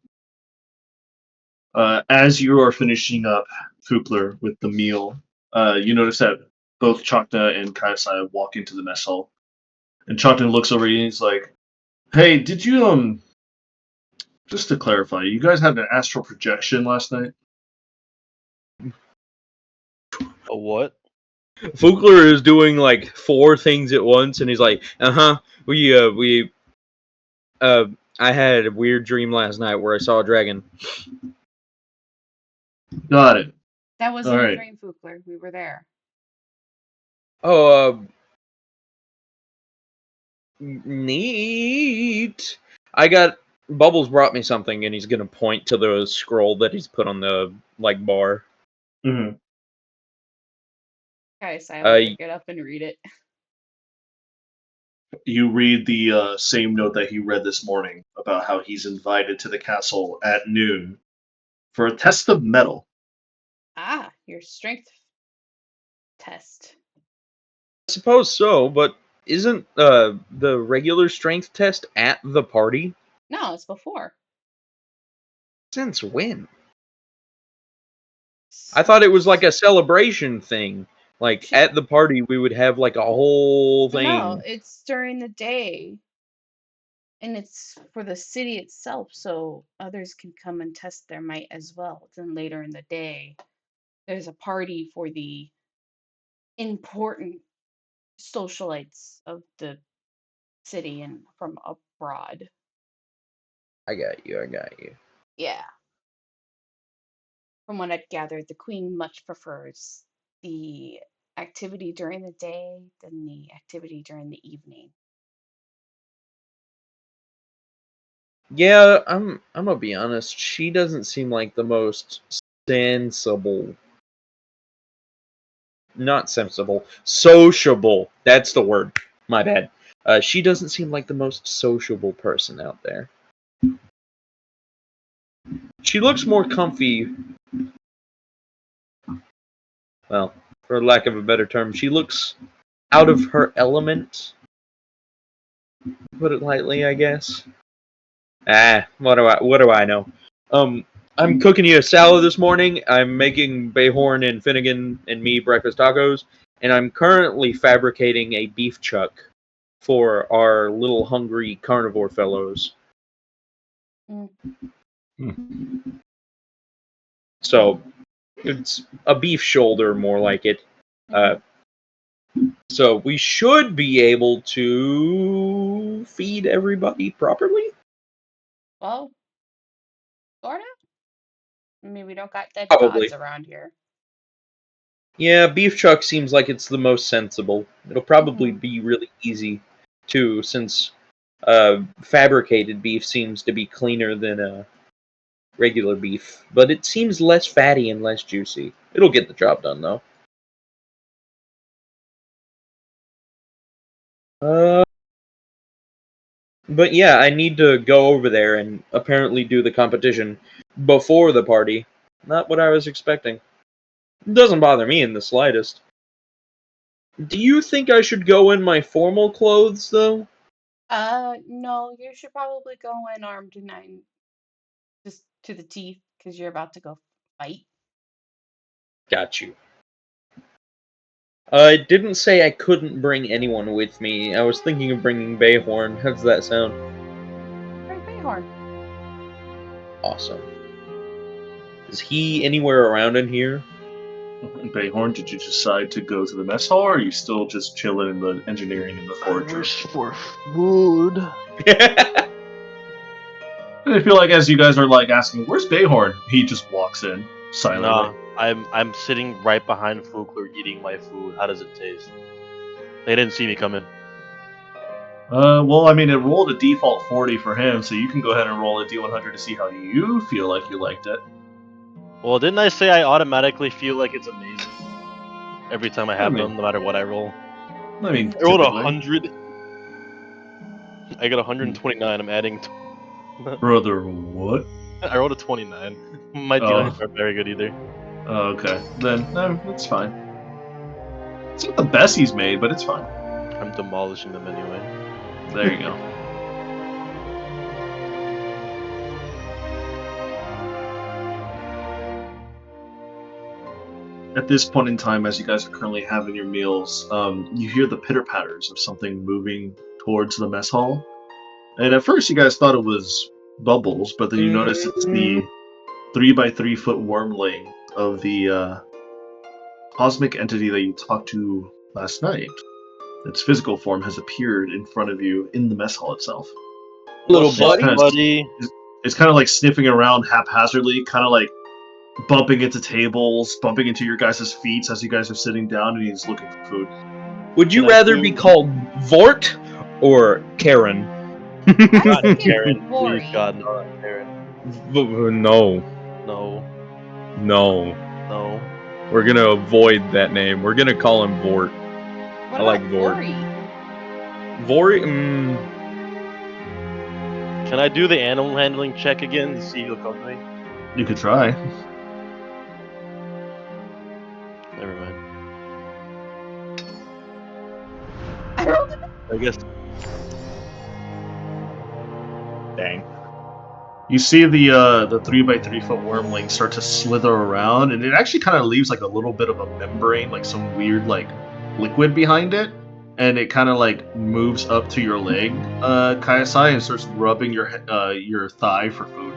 As you are finishing up Fugler with the meal, you notice that both Chakna and Kaisai walk into the mess hall. And Chakna looks over you and he's like, "Hey, did you, just to clarify, you guys had an astral projection last night?" A what? Fugler is doing like 4 things at once, and he's like, I had a weird dream last night where I saw a dragon. Got it. That wasn't a Alright. dream, Fugler. We were there. Oh, neat. I got Bubbles brought me something, and he's gonna point to the scroll that he's put on the like bar. Mm-hmm. Okay, so I will Uh, pick it up and read it. You read the same note that he read this morning about how he's invited to the castle at noon for a test of metal. Ah, your strength test. I suppose so, but isn't the regular strength test at the party? No, it's before. Since when? I thought it was like a celebration thing. Like at the party, we would have like a whole thing. No, it's during the day. And it's for the city itself, so others can come and test their might as well. Then later in the day, there's a party for the important socialites of the city and from abroad. I got you. Yeah. From what I've gathered, the queen much prefers the activity during the day than the activity during the evening. Yeah, I'm gonna be honest. She doesn't seem like the most sensible. Not sensible. Sociable. That's the word. My bad. She doesn't seem like the most sociable person out there. She looks more comfy. Well, for lack of a better term, she looks out of her element. Put it lightly, I guess. What do I know? I'm cooking you a salad this morning. I'm making Bayhorn and Finnegan and me breakfast tacos, and I'm currently fabricating a beef chuck for our little hungry carnivore fellows. So it's a beef shoulder, more like it. So we should be able to feed everybody properly. Well, sort of. I mean, we don't got dead Probably. gods around here. Yeah, beef chuck seems like it's the most sensible. It'll probably be really easy, too, since fabricated beef seems to be cleaner than regular beef. But it seems less fatty and less juicy. It'll get the job done, though. But yeah, I need to go over there and apparently do the competition before the party. Not what I was expecting. It doesn't bother me in the slightest. Do you think I should go in my formal clothes, though? No, you should probably go in armed to nine, just to the teeth, because you're about to go fight. Got you. It didn't say I couldn't bring anyone with me. I was thinking of bringing Bayhorn. How does that sound? Bring Bayhorn. Awesome. Is he anywhere around in here? Bayhorn, did you decide to go to the mess hall, or are you still just chilling in the engineering in the forge room? Wish for food. I feel like as you guys are like asking, "Where's Bayhorn?" he just walks in silently. Nah, I'm sitting right behind Fugler eating my food. How does it taste? They didn't see me come in. Well, I mean, it rolled a default 40 for him, so you can go ahead and roll a D100 to see how you feel like you liked it. Well, didn't I say I automatically feel like it's amazing every time I have them, no matter what I roll? I mean, I rolled typically. 100. I got 129. I'm adding. Brother, what? I rolled a 29. My D100s aren't very good either. Oh, okay. Then, no, it's fine. It's not the best he's made, but it's fine. I'm demolishing them anyway. There you go. At this point in time, as you guys are currently having your meals, you hear the pitter-patters of something moving towards the mess hall. And at first you guys thought it was Bubbles, but then you notice it's the 3 by 3 foot wormling of the cosmic entity that you talked to last night, its physical form has appeared in front of you in the mess hall itself. Little What's up, buddy? buddy? It's kind of like sniffing around haphazardly, kind of like bumping into tables, bumping into your guys' feet as you guys are sitting down, and he's looking for food. Would you Can I rather do- be called Vort or Karen? God, Thinking Karen. Rory. Please, God, no, not Karen. No. No. No. No. We're gonna avoid that name. We're gonna call him Vort. What I like about Vort. Rory? Vori? Can I do the animal handling check again to see if he'll come to me? You could try. Never mind. I rolled it. I guess. Dang. You see the 3x3 foot wormling start to slither around, and it actually kind of leaves like a little bit of a membrane, like some weird like liquid behind it, and it kind of like moves up to your leg, Kayasai, and starts rubbing your thigh for food.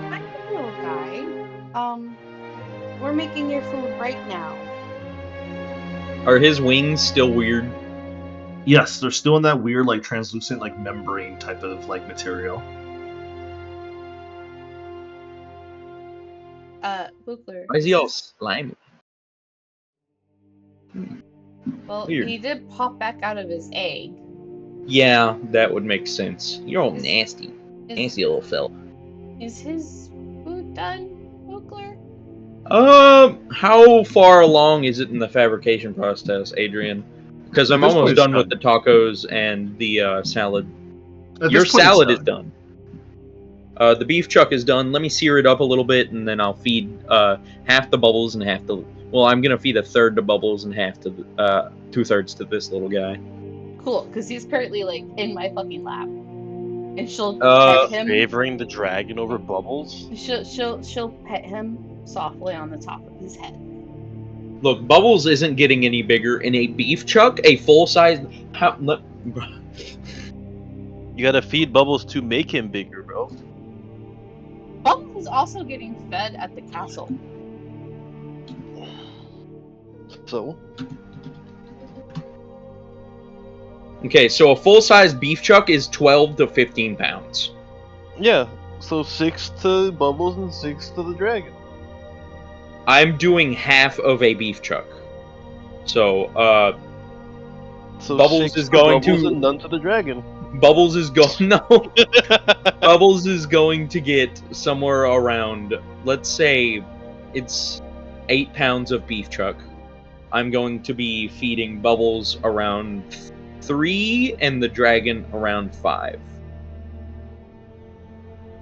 Hi, little guy. We're making your food right now. Are his wings still weird? Yes, they're still in that weird like translucent like membrane type of like material. Bookler. Why is he all slimy? Well, Weird. he did pop back out of his egg. Yeah, that would make sense. You're all nasty. Is, Nasty little fella. is his food done, Bookler? How far along is it in the fabrication process, Adrian? Because I'm At this point, almost it's done with done. the tacos and the salad. At Your this point, it's salad is done. The beef chuck is done. Let me sear it up a little bit, and then I'll feed half the bubbles and half the. Well, I'm gonna feed a third to bubbles and half to 2/3 to this little guy. Cool, because he's currently like in my fucking lap, and she'll Uh, pet him. Favoring the dragon over Bubbles? She'll pet him softly on the top of his head. Look, Bubbles isn't getting any bigger. In a beef chuck, a full size. You gotta feed Bubbles to make him bigger, bro. Bubbles is also getting fed at the castle. So? Okay, so a full size beef chuck is 12 to 15 pounds. Yeah, so 6 to Bubbles and 6 to the dragon. I'm doing half of a beef chuck. So, So Bubbles 6 is to going Bubbles to- and none to the dragon. Bubbles is going. No. Bubbles is going to get somewhere around, let's say, it's 8 pounds of beef chuck. I'm going to be feeding Bubbles around 3 and the dragon around 5.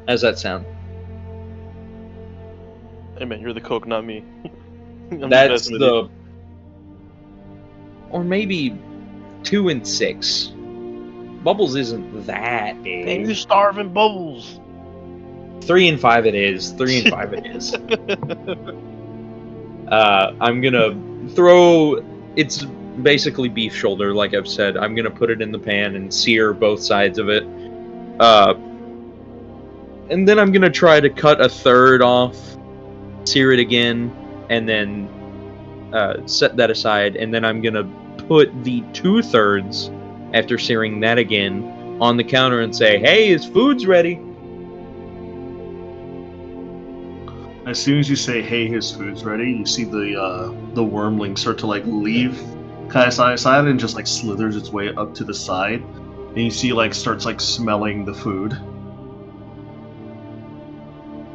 How's that sound? Hey man, you're the coke, not me. I'm just That's messing with you. the. Or maybe 2 and 6. Bubbles isn't that Dang, big. you're starving Bubbles. 3 and 5 it is. 3 and 5 it is. I'm gonna throw. It's basically beef shoulder, like I've said. I'm gonna put it in the pan and sear both sides of it. And then I'm gonna try to cut a third off, sear it again, and then set that aside. And then I'm gonna put the 2/3 after searing that again on the counter and say, "Hey, his food's ready." As soon as you say, "Hey, his food's ready," you see the wormling start to like leave Kayasai's side and just like slithers its way up to the side, and you see like starts like smelling the food.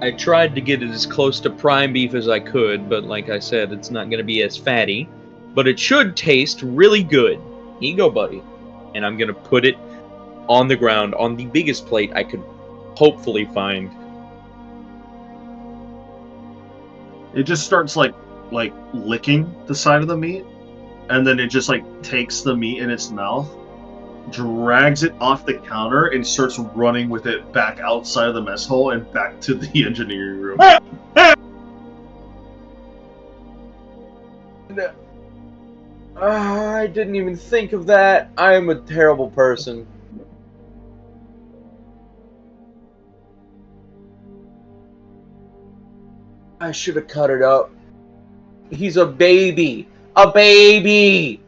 I tried to get it as close to prime beef as I could, but like I said, it's not going to be as fatty. But it should taste really good. Here you go, buddy. And I'm going to put it on the ground on the biggest plate I could hopefully find. It just starts like licking the side of the meat, and then it just like takes the meat in its mouth, drags it off the counter, and starts running with it back outside of the mess hall and back to the engineering room. I didn't even think of that. I am a terrible person. I should have cut it up. He's a baby. A baby!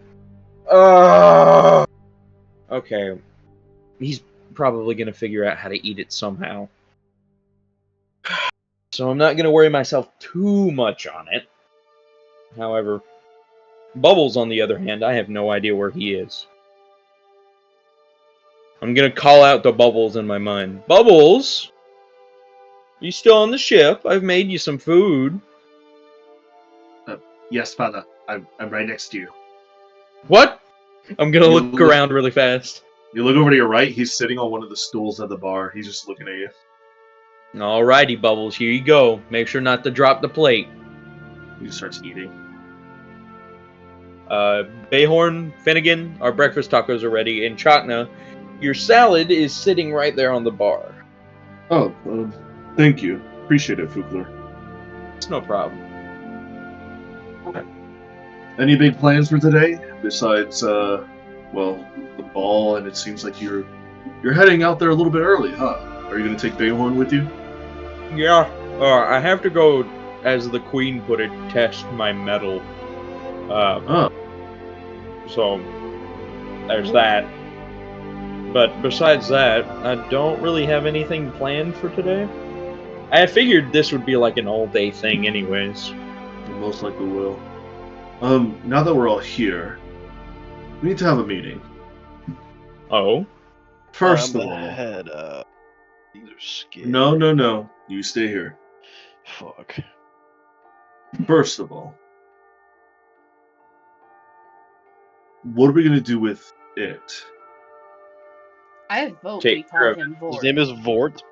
Ugh. Okay. He's probably going to figure out how to eat it somehow. So I'm not going to worry myself too much on it. However, Bubbles, on the other hand, I have no idea where he is. I'm going to call out to Bubbles in my mind. Bubbles! You still on the ship? I've made you some food. Yes, Father. I'm right next to you. What? I'm going to You look around really fast. You look over to your right. He's sitting on one of the stools at the bar. He's just looking at you. Alrighty, Bubbles. Here you go. Make sure not to drop the plate. He starts eating. Bayhorn, Finnegan, our breakfast tacos are ready, and Chotna, your salad is sitting right there on the bar. Oh, thank you. Appreciate it, Fugler. It's no problem. Any big plans for today? Besides, well, the ball, and it seems like you're heading out there a little bit early, huh? Are you going to take Bayhorn with you? Yeah, I have to go, as the queen put it, test my metal. So, there's that. But besides that, I don't really have anything planned for today. I figured this would be like an all-day thing anyways. You most likely will. Now that we're all here, we need to have a meeting. Oh? First of I'm all... head up. These are scary. No. You stay here. Fuck. First of all, what are we going to do with it? I vote Take we care call of him Vori. His name is Vort.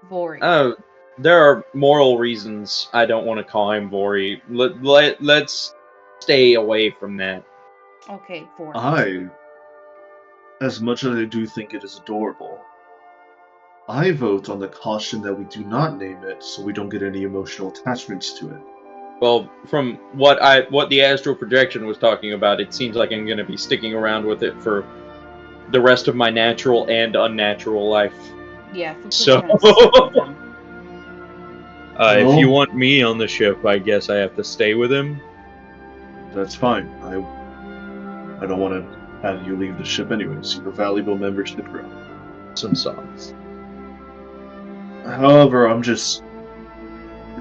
Vori. Oh, there are moral reasons I don't want to call him Vori. Let's stay away from that. Okay, Vori. As much as I do think it is adorable, I vote on the caution that we do not name it so we don't get any emotional attachments to it. Well, from what the astral projection was talking about, it seems like I'm going to be sticking around with it for the rest of my natural and unnatural life. Yeah, Fuku's So, trying to stick with him. If you want me on the ship, I guess I have to stay with him. That's fine. I don't want to have you leave the ship anyways. You're a valuable member to the crew. Some songs. However, I'm just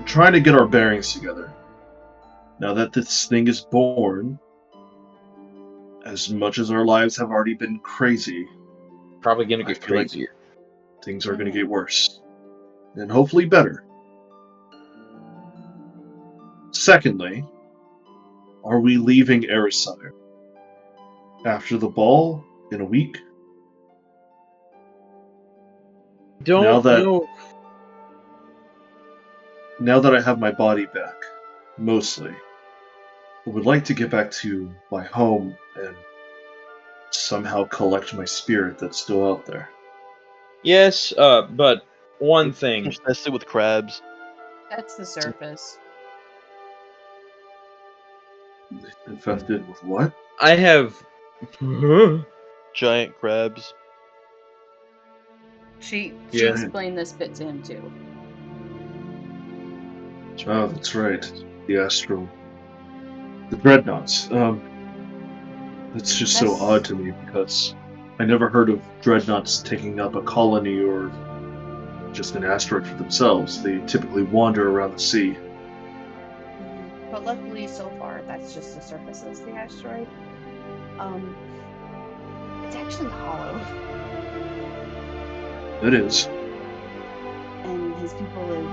trying to get our bearings together. Now that this thing is born, as much as our lives have already been crazy, Probably gonna get I feel like crazier. things are going to get worse. And hopefully better. Secondly, are we leaving Erisire? After the ball? In a week? Don't know. Now that I have my body back, mostly, I would like to get back to my home and somehow collect my spirit that's still out there. Yes, but one thing. Infest it with crabs. That's the surface. Infested with what? I have. Giant crabs. She Yeah. explained this bit to him too. Oh, that's right. The astral. The dreadnoughts. That's just so odd to me because I never heard of dreadnoughts taking up a colony or just an asteroid for themselves. They typically wander around the sea. But luckily, so far, that's just the surface of the asteroid. It's actually hollow. It is. And his people live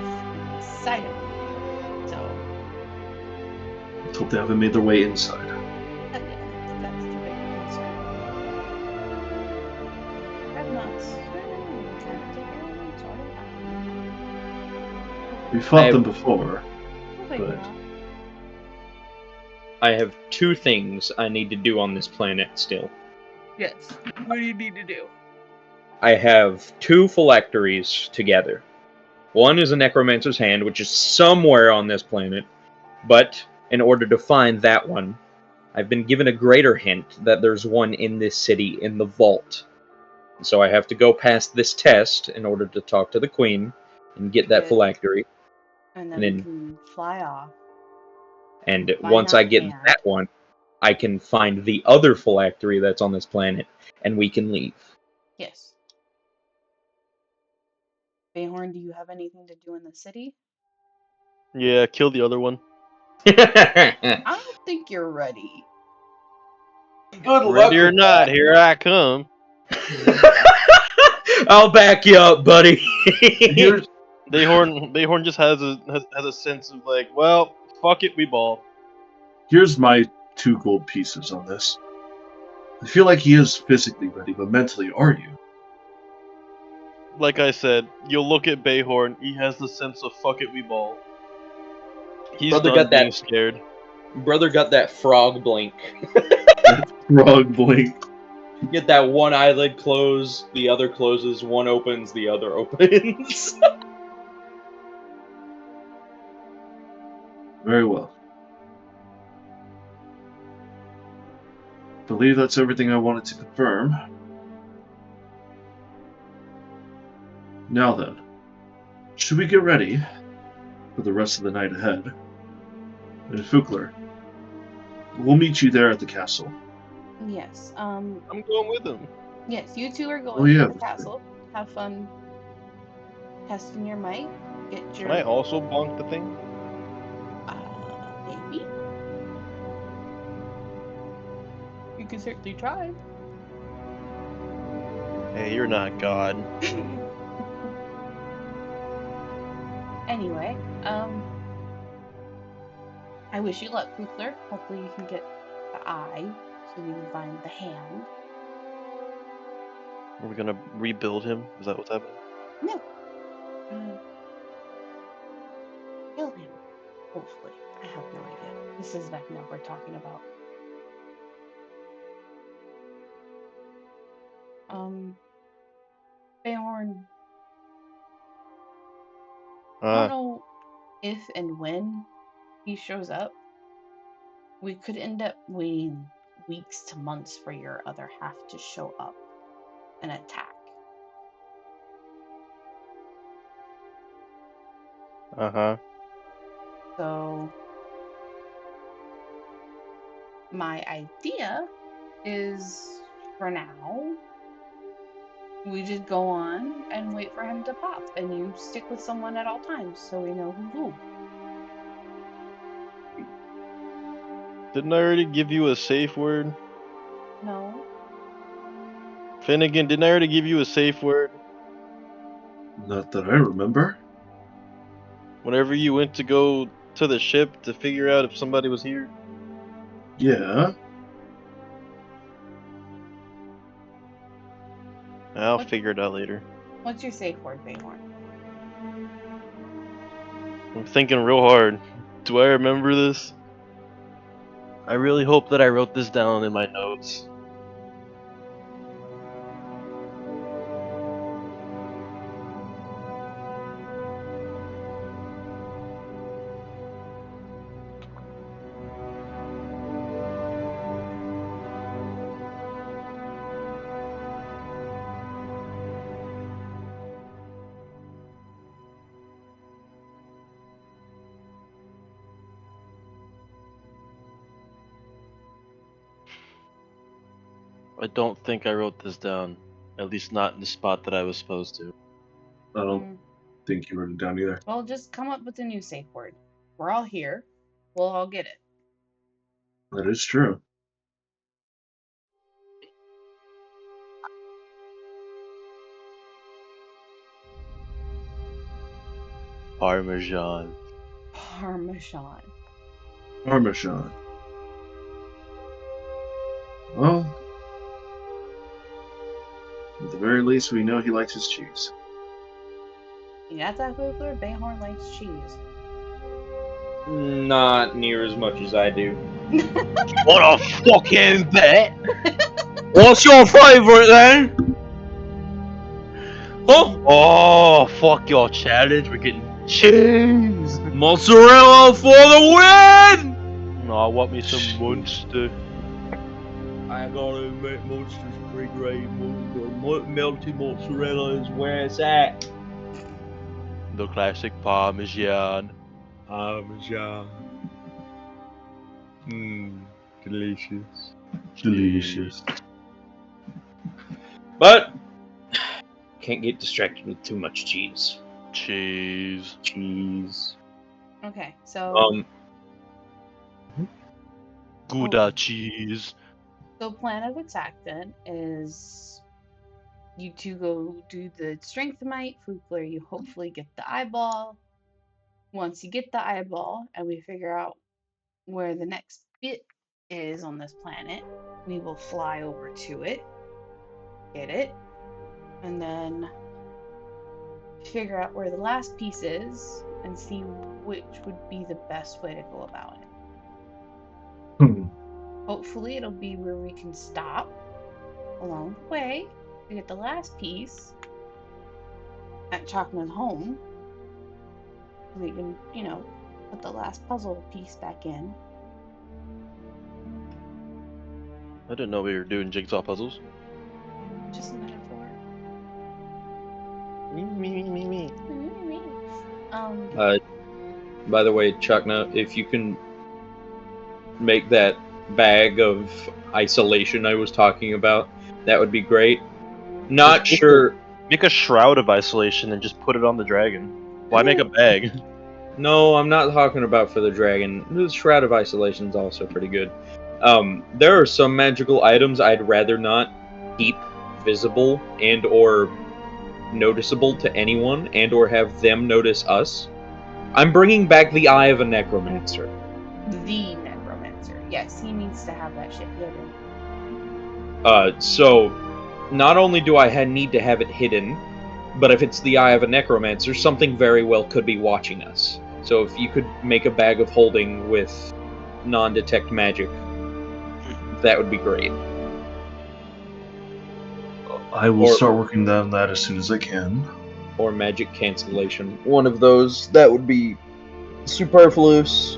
inside of it. So. Let's hope they haven't made their way inside. Yeah, that's the big concern. Dreadnoughts. We fought them before, but I have two things I need to do on this planet still. Yes. What do you need to do? I have two phylacteries together. One is a necromancer's hand, which is somewhere on this planet, but in order to find that one, I've been given a greater hint that there's one in this city in the vault. So I have to go past this test in order to talk to the queen and get that phylactery. And then we can fly off. And Find once out I get and. that one, I can find the other phylactery that's on this planet, and we can leave. Yes. Bayhorn, do you have anything to do in the city? Yeah, kill the other one. I don't think you're ready. Good Ready or not, here I come. I'll back you up, buddy. Here's Bayhorn just has a sense of like, well, fuck it, we ball. here's my 2 gold pieces on this. I feel like he is physically ready, but mentally, are you? Like I said, you'll look at Bayhorn, he has the sense of fuck it, we ball. He's Brother done got being that- scared. Brother got that frog blink. Frog blink. Get that one eyelid closed, the other closes, one opens, the other opens. Very well. Believe that's everything I wanted to confirm. Now then, should we get ready for the rest of the night ahead? And Fukler, we'll meet you there at the castle. Yes. I'm going with him. Yes, you two are going Oh, yeah, to the that's castle. Have fun testing your might. Get your Can I also bonk the thing? maybe. You can certainly try. Hey, you're not God. Anyway, I wish you luck, Kukler. Hopefully you can get the eye so you can find the hand. Are we gonna rebuild him? Is that what's happening? No. Kill him. Hopefully. I have no idea. This is Vecna we're talking about. Bayhorn, I don't know if and when he shows up. We could end up waiting weeks to months for your other half to show up and attack. Uh-huh. So my idea is, for now, we just go on and wait for him to pop, and you stick with someone at all times so we know who's who. Didn't I already give you a safe word? No. Finnegan, didn't I already give you a safe word? Not that I remember. Whenever you went to go to the ship to figure out if somebody was here? Yeah. I'll What- figure it out later. What's your safe word, Bayhorn? I'm thinking real hard. Do I remember this? I really hope that I wrote this down in my notes. I don't think I wrote this down. At least not in the spot that I was supposed to. I don't think you wrote it down either. Well, just come up with a new safe word. We're all here. We'll all get it. That is true. Parmesan. Parmesan. Parmesan. Well, at the very least, we know he likes his cheese. You got that, Kukler? Bayhorn likes cheese. Not near as much as I do. What a fucking bet! What's your favorite then? Huh? Oh, fuck your challenge. We're getting cheese. Mozzarella for the win! No, I want me some Munster. I gotta admit, Munster's pretty great. Melty mozzarella is where it's at. The classic Parmesan. Parmesan. Delicious. Delicious. But can't get distracted with too much cheese. Cheese. Cheese. Okay, so Gouda cheese. so plan of attack then is you two go do the strength might. Fukler, you hopefully get the eyeball. Once you get the eyeball and we figure out where the next bit is on this planet, we will fly over to it, get it, and then figure out where the last piece is and see which would be the best way to go about it. Hopefully it'll be where we can stop along the way to get the last piece at Chakma's home. We can, put the last puzzle piece back in. I didn't know we were doing jigsaw puzzles. Just a metaphor. Me. By the way, Chakna, if you can make that bag of isolation I was talking about, that would be great. Not Just sure. Make a shroud of isolation and just put it on the dragon. Why make a bag? No, I'm not talking about for the dragon. The Shroud of Isolation is also pretty good. There are some magical items I'd rather not keep visible and or noticeable to anyone and or have them notice us. I'm bringing back the Eye of a Necromancer. The Necromancer. Yes, he needs to have that shit hidden. So not only do I need to have it hidden, but if it's the Eye of a Necromancer, something very well could be watching us. So if you could make a bag of holding with non-detect magic, that would be great. I will start working on that as soon as I can. Or magic cancellation. One of those. That would be superfluous.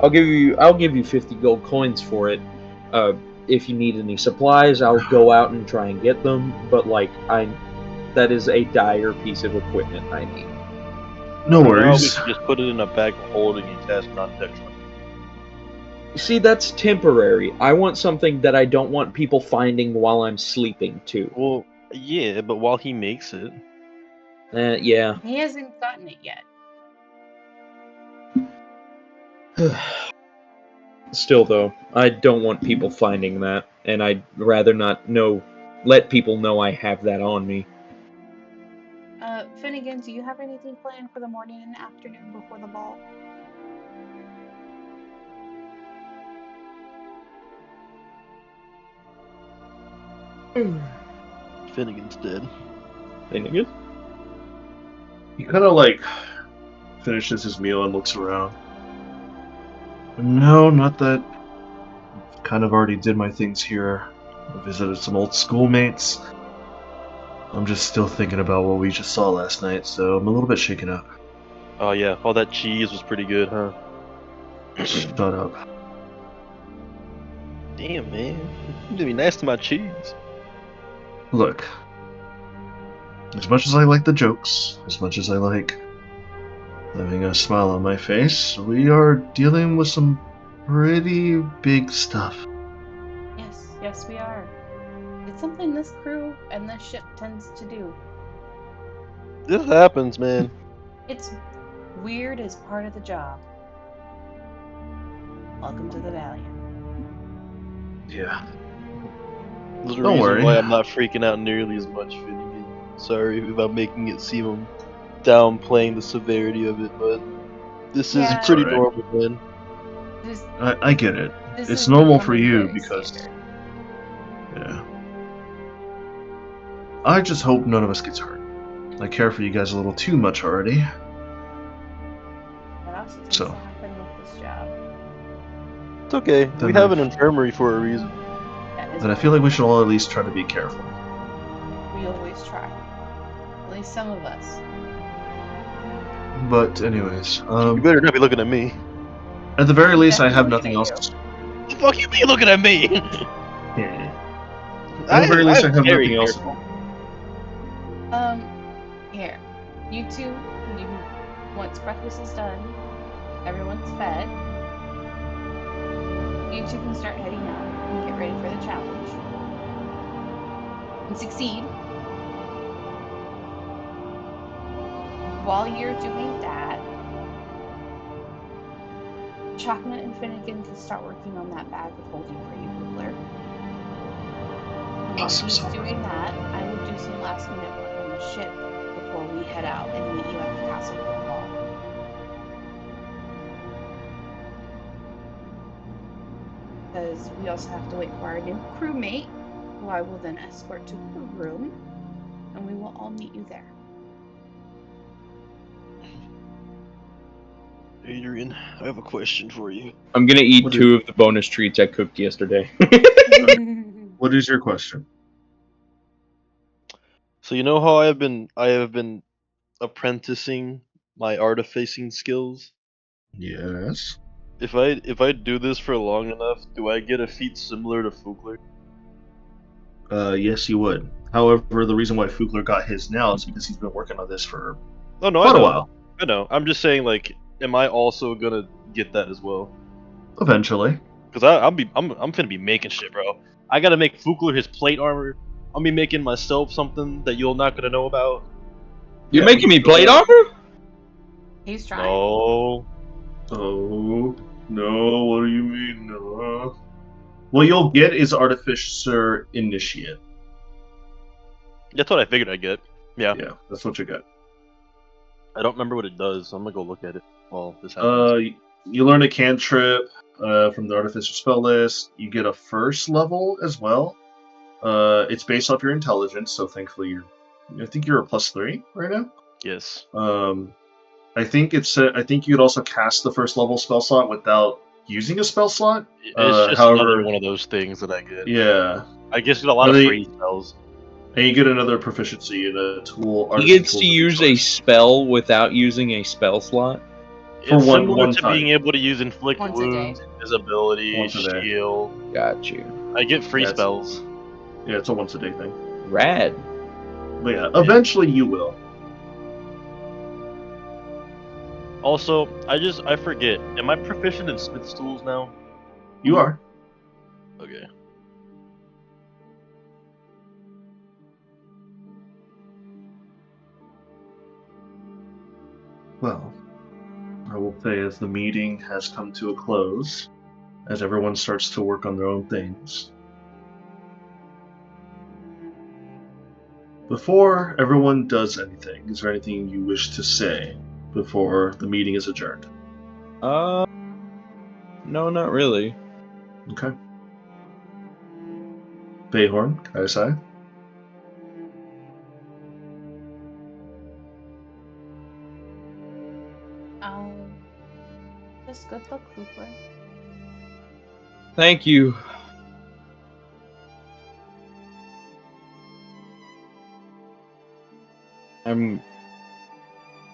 I'll give you 50 gold coins for it. If you need any supplies, I'll go out and try and get them. But that is a dire piece of equipment I need. No We worries. can just put it in a bag of holding and cast non-detection. See, that's temporary. I want something that I don't want people finding while I'm sleeping, too. Well, yeah, but while he makes it. Yeah. He hasn't gotten it yet. Still, though, I don't want people finding that, and I'd rather not let people know I have that on me. Finnegan, do you have anything planned for the morning and afternoon before the ball? Finnegan's dead. Finnegan? He kind of finishes his meal and looks around. No, not that. Kind of already did my things here. I visited some old schoolmates. I'm just still thinking about what we just saw last night, so I'm a little bit shaken up. Oh yeah, all that cheese was pretty good, huh? Shut up. Damn, man. You need to be nice to my cheese. Look, as much as I like the jokes, as much as I like having a smile on my face, we are dealing with some pretty big stuff. Yes, we are. It's something this crew and this ship tends to do. This happens, man. It's weird as part of the job. Welcome to the Valiant. Yeah. There's a Don't reason worry. why I'm not freaking out nearly as much, Finnegan. Sorry if I'm making it seem I'm downplaying the severity of it, but this is Yeah. pretty It's normal, man. I get it. This It's is normal for becoming you very because... standard. Yeah. I just hope none of us gets hurt. I care for you guys a little too much already. That also tends to happen with this job. It's okay. We have an infirmary for a reason. Then I feel like we should all at least try to be careful. We always try. At least some of us. But anyways, You better not be looking at me. at the very I'm least, I definitely have nothing looking else. The fuck you be looking at me? Yeah. At the very least, I have nothing else to do. Here. You two, once breakfast is done, everyone's fed. You two can start heading out and get ready for the challenge. And succeed. While you're doing that, Chocolate and Finnegan can start working on that bag of holding for you, Boogler. While Awesome, he's so doing that, I will do some last minute work on the ship before we head out and meet you at the castle for the ball. Because we also have to wait for our new crewmate, who I will then escort to her room, and we will all meet you there. Adrian, I have a question for you. I'm gonna eat What 2 of the bonus treats I cooked yesterday. What is your question? So you know how I have been apprenticing my artificing skills? Yes. If I do this for long enough, do I get a feat similar to Fugler? Yes, you would. However, the reason why Fugler got his now is because he's been working on this for Oh no, quite I a know. while. I know. I'm just saying, like, am I also gonna get that as well? Eventually. Because I'm finna be making shit, bro. I gotta make Fugler his plate armor. I'll be making myself something that you're not gonna know about. You're Yeah, making me we can plate go ahead. armor? He's trying. No. Oh, no, what do you mean, no? What you'll get is Artificer Initiate. That's what I figured I'd get. Yeah. Yeah, that's what you get. I don't remember what it does. I'm gonna go look at it while this happens. You learn a cantrip from the Artificer spell list. You get a first level as well. It's based off your intelligence, so thankfully I think you're a +3 right now. Yes. I think I think you could also cast the first level spell slot without using a spell slot. It's just However, another one of those things that I get. yeah, I guess get a lot And of they- free spells. and you get another proficiency in a tool. He artisan gets tools to of your use a choice. spell without using a spell slot. For It's one similar to time. being able to use inflict Once a day. wounds, invisibility, Once a day. shield. Got you. I get free Yeah, it's- spells. Yeah, it's a once a day thing. Rad. But yeah, eventually you will. Also, I forget. Am I proficient in smith's tools now? You are. Okay. Well, I will say as the meeting has come to a close, as everyone starts to work on their own things. Before everyone does anything, is there anything you wish to say before the meeting is adjourned? No, not really. Okay. Bayhorn, Kaisai? Just good luck, Cooper. Thank you. I'm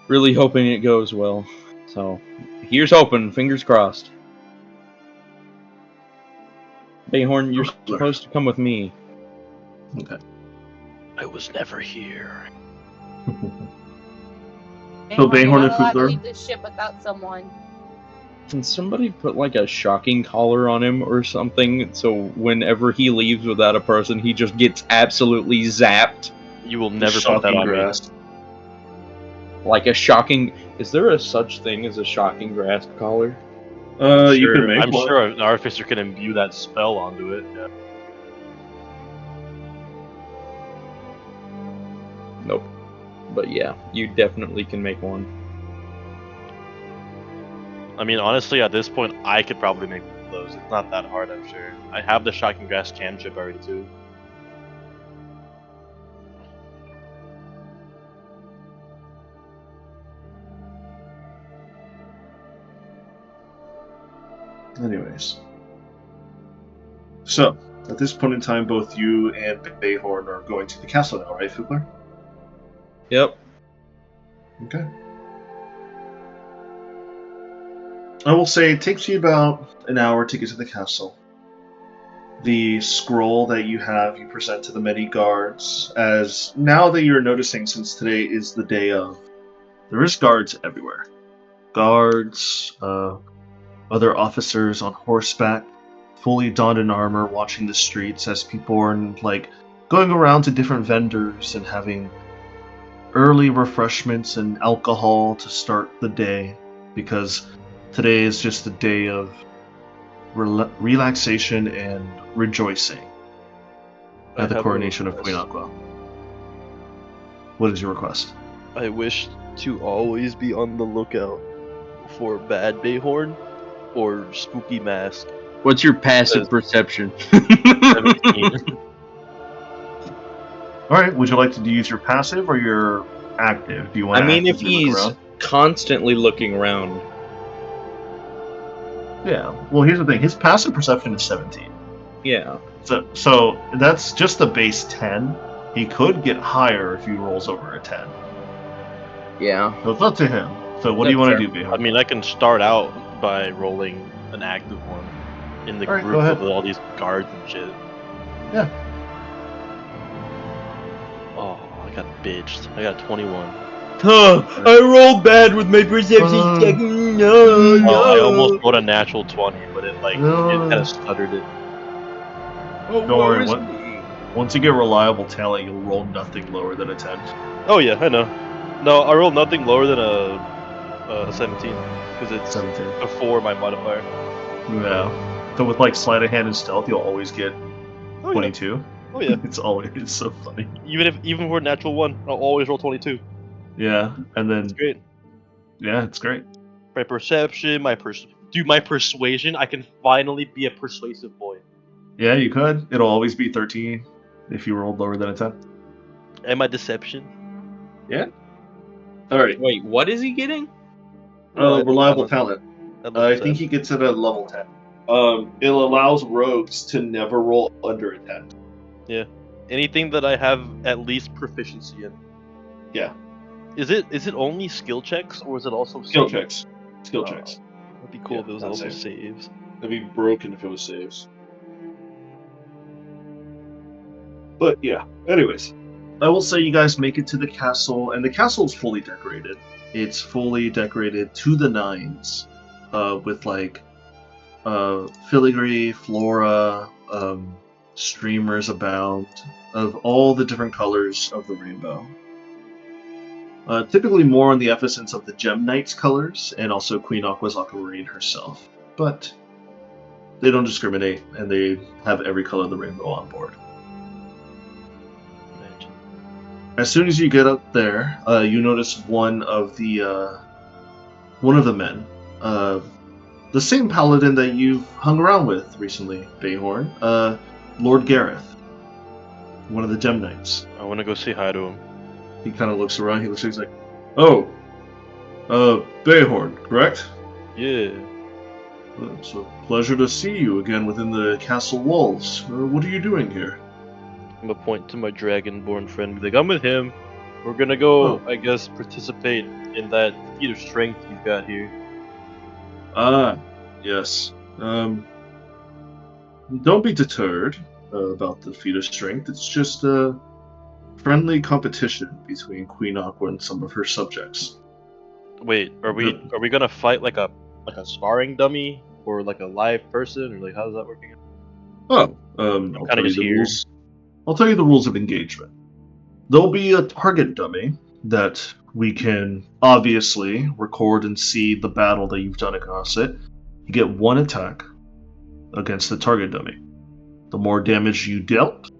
really hoping it goes well. So, here's hoping. Fingers crossed. Bayhorn, you're supposed to come with me. Okay. I was never here. So Bayhorn you're not and allowed to Fugler? leave this ship without someone. Can somebody put like a shocking collar on him or something so whenever he leaves without a person, he just gets absolutely zapped? You will never put that Shocking on grass. Like a shocking. Is there a such thing as a shocking grass collar? me. You can make I'm one. sure an artificer can imbue that spell onto it. Yeah. Nope. But yeah, you definitely can make one. I mean, honestly, at this point, I could probably make one of those. It's not that hard, I'm sure. I have the shocking grass cantrip already too. Anyways. So, at this point in time, both you and Bayhorn are going to the castle now, right, Fugler? Yep. Okay. I will say it takes you about an hour to get to the castle. The scroll that you have, you present to the many guards, as now that you're noticing, since today is the day of, there is guards everywhere. Guards, other officers on horseback, fully donned in armor, watching the streets as people are going around to different vendors and having early refreshments and alcohol to start the day, because today is just a day of relaxation and rejoicing I at the have a coronation of Queen request. Aqua. What is your request? I wish to always be on the lookout for bad Bayhorn or spooky mask. What's your passive Says- perception? 17. All right. Would you like to use your passive or your active? Do you want I to mean, if actively look he's around? constantly looking around. Yeah. Well, here's the thing. His passive perception is 17. Yeah. So that's just the base 10. He could get higher if he rolls over a 10. Yeah. So it's up to him. So what do you That's want to fair. do, I Behar? mean, I can start out by rolling an active one in the Alright, go group ahead. with all these guards and shit. Yeah. Oh, I got bitched. I got 21. I rolled bad with my perception check. No, Oh, I almost rolled a natural 20, but it kind No. of stuttered it. Oh, Don't worry, woe is what- me. Once you get reliable talent, you'll roll nothing lower than a 10. Oh yeah, I know. No, I rolled nothing lower than a 17 because it's 17. before my modifier. Yeah. So with sleight of hand and stealth, you'll always get Oh yeah. 22. Oh yeah. It's so funny. Even for natural 1, I'll always roll 22. Yeah, and then It's great. yeah, it's great. My perception, my persuasion. I can finally be a persuasive boy. Yeah, you could. It'll always be 13 if you rolled lower than a 10. And my deception. All right. Wait, what is he getting? Reliable talent. At level I think 10. he gets it at level 10. It allows rogues to never roll under a 10. Anything that I have at least proficiency in. Yeah. Is it only skill checks or is it also Skill saves? checks. Skill Oh. checks. That'd be cool Yeah, if it was not also saves. saves. It'd be broken if it was saves. But yeah, anyways. I will say you guys make it to the castle, and the castle is fully decorated. It's fully decorated to the nines, with filigree, flora, streamers abound, of all the different colors of the rainbow. Typically more on the emphasis of the Gem Knights colors, and also Queen Aqua's Aquamarine herself. But they don't discriminate, and they have every color of the rainbow on board. Imagine. As soon as you get up there, you notice one of the men, the same paladin that you've hung around with recently, Bayhorn, Lord Gareth, one of the Gem Knights. I want to go say hi to him. He kind of looks around. He's like, "Oh, Bayhorn, correct? Yeah. It's a pleasure to see you again within the castle walls. What are you doing here?" I'm gonna point to my dragonborn friend and be like, I'm with him. We're gonna go, I guess, participate in that feat of strength you've got here. Ah, yes. Don't be deterred about the feat of strength. It's just a friendly competition between Queen Aqua and some of her subjects. Wait, are we gonna fight like a sparring dummy or like a live person, or like how's that working? Oh, I'm kind of just here. I'll tell you the rules of engagement. There'll be a target dummy that we can obviously record and see the battle that you've done across it. You get one attack against the target dummy. The more damage you dealt,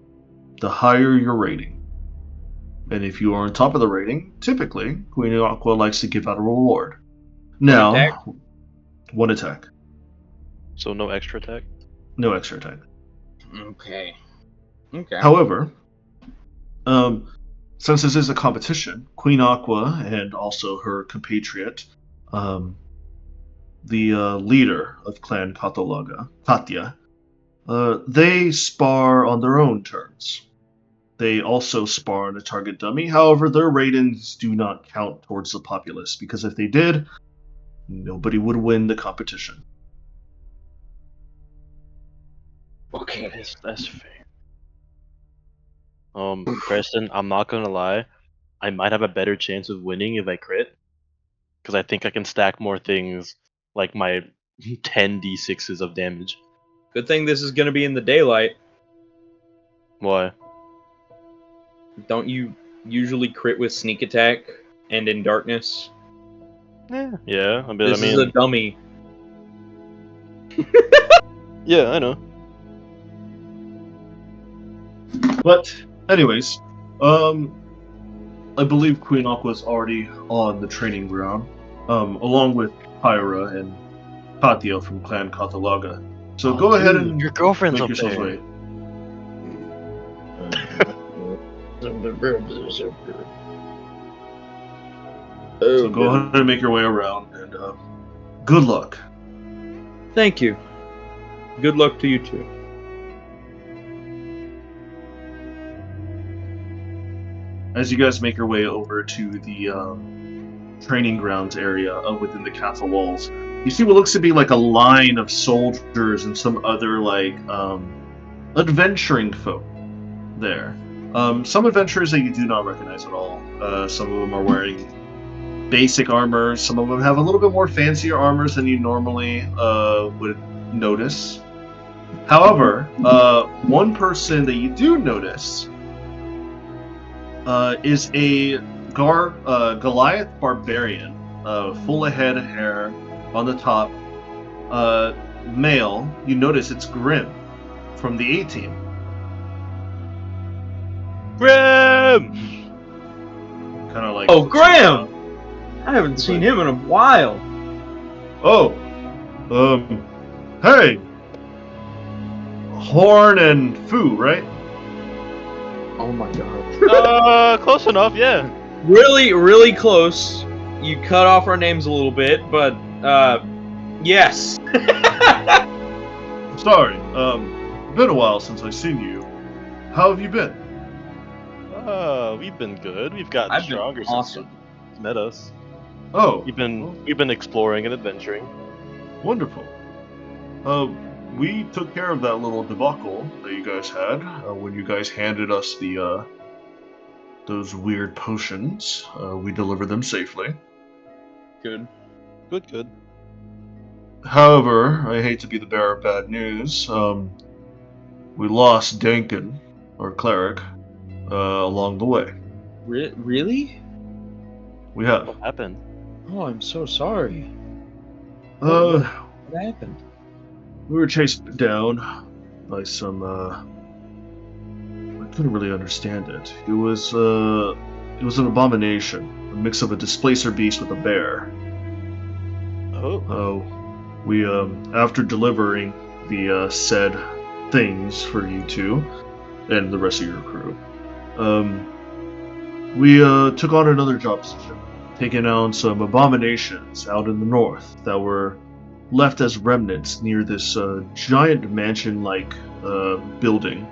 the higher your rating. And if you are on top of the rating, typically, Queen Aqua likes to give out a reward. Now, attack? one attack. So no extra attack. No extra attack. Okay. However, since this is a competition, Queen Aqua and also her compatriot, the leader of Clan Katalaga, Katya, they spar on their own terms. They also spar on a target dummy. However, their ratings do not count towards the populace, because if they did, nobody would win the competition. Okay. That's fair. Preston, I'm not gonna lie. I might have a better chance of winning if I crit, because I think I can stack more things like my 10 d6s of damage. Good thing this is gonna be in the daylight. Why? Don't you usually crit with sneak attack and in darkness? Yeah. But This I is a mean, dummy. yeah, I know. But, anyways, I believe Queen Aqua's already on the training ground, along with Pyra and Katya from Clan Kathalaga. So Oh, go ahead dude, and your girlfriend's make up yourselves there. ready. So go ahead and make your way around, and good luck. Thank you. Good luck to you too. As you guys make your way over to the training grounds area within the castle walls, you see what looks to be like a line of soldiers and some other like adventuring folk there. Some adventurers that you do not recognize at all. Some of them are wearing basic armor. Some of them have a little bit more fancier armors than you normally would notice. However, one person that you do notice is a Goliath barbarian, full of head of hair on the top, male. You notice it's Grim from the A-Team. Grim! Kind of like. Oh, Graham! I haven't seen him in a while. Oh, hey, Horn and Fu, right? Oh my god. Close enough, yeah. Really, really close. You cut off our names a little bit, but yes. Sorry, been a while since I've seen you. How have you been? We've been good. We've gotten I've been stronger awesome. since you met us. Oh, We've been exploring and adventuring. wonderful. We took care of that little debacle that you guys had when you guys handed us the those weird potions. We delivered them safely. Good. Good. However, I hate to be the bearer of bad news. We lost Dankin, our cleric, along the way. Really? We have. What happened? Oh, I'm so sorry. What What happened? we were chased down by some. I couldn't really understand it. It was an abomination, a mix of a displacer beast with a bear. Oh. We after delivering the said things for you two and the rest of your crew, we took on another job position, taking on some abominations out in the north that were left as remnants near this giant mansion-like building.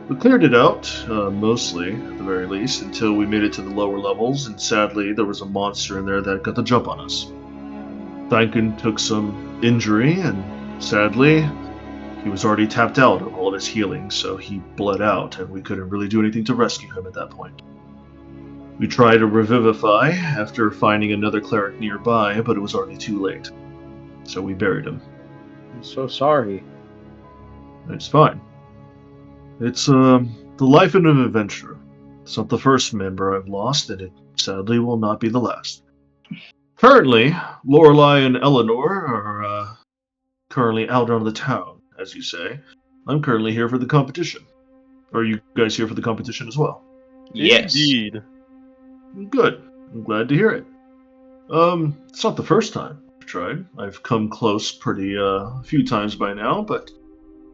We cleared it out, mostly, at the very least, until we made it to the lower levels, and sadly, there was a monster in there that got the jump on us. Duncan took some injury, and sadly, he was already tapped out of all of his healing, so he bled out, and we couldn't really do anything to rescue him at that point. We tried to revivify after finding another cleric nearby, but it was already too late. So we buried him. I'm so sorry. It's fine. It's the life of an adventurer. It's not the first member I've lost, and it sadly will not be the last. Currently, Lorelei and Eleanor are currently out on the town, as you say. I'm currently here for the competition. Are you guys here for the competition as well? Yes. Indeed. Good. I'm glad to hear it. It's not the first time I've tried. I've come close pretty few times by now, but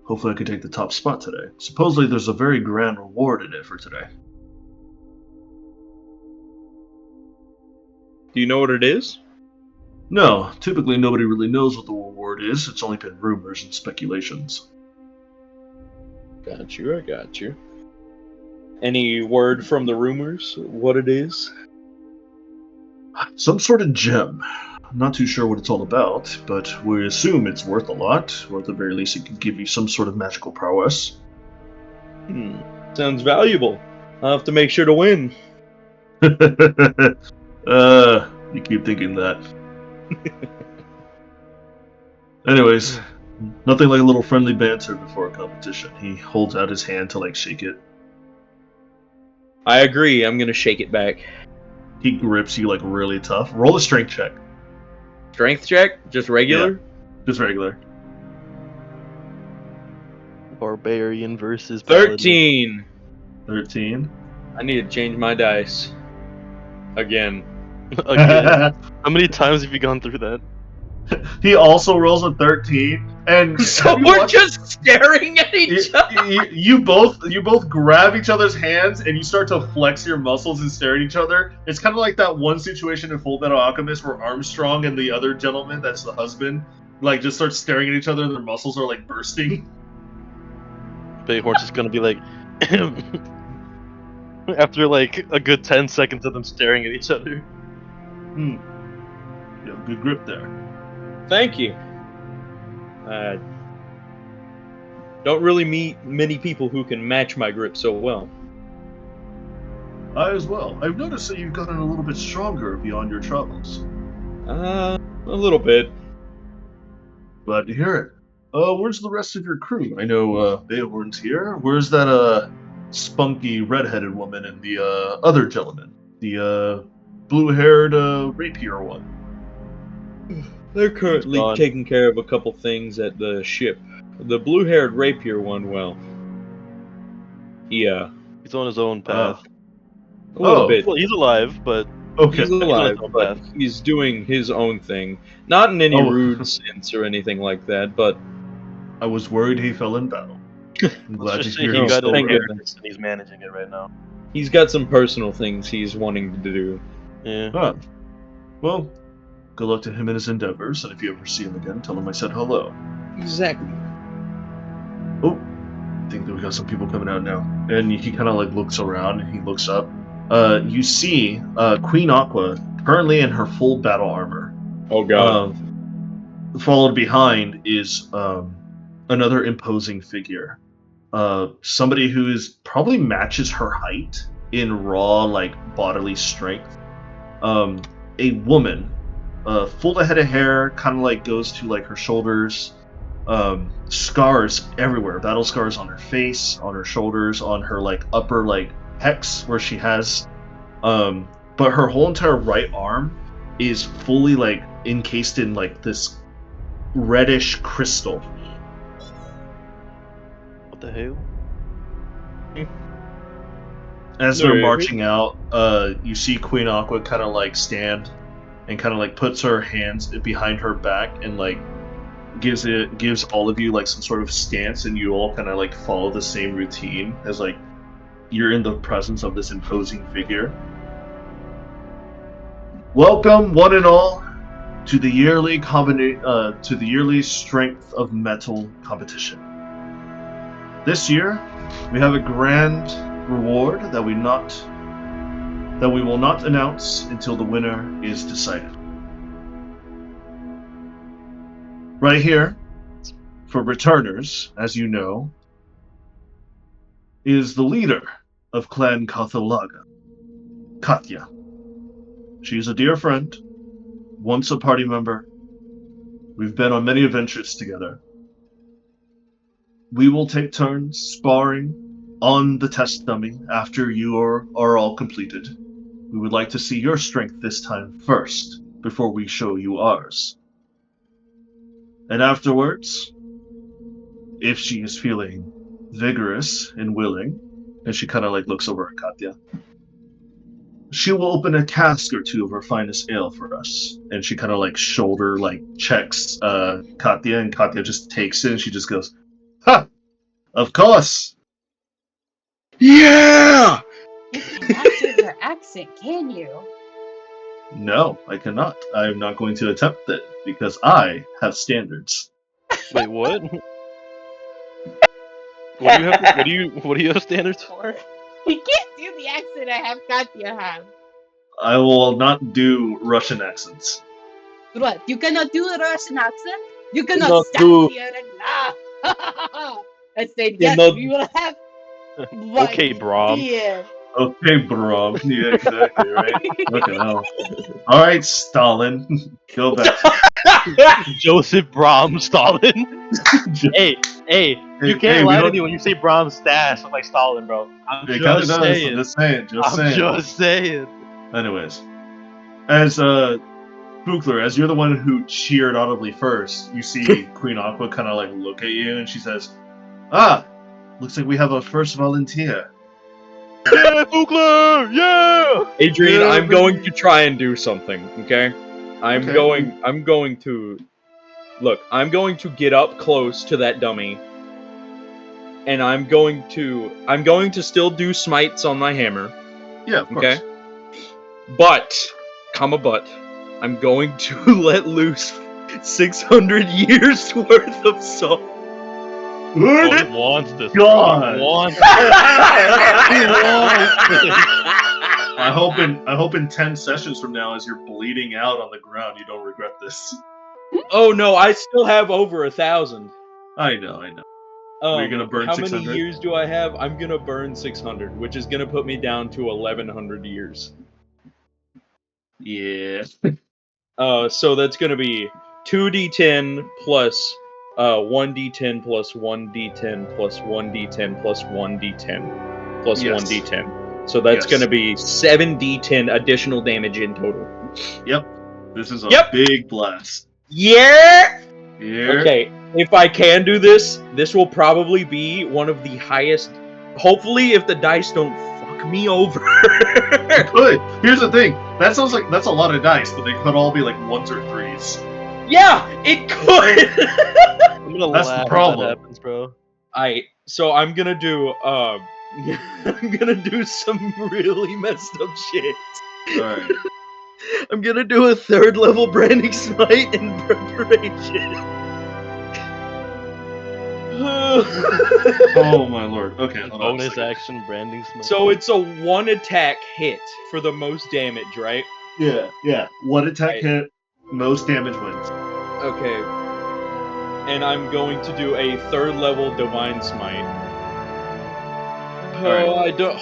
hopefully I can take the top spot today. Supposedly there's a very grand reward in it for today. Do you know what it is? No, typically nobody really knows what the reward is. It's only been rumors and speculations. Got you, I got you. Any word from the rumors? What it is? Some sort of gem. I'm not too sure what it's all about, but we assume it's worth a lot, or at the very least it can give you some sort of magical prowess. Sounds valuable. I'll have to make sure to win. You keep thinking that. Anyways, Nothing like a little friendly banter before a competition. He holds out his hand to like shake it. I agree. I'm gonna shake it back. He grips you like really tough. Roll a strength check. Strength check? Just regular? Just regular. Barbarian versus Paladin. 13. 13. I need to change my dice. Again. Again. How many times have you gone through that? He also rolls a 13, and So we're just staring at each other. you both grab each other's hands and you start to flex your muscles and stare at each other. It's kind of like that one situation in Full Metal Alchemist where Armstrong and the other gentleman, that's the husband, like just start staring at each other and their muscles are like bursting. Bighorn's just gonna be like, after like a good 10 seconds of them staring at each other. You have a good grip there. Thank you. Don't really meet many people who can match my grip so well. I as well. I've noticed that you've gotten a little bit stronger beyond your travels. A little bit. Glad to hear it. Where's the rest of your crew? I know Beowulf's here. Where's that spunky redheaded woman and the other gentleman? The blue-haired rapier one. They're currently gone. taking care of a couple things at the ship. The blue-haired rapier one, well, yeah, He's on his own path. a little bit. Well, he's alive, but Okay. He's alive, He's on his own but path. he's doing his own thing. Not in any Oh. rude sense or anything like that, but I was worried he fell in battle. I'm glad let's to just say hear he he's got still thank his around. purpose and he's managing it right now. he's got some personal things he's wanting to do. Yeah. Huh. Well, good luck to him in his endeavors, and if you ever see him again, tell him I said hello. Exactly. Oh, I think that we got some people coming out now. And he kind of like looks around and he looks up. You see Queen Aqua currently in her full battle armor. Oh god. Followed behind is another imposing figure. Somebody who is probably matches her height in raw like bodily strength. A woman, full head of hair, kind of like goes to like her shoulders. Scars everywhere, battle scars on her face, on her shoulders, on her like upper like pecs where she has but her whole entire right arm is fully like encased in like this reddish crystal. What the hell? As they're Alright. marching out, you see Queen Aqua kind of like stand and kind of like puts her hands behind her back and like gives all of you like some sort of stance, and you all kind of like follow the same routine as like you're in the presence of this imposing figure. Welcome, one and all, to the yearly Strength of Metal competition. This year, we have a grand reward that we will not announce until the winner is decided. Right here, for returners, as you know, is the leader of Clan Kathalaga, Katya. She's a dear friend, once a party member. We've been on many adventures together. We will take turns sparring on the test dummy after you are all completed. We would like to see your strength this time first, before we show you ours. And afterwards, if she is feeling vigorous and willing, and she kind of like looks over at Katya, she will open a cask or two of her finest ale for us. And she kind of like shoulder like checks Katya, and Katya just takes it and she just goes, "Ha! Of course!" Yeah! You cannot do her accent, can you? No, I cannot. I'm not going to attempt it because I have standards. Wait, what? What do you have standards for? You can't do the accent I have Katya have. I will not do Russian accents. What? You cannot do a Russian accent? You cannot Cannot stand do- here and I said, Cannot- yes, we will have. Okay, Brom. Yeah. Okay, bro. Yeah, exactly, right? Fucking hell. Alright, Stalin. Go back. Joseph Brom Stalin. Hey, you can't Hey, we lie to don't. me when you say Brom's stash look like Stalin, bro. I'm It kind of just does. I'm saying. just saying. Just I'm saying. just saying. Anyways, as Spookler, as you're the one who cheered audibly first, you see Queen Aqua kind of like look at you, and she says, "Ah, looks like we have a first volunteer." Yeah, Fugler! Yeah! Adrian, Yeah, I'm going to baby. try and do something, okay? I'm Okay. going to look, I'm going to get up close to that dummy. And I'm going to still do smites on my hammer, Yeah, of okay? course. But I'm going to let loose 600 years worth of soul. Oh, he wants this, bro. God. He wants this. He wants this. I hope in 10 sessions from now, as you're bleeding out on the ground, you don't regret this. Oh no, I still have over 1,000. I know. Were you gonna burn how 600? many years do I have? I'm gonna burn 600, which is gonna put me down to 1,100 years. Yeah. So that's gonna be 2d10 plus 1d10 plus 1d10 plus 1d10 plus 1d10 plus Yes. 1d10. So that's Yes. gonna be 7d10 additional damage in total. Yep. This is a Yep. big blast. Yeah. Yeah. Okay, if I can do this, this will probably be one of the highest. Hopefully, if the dice don't fuck me over. Good. Here's the thing. That sounds like that's a lot of dice, but they could all be like 1s or 3s. Yeah, it could. I'm gonna That's the laugh if problem. that happens, bro. So I'm gonna do I'm gonna do some really messed up shit. Alright. I'm gonna do a 3rd level branding smite in preparation. Oh my lord. Okay, hold on a Bonus second. action branding smite. So it's a 1 attack hit for the most damage, right? Yeah. One attack Right. hit, most damage wins. Okay. And I'm going to do a 3rd level divine smite. Alright. Oh, I don't.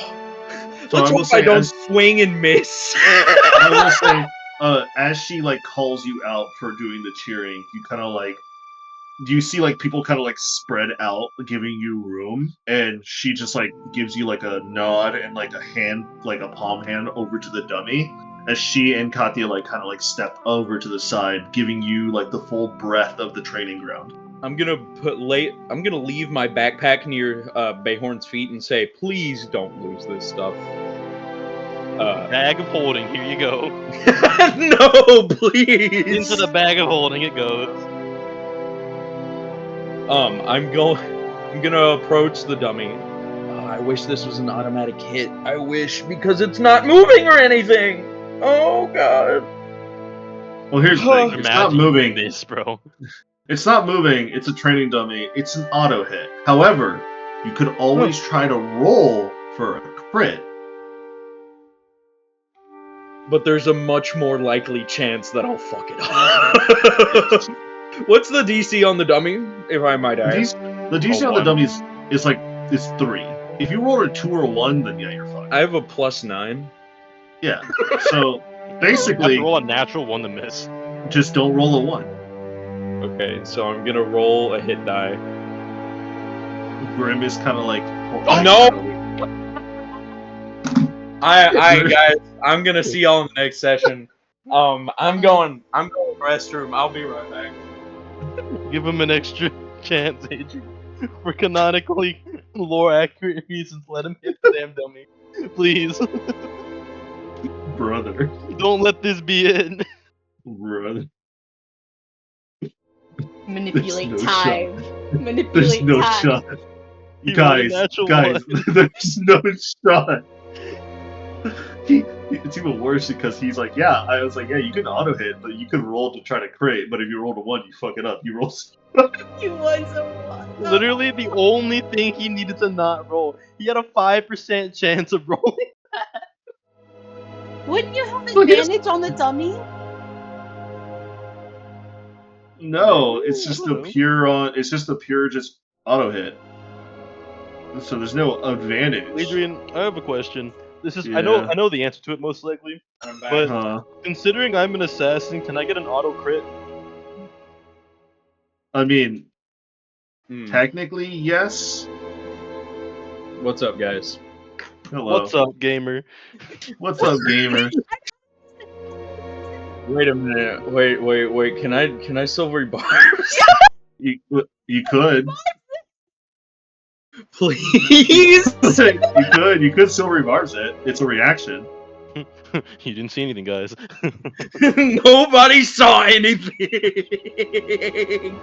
So Let's I will hope I say, don't as swing and miss. I will say, as she like calls you out for doing the cheering, you kind of like, do you see like people kind of like spread out, giving you room, and she just like gives you like a nod and like a hand, like a palm hand over to the dummy, as she and Katya like kind of like step over to the side, giving you like the full breadth of the training ground. I'm gonna leave my backpack near Bayhorn's feet and say, please don't lose this stuff. Bag of holding, here you go. No, please. Into the bag of holding it goes. I'm gonna approach the dummy. I wish this was an automatic hit. I wish, because it's not moving or anything. Oh god. Well, here's the thing: it's not Imagine moving. this, bro. It's not moving. It's a training dummy. It's an auto hit. However, you could always try to roll for a crit. But there's a much more likely chance that I'll fuck it up. What's the DC on the dummy, if I might ask? The DC on the 1. dummy is 3. If you roll a 2 or a 1, then yeah, you're fine. I have a +9. Yeah. So You have basically, to roll a natural 1 to miss. just don't roll a 1. Okay, so I'm gonna roll a hit die. Grim is kind of like. Oh, no! Guys, I'm gonna see y'all in the next session. I'm going to the restroom. I'll be right back. Give him an extra chance, Adrian. For canonically lore accurate reasons, let him hit the damn dummy. Please. Brother. Don't let this be it. Brother. Manipulate There's no time. There's Manipulate no time. shot. He rolled a Guys, natural there's no shot. It's even worse because he's like, yeah. I was like, yeah, you can auto hit, but you can roll to try to crit. But if you roll a 1, you fuck it up. You roll. You won so much. Literally the only thing he needed to not roll. He had a 5% chance of rolling. Wouldn't you have Look, it's- advantage on the dummy? No, it's just I a don't know. pure It's just a pure just auto hit. So there's no advantage. Adrian, I have a question. This is Yeah. I know the answer to it most likely. I'm back. But considering I'm an assassin, can I get an auto crit? I mean, Hmm. technically, yes. What's up, guys? Hello. What's up, gamer? What's up, gamers? Wait a minute. Wait. Can I silvery bars? You could. Please. You could silvery bars it. It's a reaction. You didn't see anything, guys. Nobody saw anything.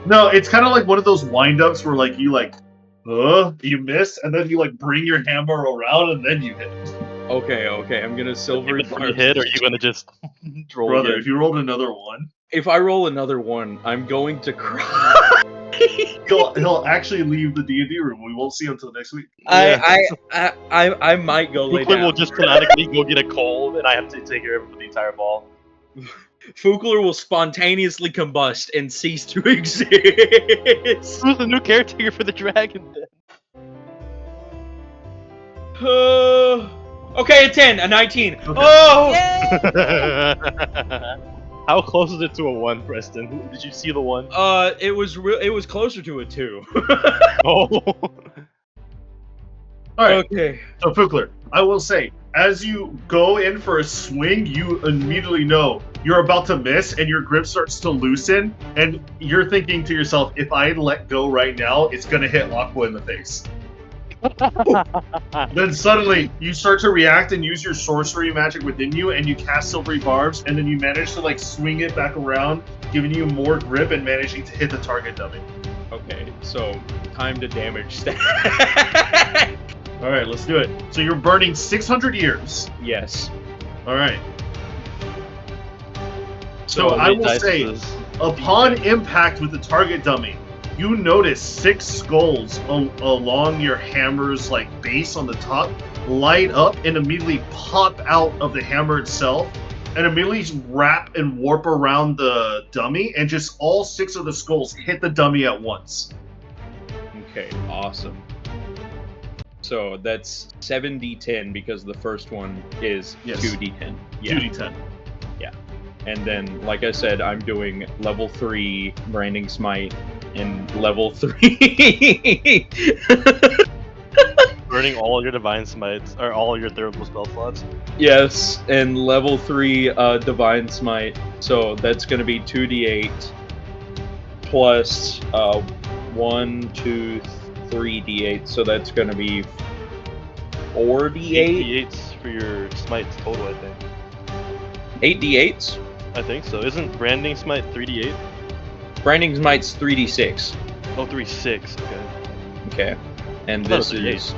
No, it's kind of like one of those wind-ups where like you you miss, and then you like bring your hammer around, and then you hit. Okay. I'm gonna silvery If you bars. hit, or are you gonna just roll Brother, again? if you rolled another one, If I roll another one, I'm going to cry. he'll actually leave the D&D room. We won't see him until next week. I might go lay Fukler down. will just canonically go get a cold, and I have to take care of it for the entire ball. Fukler will spontaneously combust and cease to exist. Who's the new caretaker for the dragon? Okay, a 10, a 19. Okay. Oh! How close is it to a 1, Preston? Did you see the 1? It was closer to a 2. Oh. All right. Okay. So Fukler, I will say, as you go in for a swing, you immediately know you're about to miss, and your grip starts to loosen, and you're thinking to yourself, if I let go right now, it's gonna hit Aqua in the face. Then suddenly you start to react and use your sorcery magic within you, and you cast Silvery Barbs, and then you manage to like swing it back around, giving you more grip and managing to hit the target dummy. Okay, so time to damage stack. All right, let's do it. So you're burning 600 years. Yes. All right. So I many will dice say, is this? upon impact with the target dummy, you notice 6 skulls along your hammer's like base on the top light up and immediately pop out of the hammer itself, and immediately wrap and warp around the dummy, and just all 6 of the skulls hit the dummy at once. Okay, awesome. So that's 7d10 because the first one is Yes. 2d10. Yeah. 2d10. And then, like I said, I'm doing level 3 Branding Smite and level 3. Burning all your divine smites, or all your third-level spell slots. Yes, and level 3 Divine Smite. So that's going to be 2d8 plus 1, 2, 3 d8. So that's going to be 4d8. 8 d8s for your smites total, I think. 8 d8s? I think so. Isn't Branding Smite 3d8? Branding Smite's 3d6. Oh, 3-6. Okay. Okay. And I thought this it was is...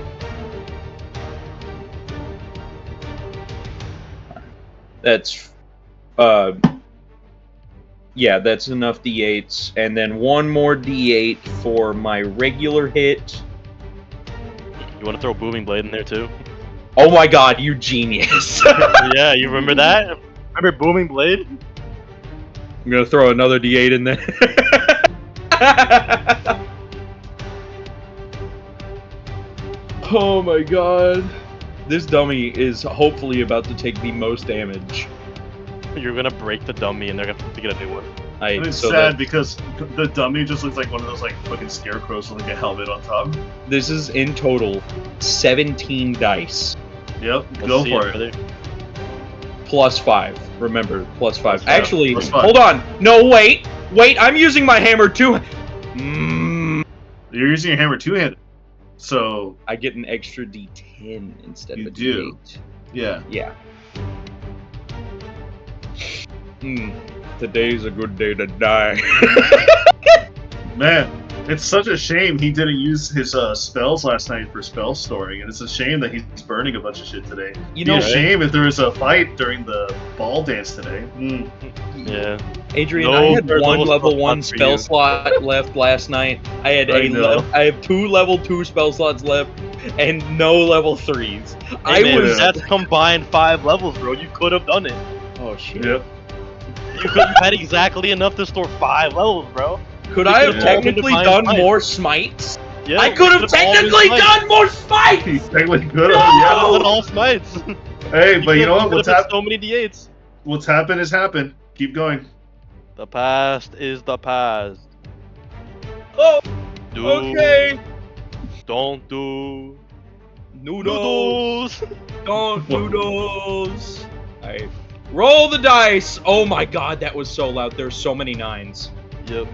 That's... Yeah, that's enough d8s. And then one more d8 for my regular hit. You want to throw Booming Blade in there too? Oh my god, you genius! Yeah, you remember that? Remember Booming Blade? I'm gonna throw another d8 in there. Oh my god. This dummy is hopefully about to take the most damage. You're gonna break the dummy and they're gonna have to get a new one. And it's sad because the dummy just looks like one of those like fucking scarecrows with like a helmet on top. This is in total 17 dice. Yep, Let's go see for it. brother. Plus 5. Remember, plus 5. Plus 5. Actually, Plus 5. hold on. No, wait. Wait, I'm using my hammer too. You're using your hammer two-handed, so I get an extra d10 instead You of a do. d8. yeah. Yeah. Today's a good day to die. Man, it's such a shame he didn't use his spells last night for spell storing, and it's a shame that he's burning a bunch of shit today. You It'd be know, a shame if there was a fight during the ball dance today. Yeah. Adrian, No I had third one level level 1 spell slot for spell you. slot left last night. I had I know. I have 2 level 2 spell slots left and no level 3s. Hey, man, was- that's combined 5 levels, bro. You could have done it. Oh shit. Yep. You had exactly enough to store 5 levels, bro. Could I have could've all been technically divine done smites. more smites? Yeah, I could have could've all been technically smites. done more smites! He technically could have, Could've yeah. done all smites. Hey, but you know what? What's happened? So many D8s. What's happened has happened. Keep going. The past is the past. Oh, Do, okay. Don't do. Noodles. Don't noodles. Alright. Roll the dice. Oh my god, that was so loud. There's so many 9s. Yep.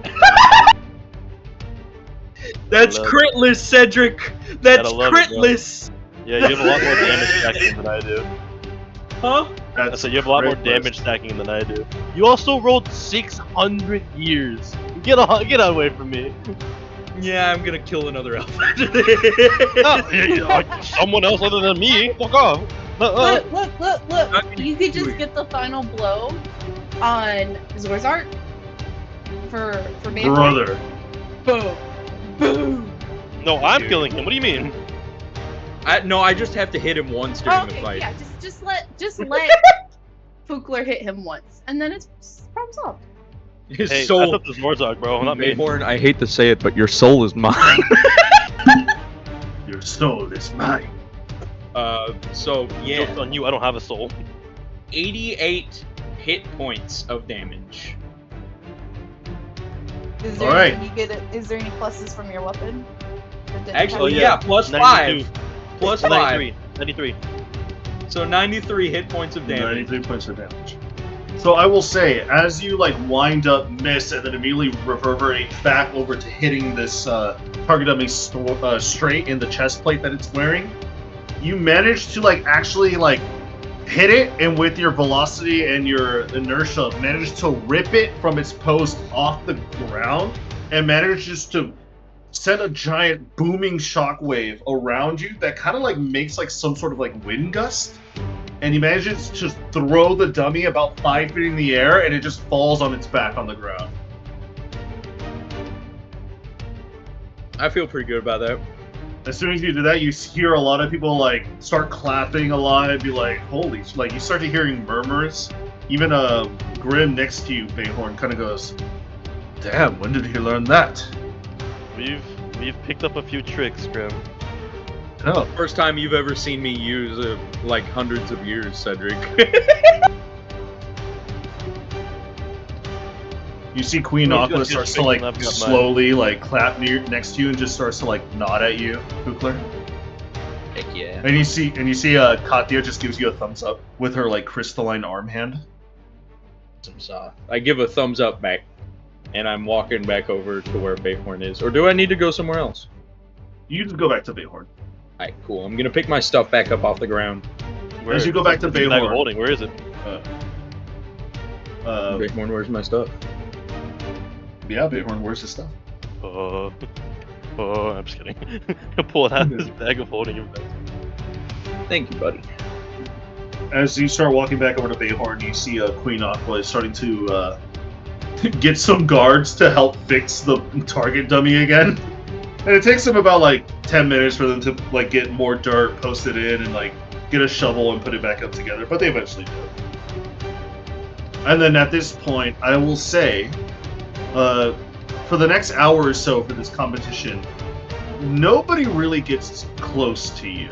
That's critless, Cedric. That's critless. Yeah, you have a lot more damage stacking than I do. Huh? I said you have a lot more damage stacking than I do. You also rolled 600 years. Get away from me. Yeah, I'm gonna kill another elf. Someone else other than me. Fuck off. Look! You could just get the final blow on Zorzart for Bayford. Brother. Boom. Boom. No, I'm killing him. What do you mean? No, I just have to hit him once during the fight. Yeah, just let Fukler hit him once, and then it's problem solved. His hey, soul. I thought this was Morzok, bro. Not me. Mayborn, I hate to say it, but your soul is mine. Your soul is mine. So yeah. Joke's on you. I don't have a soul. 88 hit points of damage. Is there any pluses from your weapon? Actually, yeah, plus 5. Plus 5. 93. So 93 hit points of damage. 93 points of damage. So I will say, as you like wind up, miss, and then immediately reverberate back over to hitting this target dummy straight in the chest plate that it's wearing, you manage to like actually like hit it, and with your velocity and your inertia, manage to rip it from its post off the ground, and manages to send a giant booming shockwave around you that kind of like makes like some sort of like wind gust. And he manages to throw the dummy about 5 feet in the air, and it just falls on its back on the ground. I feel pretty good about that. As soon as you do that, you hear a lot of people like start clapping a lot and be like, "Holy!" Like you start to hearing murmurs. Even Grim next to you, Bayhorn, kind of goes, "Damn, when did he learn that?" We've picked up a few tricks, Grim. No. First time you've ever seen me use like hundreds of years, Cedric. You see Queen Aqua starts to like slowly like clap next to you and just starts to like nod at you, Kukler. Heck yeah. And you see Katya just gives you a thumbs up with her like crystalline arm hand. I give a thumbs up back, and I'm walking back over to where Bayhorn is. Or do I need to go somewhere else? You just go back to Bayhorn. Alright, cool. I'm gonna pick my stuff back up off the ground. As you go back to Bayhorn. Holding, where is it? Bayhorn, where's my stuff? Yeah, Bayhorn, where's his stuff? I'm just kidding. Pull it out of his bag of holding him back. Thank you, buddy. As you start walking back over to Bayhorn, you see Queen Aqua is starting to get some guards to help fix the target dummy again. And it takes them about like 10 minutes for them to like get more dirt posted in and like get a shovel and put it back up together, but they eventually do. And then at this point, I will say, for the next hour or so for this competition, nobody really gets close to you.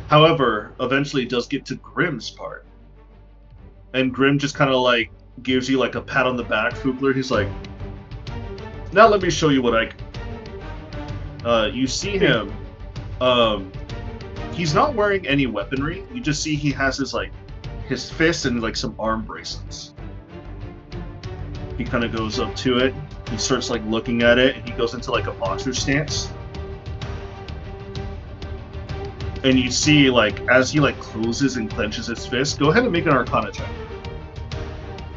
However, eventually it does get to Grim's part. And Grim just kind of like gives you like a pat on the back, Fugler. He's like, now let me show you what I can. You see him, he's not wearing any weaponry. You just see he has his fist and like some arm bracelets. He kind of goes up to it. He starts like looking at it, and he goes into like a boxer stance. And you see like as he like closes and clenches his fist. Go ahead and make an Arcana check.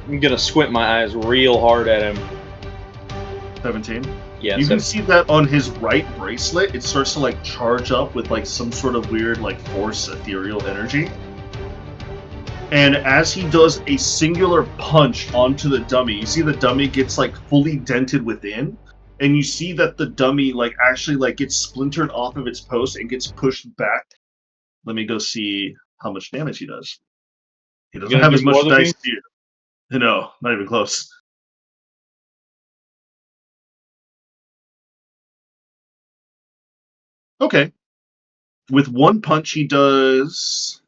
I'm gonna squint my eyes real hard at him. 17. Yeah. You can see that on his right bracelet, it starts to like charge up with like some sort of weird like force ethereal energy. And as he does a singular punch onto the dummy, you see the dummy gets like fully dented within, and you see that the dummy like actually like gets splintered off of its post and gets pushed back. Let me go see how much damage he does. He doesn't have as much dice as you. No, not even close. Okay. With one punch, he does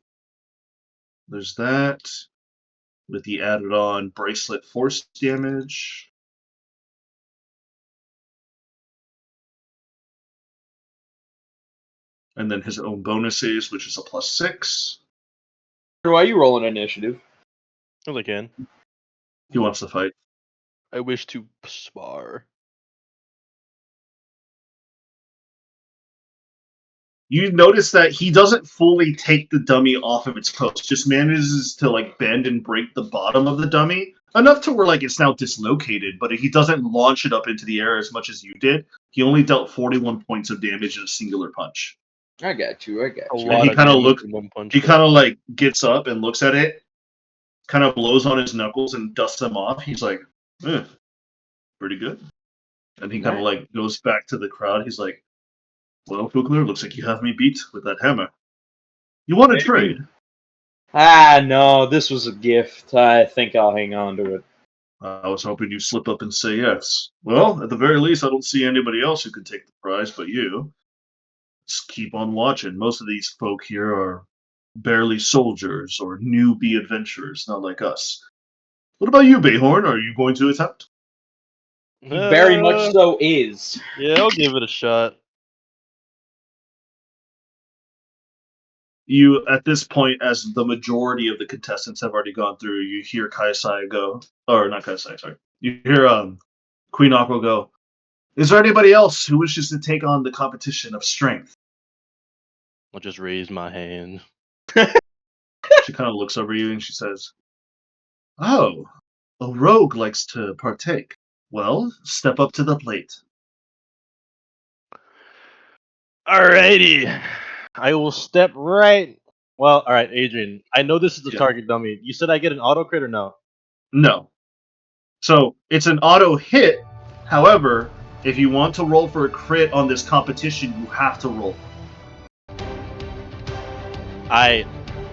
There's that. With the added on bracelet force damage. And then his own bonuses, which is a +6. Why are you rolling initiative? As I can. He wants to fight. I wish to spar. You notice that he doesn't fully take the dummy off of its post, just manages to like bend and break the bottom of the dummy enough to where like it's now dislocated, but he doesn't launch it up into the air as much as you did. He only dealt 41 points of damage in a singular punch. I got you. A And lot he of kind of damage looks. in one punch. He kind of like gets up and looks at it, kind of blows on his knuckles and dusts them off. He's like, pretty good. And he kind of like goes back to the crowd. He's like, well, Kugler, looks like you have me beat with that hammer. You want to trade? No, this was a gift. I think I'll hang on to it. I was hoping you'd slip up and say yes. Well, at the very least, I don't see anybody else who could take the prize but you. Just keep on watching. Most of these folk here are barely soldiers or newbie adventurers, not like us. What about you, Bayhorn? Are you going to attempt? He very much so is. Yeah, I'll give it a shot. You, at this point, as the majority of the contestants have already gone through, you hear Kaisai go, or not Kaisai, sorry. You hear Queen Aqua go, is there anybody else who wishes to take on the competition of strength? I'll just raise my hand. She kind of looks over you and she says, oh, a rogue likes to partake. Well, step up to the plate. Alrighty. I will step right. Well, alright, Adrian. I know this is the Yeah. target dummy. You said I get an auto crit or no? No. So it's an auto hit. However, if you want to roll for a crit on this competition, you have to roll.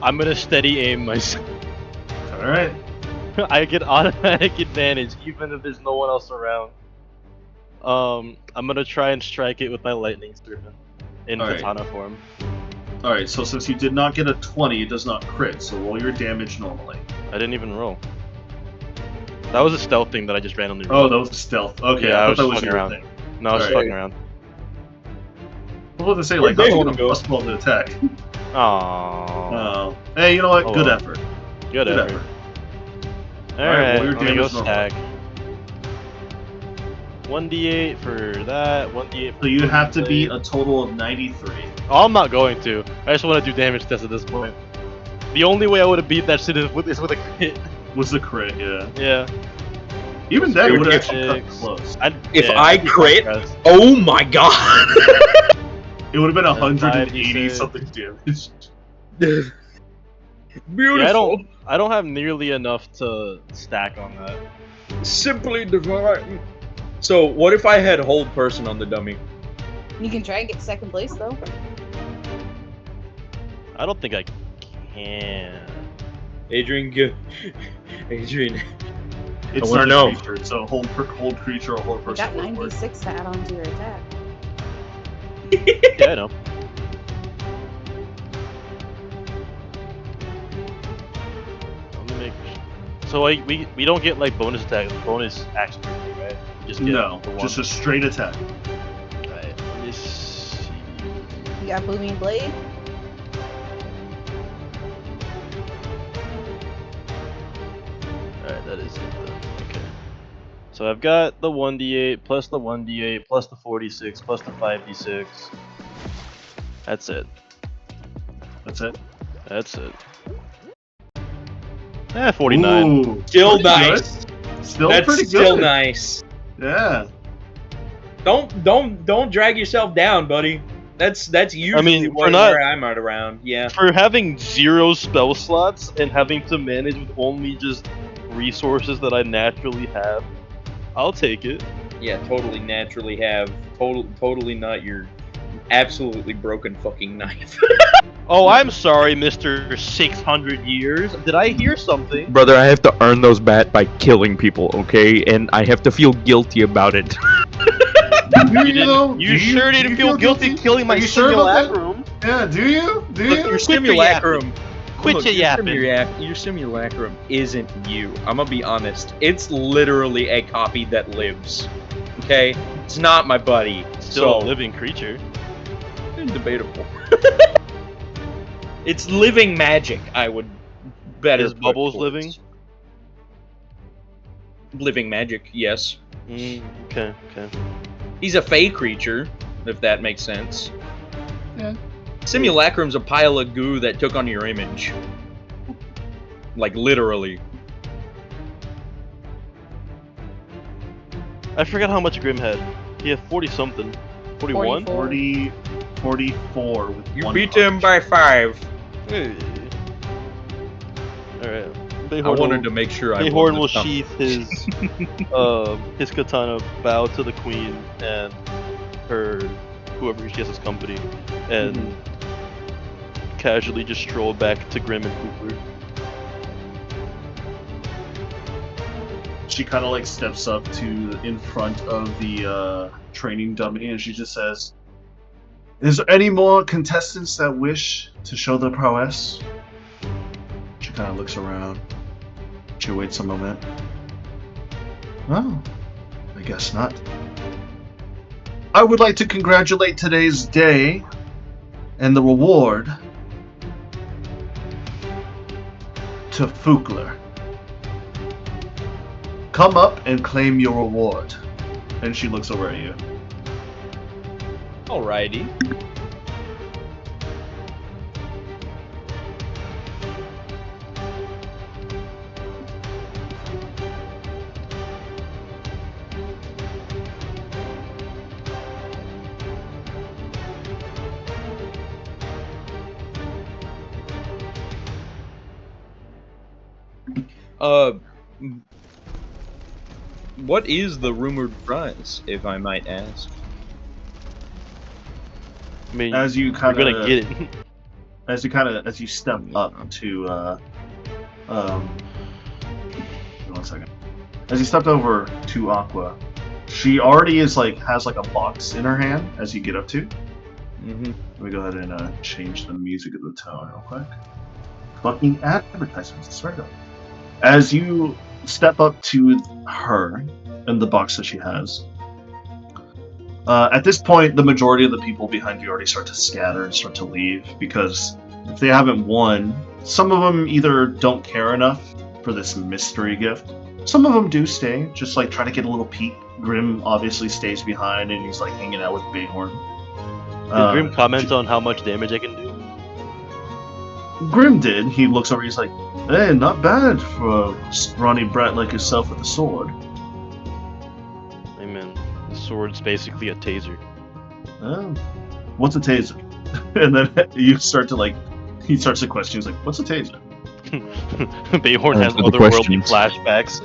I'm gonna steady aim myself. All right. I get automatic advantage even if there's no one else around. I'm gonna try and strike it with my lightning serpent in Alright. katana form. All right. So since you did not get a 20, it does not crit. So roll your damage normally. I didn't even roll. That was a stealth thing that I just randomly Oh, rolled. that was stealth. Okay, Yeah, I I thought was that was fucking your around. thing. No, I was Alright. fucking around. I was about to say, Where'd like, how's they he wanna gonna go? +12 to attack? Aww. Oh. Hey, you know what? Oh, Good well. effort. Good effort. Alright, roll Alright, your I'm gonna go damage normally. stack. 1d8 for that, 1d8 for So you have to blade. beat a total of 93. Oh, I'm not going to. I just want to do damage test at this point. The only way I would have beat that shit is with a crit. Was the crit, yeah. Yeah. Even then, it would have If- actually cut close. If I I'd be crit- impressed. Oh my god! It would have been 180 5d6. something damage. Beautiful. Yeah, I don't have nearly enough to stack on that. Simply divine. So, what if I had hold person on the dummy? You can try and get second place though. I don't think I can. Adrian, Adrian. It's wanna not a know. creature. It's a hold creature or hold You person. got 96 to add on to your attack. Yeah, I know. Let me make. So we don't get like bonus attack, bonus action, right? We just get No, the one. just a straight attack. Right. Let me see. You got Booming Blade. Alright, that is it then. Okay. So I've got the 1d8 plus the 1d8 plus the 46 plus the 5d6. That's it. That's it. That's it. 49. Ooh, Still pretty nice. good. Still That's pretty still good. nice. Yeah. Don't drag yourself down, buddy. That's usually where I'm at around. Yeah. For having 0 spell slots and having to manage with only just resources that I naturally have, I'll take it. Yeah, totally naturally have totally not your absolutely broken fucking knife. Oh, I'm sorry, Mr. 600 years. Did I hear something? Brother, I have to earn those back by killing people, okay? And I have to feel guilty about it. You sure didn't feel guilty killing my Are you sure about that? simulacrum? Yeah, do you? Do you? Look, your simulacrum. Quit Look, your yapping. Your simulacrum isn't you. I'm gonna be honest. It's literally a copy that lives. Okay? It's not my buddy. Still a So, living creature. debatable. It's living magic, I would better Is put Bubbles towards. living? Living magic, yes. Okay. He's a fey creature, if that makes sense. Yeah. Simulacrum's a pile of goo that took on your image. Like, literally. I forgot how much Grim had. He had 40-something. 41? 44. 44 with You one beat punch. him by 5. Hey. Alright. I wanted to make sure I won Bayhorn this will competition. sheath his katana, bow to the queen and her whoever she has as company, and casually just stroll back to Grim and Cooper. She kind of like steps up to in front of the training dummy and she just says, "Is there any more contestants that wish to show their prowess?" She kind of looks around. She waits a moment. Oh, I guess not. I would like to congratulate today's day and the reward to Fugler. Come up and claim your reward. And she looks over at you. Alrighty. What is the rumored prize, if I might ask? I mean, As you you're kind gonna of get it. as you step up to 1 second. As you stepped over to Aqua, she already has a box in her hand as you get up to. Mm-hmm. Let me go ahead and change the music of the tone real quick. Fucking advertisements, I swear to God. As you step up to her and the box that she has, at this point, the majority of the people behind you already start to scatter and start to leave because if they haven't won, some of them either don't care enough for this mystery gift. Some of them do stay, just like try to get a little peek. Grim obviously stays behind and he's like hanging out with Bayhorn. Did Grim comment on how much damage I can do? Grim did. He looks over. He's like, "Hey, not bad for a scrawny brat like yourself with a sword." Amen. The sword's basically a taser. Oh, what's a taser? And then you start to he starts to question. He's like, "What's a taser?" Bayhorn has Answer the otherworldly questions. flashbacks.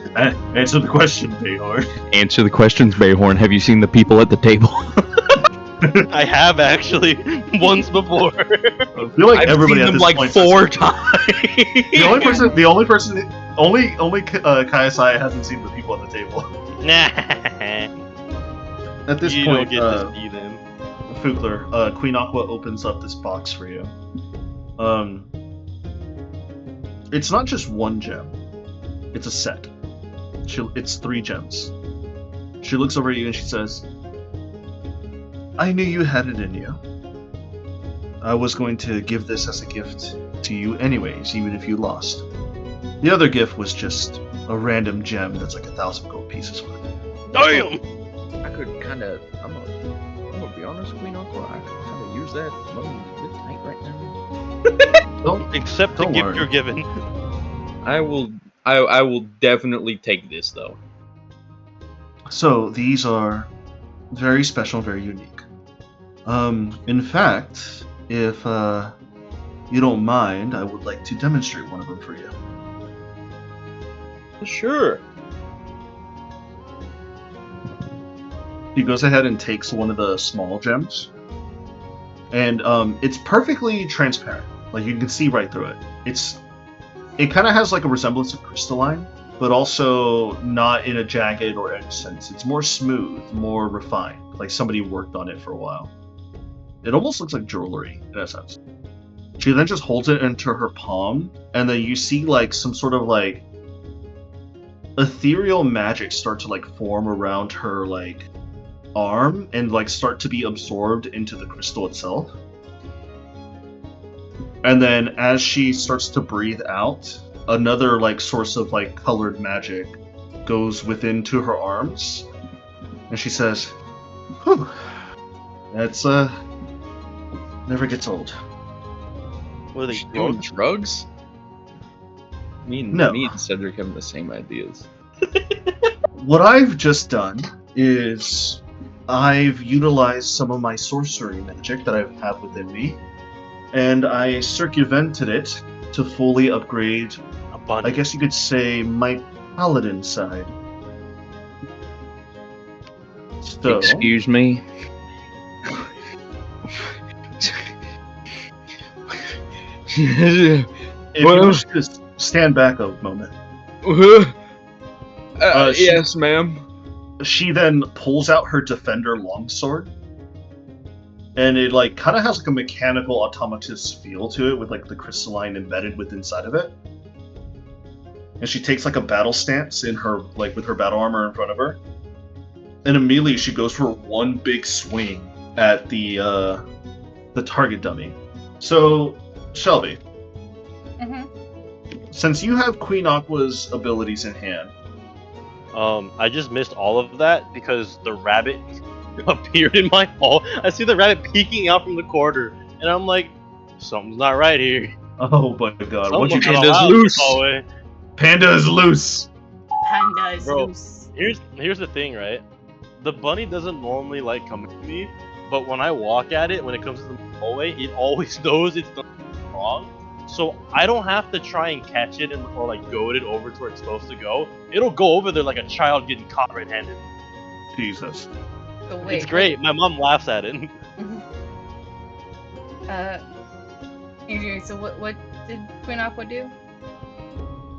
Answer the question, Bayhorn. Answer the questions, Bayhorn. Have you seen the people at the table? I have actually once before. I feel like I've everybody seen at them this like point 4 times. only Kaiasai hasn't seen the people at the table. Nah. At this You point, don't get to see them. Fugler, Queen Aqua opens up this box for you. It's not just one gem. It's a set. It's 3 gems. She looks over at you and she says, "I knew you had it in you. I was going to give this as a gift to you anyways, even if you lost. The other gift was just a random gem that's like 1,000 gold pieces worth." Damn! I could kind of. I'm gonna be honest, Queen Aqua. I could kind of use that money a bit tight right now. Don't Accept the Don't gift worry. you're given. I will definitely take this though. So these are very special, very unique. In fact, if you don't mind, I would like to demonstrate one of them for you. Sure. He goes ahead and takes one of the small gems, and it's perfectly transparent. Like you can see right through it. It kind of has like a resemblance of crystalline, but also not in a jagged or edged sense. It's more smooth, more refined, like somebody worked on it for a while. It almost looks like jewelry in a sense. She then just holds it into her palm, and then you see like some sort of like ethereal magic start to like form around her like arm and like start to be absorbed into the crystal itself. And then as she starts to breathe out, another like source of like colored magic goes within to her arms, and she says, "Whew, that's never gets old." What are they She doing drugs? drugs? No. Me and Cedric have the same ideas. What I've just done is I've utilized some of my sorcery magic that I have within me, and I circumvented it to fully upgrade, I Abundant. guess you could say, my paladin side. So, Excuse me. if you wish to stand back a moment. Yes, ma'am. She then pulls out her defender longsword, and it like kind of has like a mechanical automatus feel to it with like the crystalline embedded within inside of it. And she takes like a battle stance in her like with her battle armor in front of her, and immediately she goes for one big swing at the target dummy. So, Shelby, since you have Queen Aqua's abilities in hand, I just missed all of that because the rabbit appeared in my hall. I see the rabbit peeking out from the corner, and I'm like, something's not right here. oh my god, what you Someone's get? not Panda's allowed in this loose. hallway. Panda is loose! Panda is Bro. loose. Here's the thing, right? The bunny doesn't normally like coming to me, but when I walk at it, when it comes to the hallway, it always knows it's done wrong. So I don't have to try and catch it or like goad it over to where it's supposed to go. It'll go over there like a child getting caught red-handed. Jesus. So wait, It's great. My mom laughs at it. Anyway, so what did Queen Aqua do?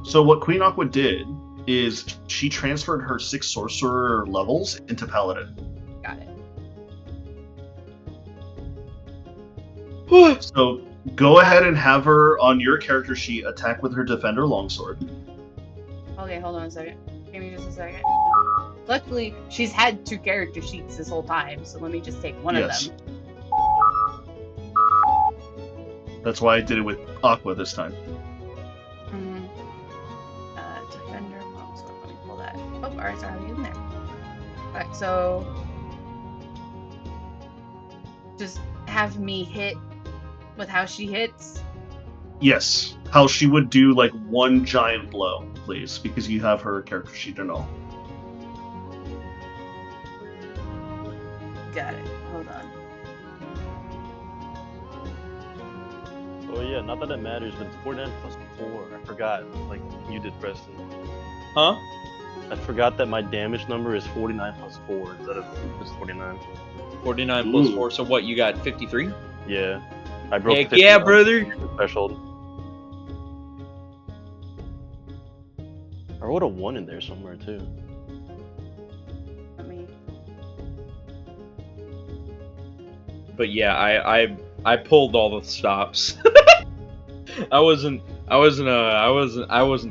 So what Queen Aqua did is she transferred her 6 sorcerer levels into paladin. Got it. So go ahead and have her on your character sheet attack with her defender longsword. Okay, hold on a second. Give me just a second. Luckily, she's had 2 character sheets this whole time, so let me just take one Yes. of them. That's why I did it with Aqua this time. Defender longsword. Let me pull that. Oh, alright, sorry, in there. Alright, so just have me hit with how she hits. Yes, how she would do like one giant blow, please, because you have her character sheet and all. Got it. Hold on. Oh yeah, not that it matters, but it's 49 plus 4. I forgot, like you did, Preston. Huh? I forgot that my damage number is 49 plus 4 instead of just 49. 49 plus Ooh. 4, so what, you got 53? Yeah. I broke Heck 50 yeah, on brother! the threshold. I wrote a 1 in there somewhere too. Let me. But yeah, I pulled all the stops. I wasn't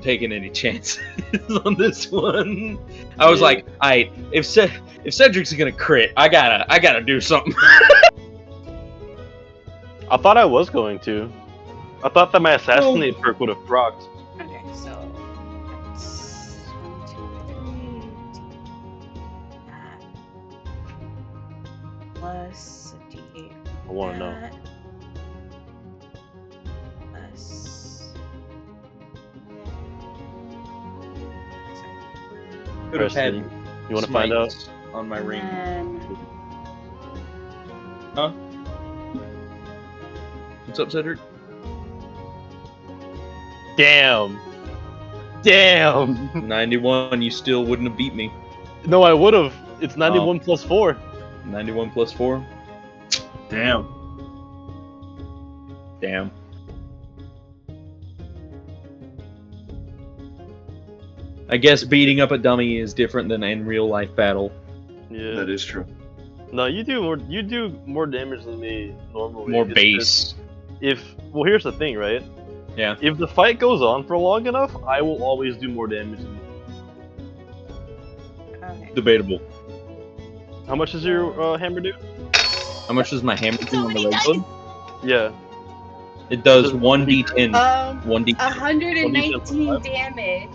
taking any chances on this one. I was Yeah. like, alright, if Cedric's gonna crit, I gotta do something. I thought I was going to. I thought that my assassinate perk would have procced. Okay, so that's 1, 2, 3. That plus a D8. I want to know. That plus. Sorry. Could have had Preston, you want to find out? smites on my And ring. then Huh? What's up, Cedric? Damn. Damn. 91, you still wouldn't have beat me. No, I would have. It's 91 plus 4. 91 plus 4? Damn. Damn. I guess beating up a dummy is different than in real life battle. Yeah. That is true. No, you do more damage than me normally. More It's base. well, here's the thing, right? Yeah. If the fight goes on for long enough, I will always do more damage. Okay. Debatable. How much does your hammer do? How much does my hammer do on the regular? Yeah. It does Does it- 1d10. 1d10. 119 damage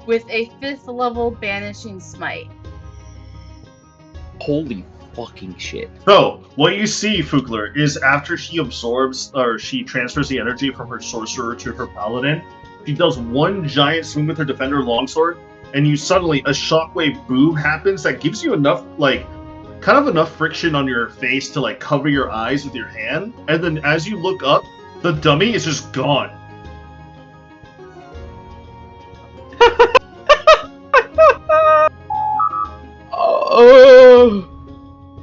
with a 5th level banishing smite. Holy fucking shit. So, what you see, Fugler, is after she absorbs or she transfers the energy from her sorcerer to her paladin, she does one giant swing with her defender longsword, and you suddenly a shockwave boom happens that gives you enough kind of enough friction on your face to like cover your eyes with your hand, and then as you look up, the dummy is just gone. Oh.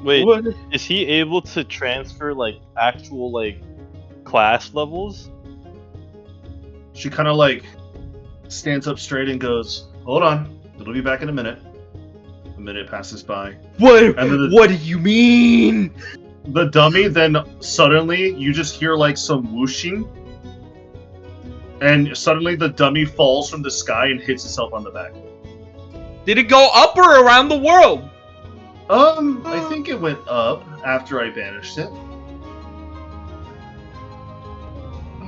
Wait, What? is he able to transfer like actual like class levels? She kind of like stands up straight and goes, "Hold on, it'll be back in a minute." A minute passes by. What? And then What do you mean? the dummy then suddenly you just hear like some whooshing, and suddenly the dummy falls from the sky and hits itself on the back. Did it go up or around the world? I think it went up after I banished it.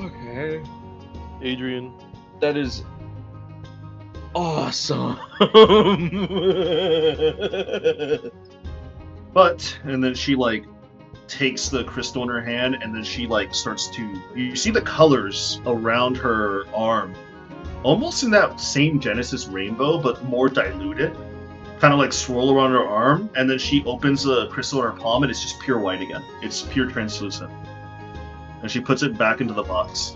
Okay. Adrian. That is awesome. But and then she like takes the crystal in her hand, and then she like starts to. You see the colors around her arm, almost in that same Genesis rainbow, but more diluted. Kind of like swirl around her arm, and then she opens the crystal in her palm, and it's just pure white again. It's pure translucent, and she puts it back into the box.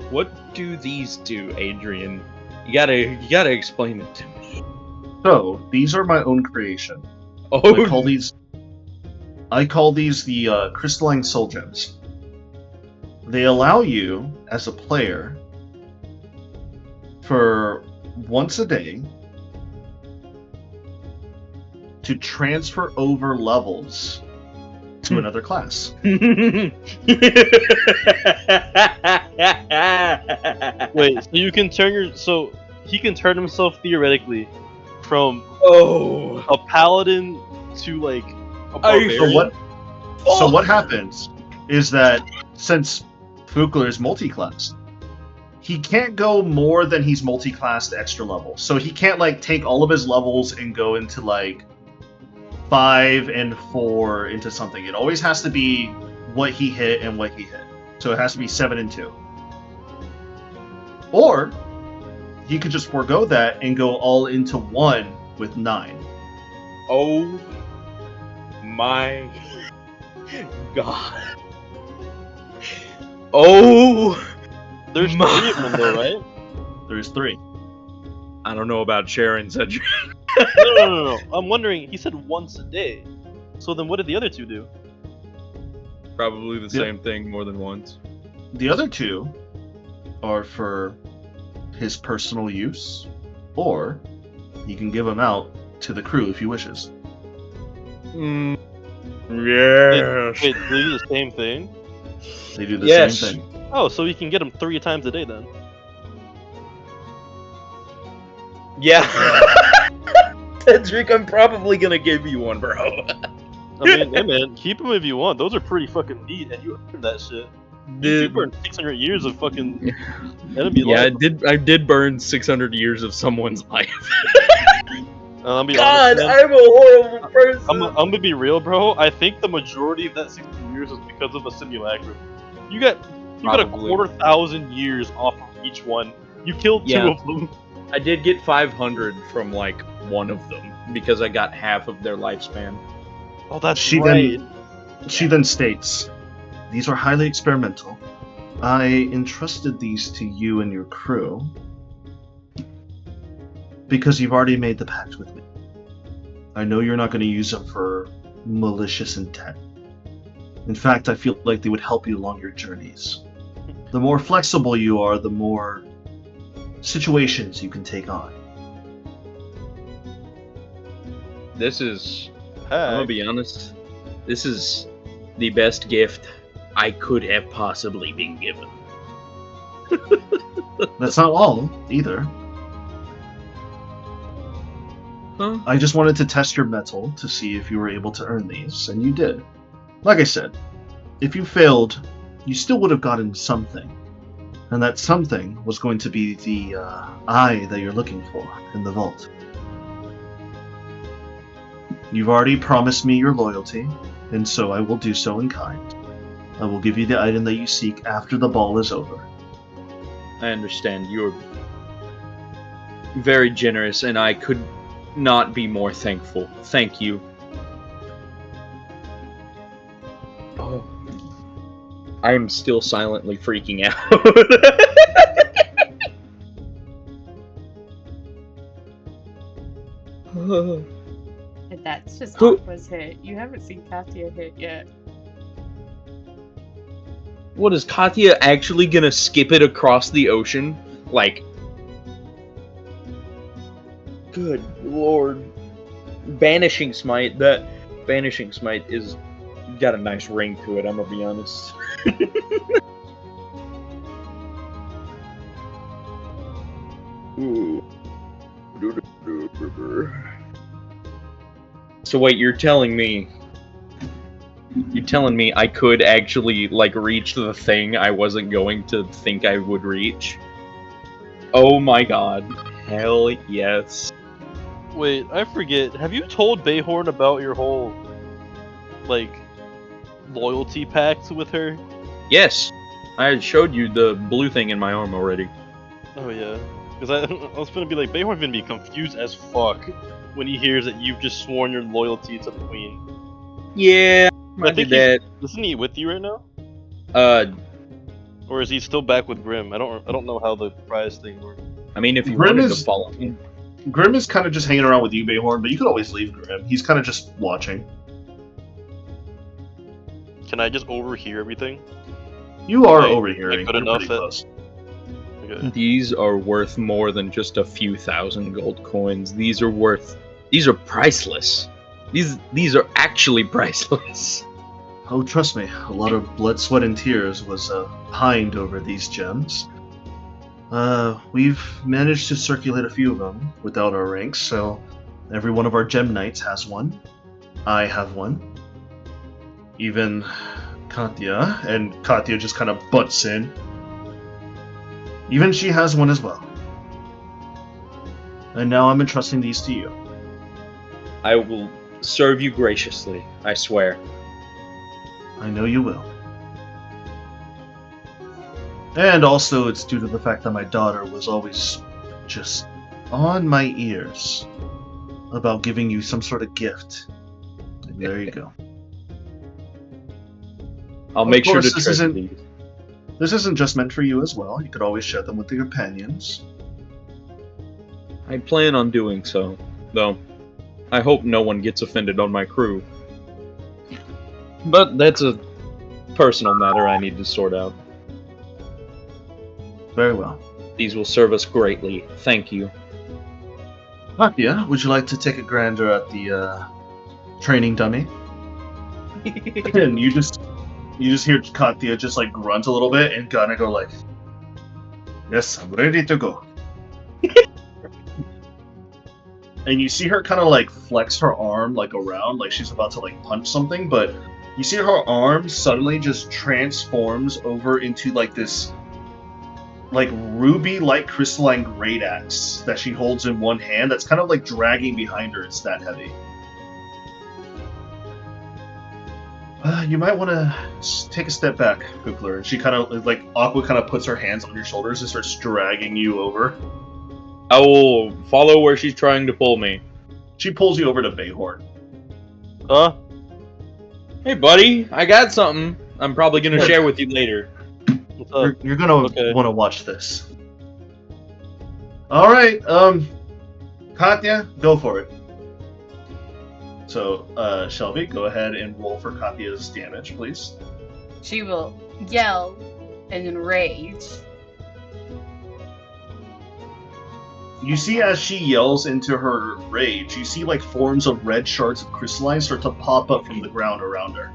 What do these do, Adrian? You gotta explain it to me. So these are my own creation. Oh, I call these the crystalline soul gems. They allow you, as a player, for once a day, to transfer over levels to another class. Wait, so you can so he can turn himself theoretically from a paladin to like a barbarian. So what happens is that since Fugler is multi-classed, he can't go more than he's multi-classed extra level. So he can't like take all of his levels and go into like 5 and 4 into something. It always has to be what he hit and what he hit. So it has to be 7 and 2. Or he could just forego that and go all into 1 with 9. oh my god. Oh, There's my- 3 of them though, right? There's 3. I don't know about Sharon said. No. I'm wondering. He said once a day. So then, what did the other 2 do? Probably the Yeah. same thing more than once. The other 2 are for his personal use, or he can give them out to the crew if he wishes. Yes. Wait, they do the same thing? They do the Yes. same thing. Oh, so he can get them 3 times a day then. Yeah. Cedric, I'm probably gonna give you one, bro. I mean, hey man, keep them if you want. Those are pretty fucking neat, and you earned that shit. You burned 600 years of fucking enemy Yeah, life. I did burn 600 years of someone's life. I'll be God, honest, man. I'm a horrible person. I'm gonna be real, bro. I think the majority of that 60 years is because of the simulacrum. You got a Probably. 250,000 years off of each one. You killed 2 Yeah. of them. I did get 500 from like one of them because I got half of their lifespan. Oh, that's She right. She then states, "These are highly experimental. I entrusted these to you and your crew because you've already made the pact with me. I know you're not going to use them for malicious intent. In fact, I feel like they would help you along your journeys. The more flexible you are, the more situations you can take on." This is, I'm gonna Heck. be honest, this is the best gift I could have possibly been given. That's not all, either. Huh? I just wanted to test your mettle to see if you were able to earn these, and you did. Like I said, if you failed, you still would have gotten something. And that something was going to be the eye that you're looking for in the vault. You've already promised me your loyalty, and so I will do so in kind. I will give you the item that you seek after the ball is over. I understand. You're very generous, and I could not be more thankful. Thank you. Oh. I am still silently freaking out. That's just Who- Aqua's hit. You haven't seen Katya hit yet. What, is Katya actually gonna skip it across the ocean? Like, good lord. Banishing Smite, that Banishing Smite is got a nice ring to it, I'm gonna be honest. Ooh. So wait, you're telling me I could actually, like, reach the thing I wasn't going to think I would reach? Oh my god. Hell yes. Wait, I forget. Have you told Bayhorn about your whole, like, loyalty pact with her? Yes. I had showed you the blue thing in my arm already. Oh yeah. Because I was gonna be like, Bayhorn's gonna be confused as fuck when he hears that you've just sworn your loyalty to the queen. Yeah, I I think did that. Isn't he with you right now? Or is he still back with Grim? I don't know how the prize thing works. I mean, if you Grim wanted is- to follow me. Grim is kind of just hanging around with you, Bayhorn, but you could always leave Grim. He's kind of just watching. Can I just overhear everything? You are Like, overhearing. good You're enough pretty that- close. Okay. These are worth more than just a few thousand gold coins. These are priceless. These are actually priceless. Oh, trust me, a lot of blood, sweat, and tears was pined over these gems. We've managed to circulate a few of them without our ranks, so every one of our gem knights has one. I have one. Even Katya, and Katya just kind of butts in. Even she has one as well. And now I'm entrusting these to you. I will serve you graciously, I swear. I know you will. And also, it's due to the fact that my daughter was always just on my ears about giving you some sort of gift. And there you go. I'll Of make sure to course, this treasure isn't- these. This isn't just meant for you as well. You could always share them with your companions. I plan on doing so, though. I hope no one gets offended on my crew. But that's a personal matter I need to sort out. Very well. These will serve us greatly. Thank you. Katya, would you like to take a grander at the training dummy? And you just hear Katya just like grunt a little bit and kind of go like, "Yes, I'm ready to go." And you see her kind of like flex her arm like around, like she's about to like punch something, but you see her arm suddenly just transforms over into like this like ruby-like crystalline great axe that she holds in one hand that's kind of like dragging behind her. It's that heavy. You might want to take a step back, Kukler. And she kind of, like, Aqua kind of puts her hands on your shoulders and starts dragging you over. I will follow where she's trying to pull me. She pulls you over to Bayhorn. Hey, buddy, I got something I'm probably going to share with you later. What's up? You're gonna okay. want to watch this. Alright, Katya, go for it. So, Shelby, go ahead and roll for Katya's damage, please. She will yell and enrage. You see as she yells into her rage, you see like forms of red shards of crystalline start to pop up from the ground around her.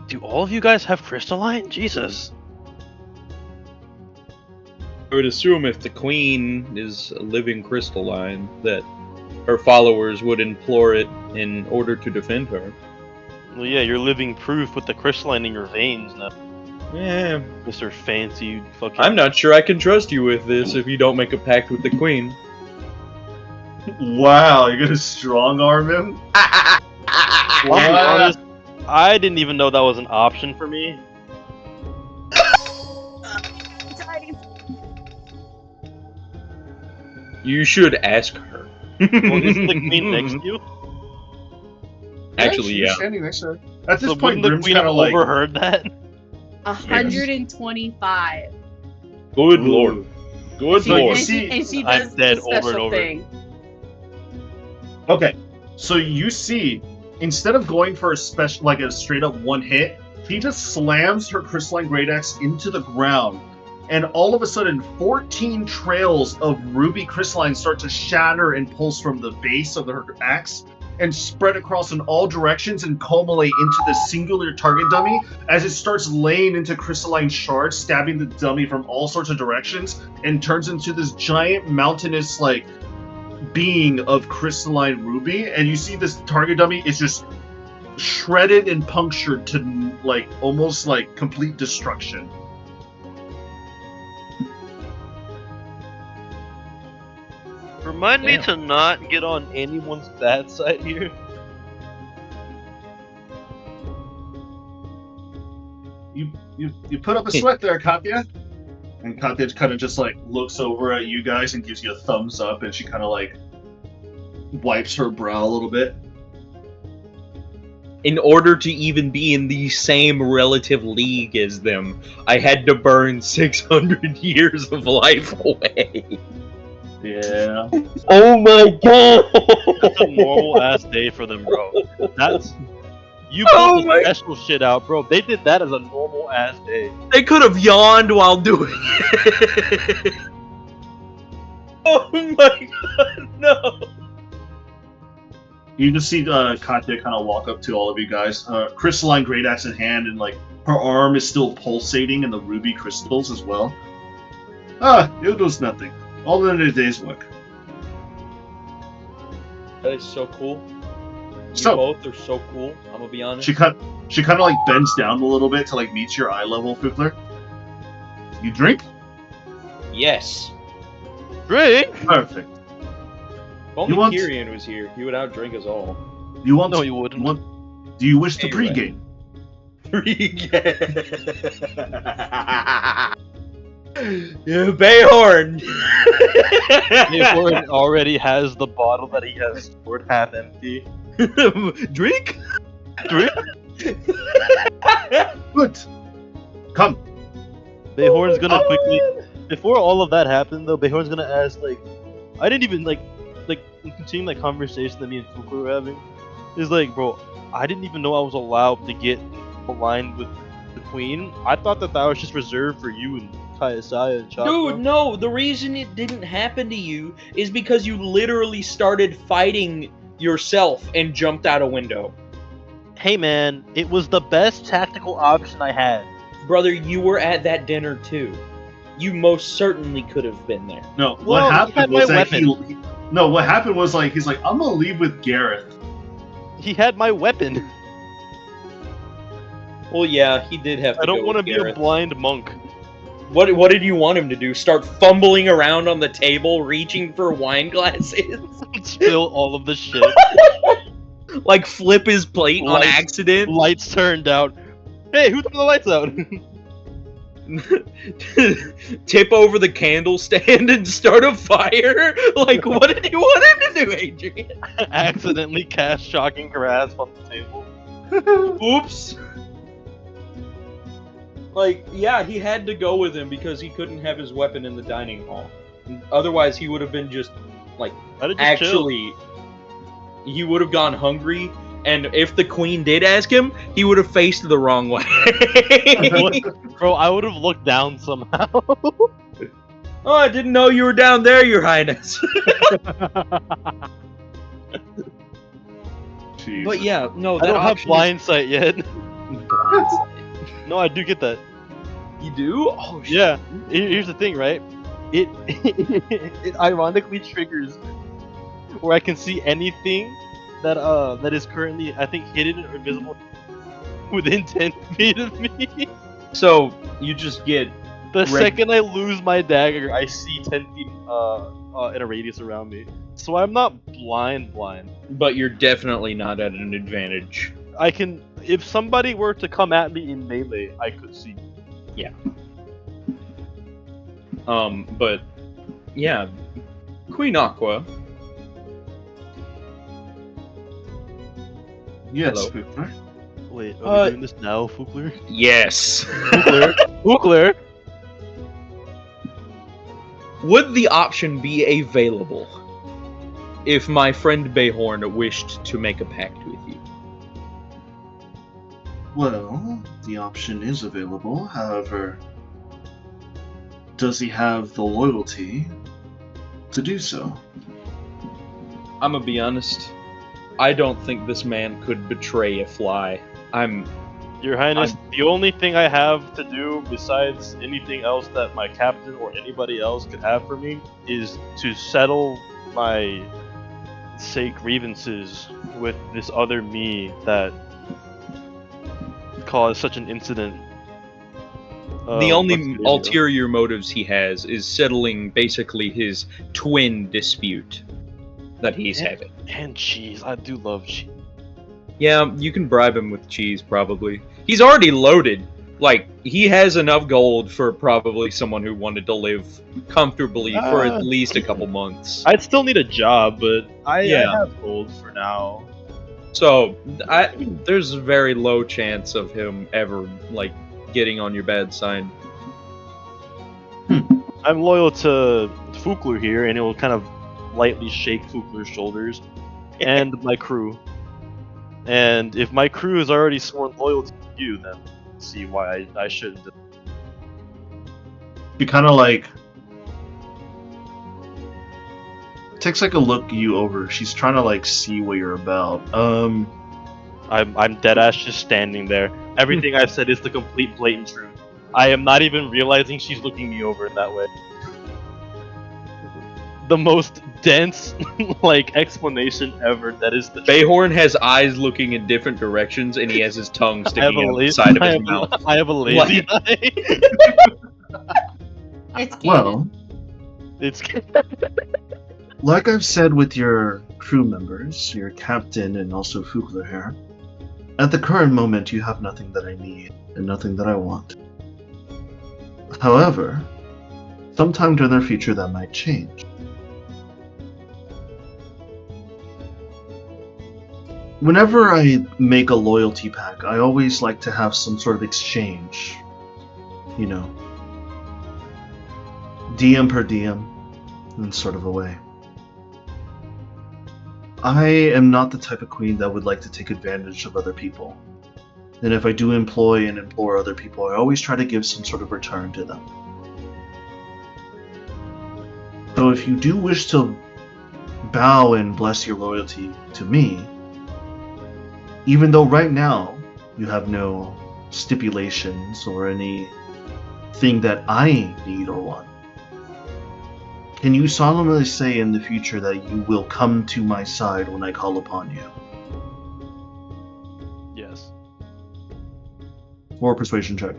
Do all of you guys have crystalline? Jesus. I would assume if the queen is a living crystalline, that her followers would implore it in order to defend her. Well, yeah, you're living proof with the crystalline in your veins now. Yeah, Mr. Fancy fucking... I'm not sure I can trust you with this if you don't make a pact with the queen. Wow, you're gonna strong arm him? I'll be honest, I didn't even know that was an option for me. You should ask her. Well, isn't the queen next to you? Actually, she's yeah. standing next to her. At this So point, wouldn't the Grim's queen kind have of like. overheard that? 125. Good Ooh. lord. Good So you lord. see- And she I'm does dead the over and special over. thing. Okay, so you see, instead of going for a special, like a straight up one hit, he just slams her crystalline great axe into the ground, and all of a sudden, 14 trails of ruby crystalline start to shatter and pulse from the base of her axe and spread across in all directions and culminate into the singular target dummy as it starts laying into crystalline shards, stabbing the dummy from all sorts of directions, and turns into this giant mountainous, like, being of crystalline ruby. And you see this target dummy is just shredded and punctured to, like, almost like complete destruction. Remind me Damn. to not get on anyone's bad side here. You put up a sweat there, Katya. And Katya kind of just like looks over at you guys and gives you a thumbs up, and she kind of like wipes her brow a little bit. In order to even be in the same relative league as them, I had to burn 600 years of life away. Yeah. Oh my god! That's a normal ass day for them, bro. That's you Oh pulled the my- special shit out, bro. They did that as a normal ass day. They could have yawned while doing it. Oh my god, no! You just see Katya kind of walk up to all of you guys, crystalline great axe in hand, and like her arm is still pulsating in the ruby crystals as well. Ah, it was nothing. All in a day's work. That is so cool. You So- both are so cool, I'm gonna be honest. She kind of like bends down a little bit to like meet your eye level, Fugler. You drink? Yes. Drink? Perfect. If only You want- Kyrian was here, he would outdrink us all. You want? No, you wouldn't. Do you wish to Yeah, you're right. pregame? Yeah, Bayhorn! Bayhorn already has the bottle that he has stored half empty. Drink? Drink? Good. Come. Bayhorn's gonna quickly. Before all of that happened, though, Bayhorn's gonna ask, like, I didn't even like continuing that conversation that me and Fugler were having. Is like, bro, I didn't even know I was allowed to get aligned with the queen. I thought that was just reserved for you and Kayasaya and Chakra. Dude, no, the reason it didn't happen to you is because you literally started fighting yourself and jumped out a window. Hey man, it was the best tactical option I had. Brother, you were at that dinner too. You most certainly could have been there. No, Well, what he happened had was my that weapon. no, what happened was like he's like, I'm gonna leave with Gareth. He had my weapon. Well, yeah, he did have to I don't want to be a blind monk. What did you want him to do? Start fumbling around on the table, reaching for wine glasses? Spill all of the shit. Like flip his plate on Lights- accident? Lights turned out. Hey, who turned the lights out? Tip over the candle stand and start a fire? Like, what did you want him to do, Adrian? Accidentally cast shocking grasp on the table. Oops. Like, yeah, he had to go with him because he couldn't have his weapon in the dining hall. Otherwise, he would have been just, like, I just chilled. actually, he would have gone hungry, and if the queen did ask him, he would have faced the wrong way. Bro, I would have looked down somehow. Oh, I didn't know you were down there, Your Highness. Jeez. But yeah, no, I that don't have option blind sight yet. No, I do get that. You do? Oh, shit. Yeah. Here's the thing, right? It it ironically triggers where I can see anything that is currently, I think, hidden or invisible within 10 feet of me. So, you just get... The Reg- second I lose my dagger, I see 10 feet in a radius around me. So I'm not blind. But you're definitely not at an advantage. I can, if somebody were to come at me in melee, I could see. But... Yeah. Queen Aqua. Yes, Hello. Fukler. Wait, are we doing this now, Fukler? Yes. Fukler? Would the option be available if my friend Bayhorn wished to make a pact with you? Well, the option is available. However, does he have the loyalty to do so? I'm gonna be honest. I don't think this man could betray a fly. Your Highness, the only thing I have to do besides anything else that my captain or anybody else could have for me is to settle my, say, grievances with this other me that caused such an incident. The once only years ulterior motives he has is settling basically his twin dispute that he's Yeah. having. And cheese, I do love cheese. Yeah, you can bribe him with cheese, probably. He's already loaded. Like, he has enough gold for probably someone who wanted to live comfortably for at least a couple months. I'd still need a job, but I Yeah. have gold for now. So, there's a very low chance of him ever, like, getting on your bad side. I'm loyal to Fukler here, and it will kind of lightly shake Fukler's shoulders and my crew. And if my crew is already sworn loyalty to you, then see why I shouldn't. He kind of like takes like a look at you over. She's trying to like see what you're about. I'm deadass just standing there. Everything I've said is the complete blatant truth. I am not even realizing she's looking me over in that way. The most dense, like, explanation ever. That is the truth. Bayhorn has eyes looking in different directions, and he has his tongue I have sticking a out the lazy, side of his mouth. I have a lazy eye. It's canon. Well, It's like I've said with your crew members, your captain, and also Fukler here, at the current moment you have nothing that I need and nothing that I want. However, sometime during the future that might change. Whenever I make a loyalty pack, I always like to have some sort of exchange. You know, DM per DM, in sort of a way. I am not the type of queen that would like to take advantage of other people. And if I do employ and implore other people, I always try to give some sort of return to them. So if you do wish to bow and bless your loyalty to me, even though right now you have no stipulations or anything that I need or want, can you solemnly say in the future that you will come to my side when I call upon you? yes. Or a persuasion check.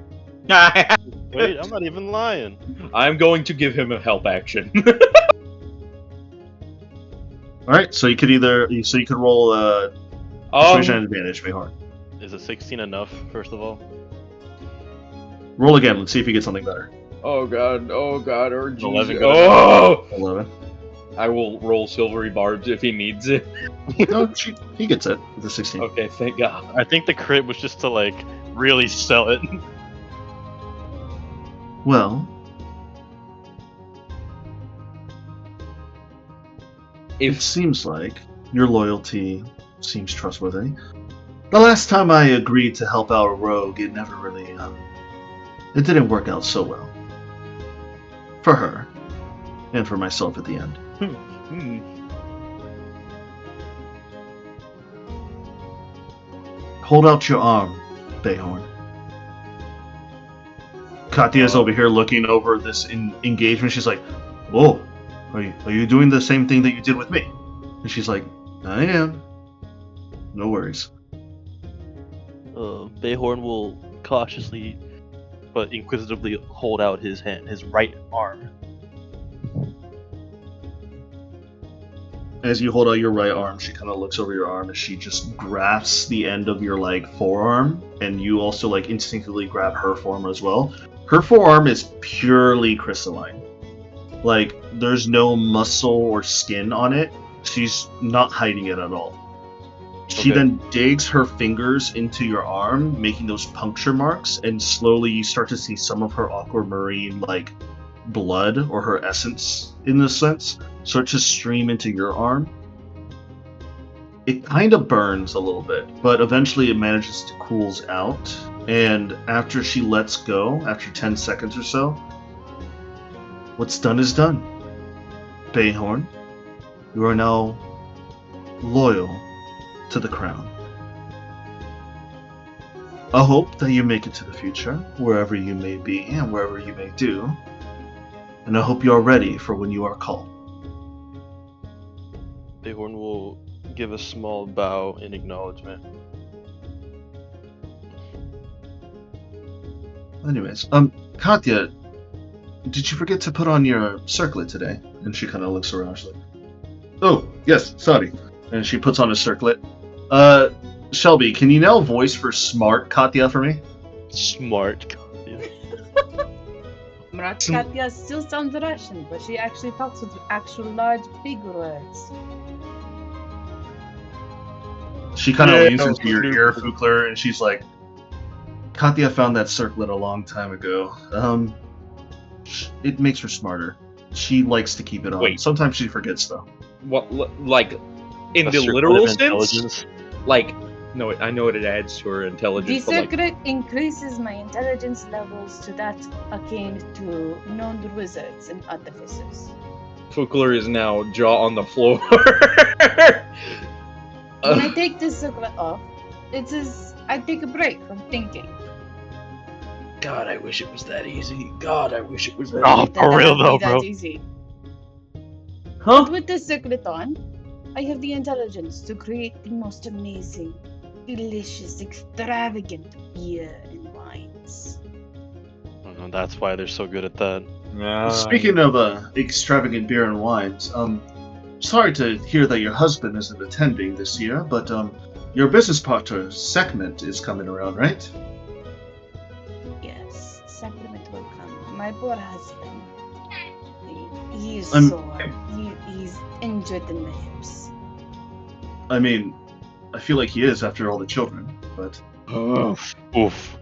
Wait, I'm not even lying. I'm going to give him a help action. Alright, so you could roll a persuasion at advantage, Mayhorn. Is a 16 enough? First of all. Roll again, let's see if you get something better. Oh god, or 11 good Oh! 11. I will roll silvery barbs if he needs it. No, he gets it with a 16. Okay, thank god. I think the crit was just to, like, really sell it. Well, it seems like your loyalty seems trustworthy. The last time I agreed to help out a rogue, it never really, it didn't work out so well. For her. And for myself at the end. Hold out your arm, Bayhorn. Katya's over here looking over this engagement. She's like, "Whoa, are you doing the same thing that you did with me?" And she's like, "I am. No worries." Bayhorn will cautiously but inquisitively hold out his hand, his right arm. As you hold out your right arm, she kind of looks over your arm and she just grasps the end of your forearm, and you also instinctively grab her forearm as well. Her forearm is purely crystalline. There's no muscle or skin on it. She's not hiding it at all. She then digs her fingers into your arm, making those puncture marks, and slowly you start to see some of her aquamarine blood, or her essence in a sense, start to stream into your arm. It kind of burns a little bit, but eventually it manages to cools out, and after she lets go, after 10 seconds or so, what's done is done. Bayhorn, you are now loyal to the crown. I hope that you make it to the future, wherever you may be and wherever you may do, and I hope you are ready for when you are called. Bayhorn will give a small bow in acknowledgement. Anyways, Katya, did you forget to put on your circlet today? And she kind of looks around. She's like, "Oh, yes, sorry." And she puts on a circlet. Shelby, can you now voice for smart Katya for me? Smart Katya. Smart Katya still sounds Russian, but she actually talks with actual large, big words. She kind of leans into your ear, Fukler, and she's like, "Katya found that circlet a long time ago. It makes her smarter. She likes to keep it on. Wait. Sometimes she forgets, though." What, in A the circlet literal of sense? intelligence. No, I know it adds to her The intelligence, but secret increases my intelligence levels to that akin to known wizards and artificers. Fukler is now jaw on the floor. When I take this circlet off, it is I take a break from thinking. God, I wish it was that easy. God, I wish it was that Oh, easy. for real though, That bro. easy. Huh? But with this circlet on, I have the intelligence to create the most amazing, delicious, extravagant beer and wines. That's why they're so good at that. Speaking of extravagant beer and wines, sorry to hear that your husband isn't attending this year, but your business partner Segment is coming around, right? Yes, Sacrament will come. My poor husband. He is I'm- sore. He's injured in the hips. I mean, I feel like he is after all the children, but Oof. Oof.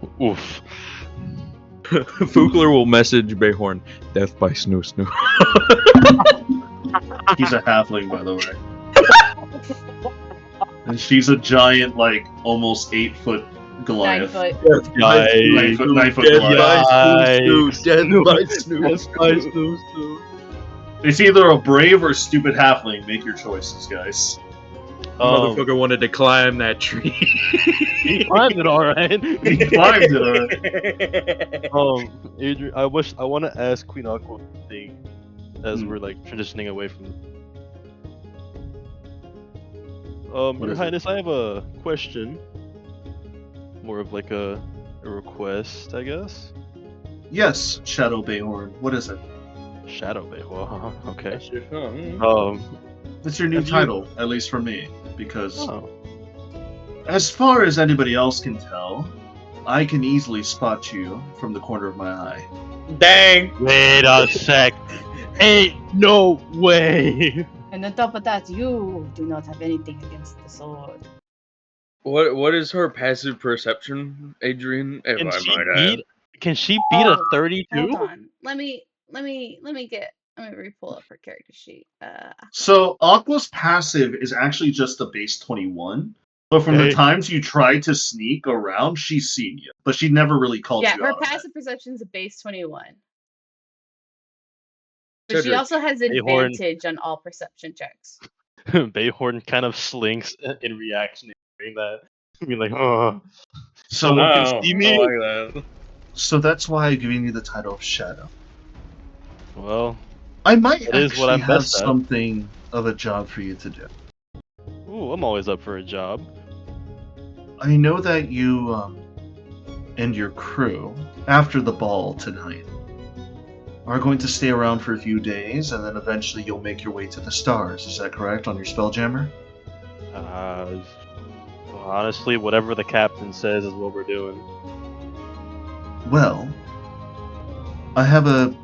Fukler will message Bayhorn, "Death by snoo snoo." he's a halfling, by the way. And she's a giant, almost 8-foot Goliath. 9 foot. 9-foot Goliath. Death by snoo. It's either a brave or stupid halfling. Make your choices, guys. Motherfucker wanted to climb that tree. He climbed it all right. He climbed it, alright. Adrian, I want to ask Queen Aqua a thing as we're transitioning away from. Your is Highness, I have a question. More of a request, I guess. Yes, Shadow Bayhorn. What is it? Shadow Bay. Well, okay. That's your phone. It's your new Have you- title, at least for me, because Oh. as far as anybody else can tell, I can easily spot you from the corner of my eye. Dang. Wait a sec. Ain't no way. And on top of that, you do not have anything against the sword. What is her passive perception, Adrian? If Can I she might beat? ask. Can she beat a Oh, 32? Hold on. Let me re-pull up her character sheet. So Aqua's passive is actually just a base 21, but from the Okay. times you try to sneak around, she's seen you, but she never really called Yeah, you her out on it. passive perception is a base 21. But she Cedric, also has Ahorn. advantage on all perception checks. Bayhorn kind of slinks in reaction to hearing that. Be like, oh. So, Someone can see me? I like that. So that's why I'm giving you the title of Shadow. Well, I might That is what actually I'm have best at. something of a job for you to do. ooh, I'm always up for a job. I know that you and your crew, after the ball tonight, are going to stay around for a few days, and then eventually you'll make your way to the stars. Is that correct, on your Spelljammer? Honestly, whatever the captain says is what we're doing. Well, I have a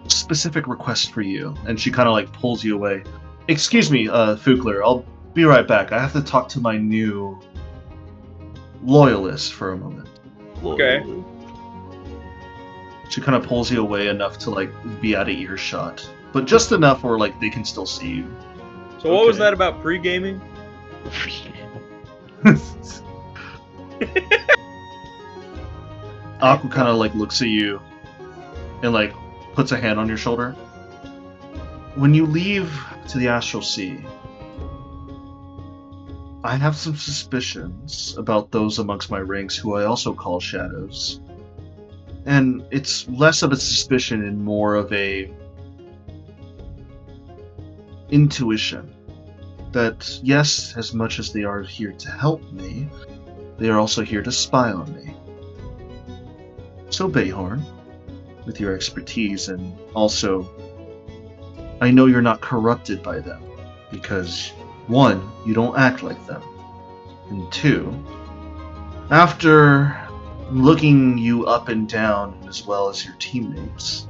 specific request for you. And she kind of like pulls you away. Excuse me, Fukler, I'll be right back. I have to talk to my new loyalist for a moment. Okay. She kind of pulls you away enough to like be out of earshot, but just enough where like they can still see you. So what was Okay. that about pre-gaming? Aqua kind of like looks at you and like puts a hand on your shoulder. When you leave to the Astral Sea, I have some suspicions about those amongst my ranks who I also call shadows. And it's less of a suspicion and more of a intuition that, yes, as much as they are here to help me, they are also here to spy on me. So, Bayhorn, with your expertise, and also, I know you're not corrupted by them, because, one, you don't act like them, and two, after looking you up and down, as well as your teammates,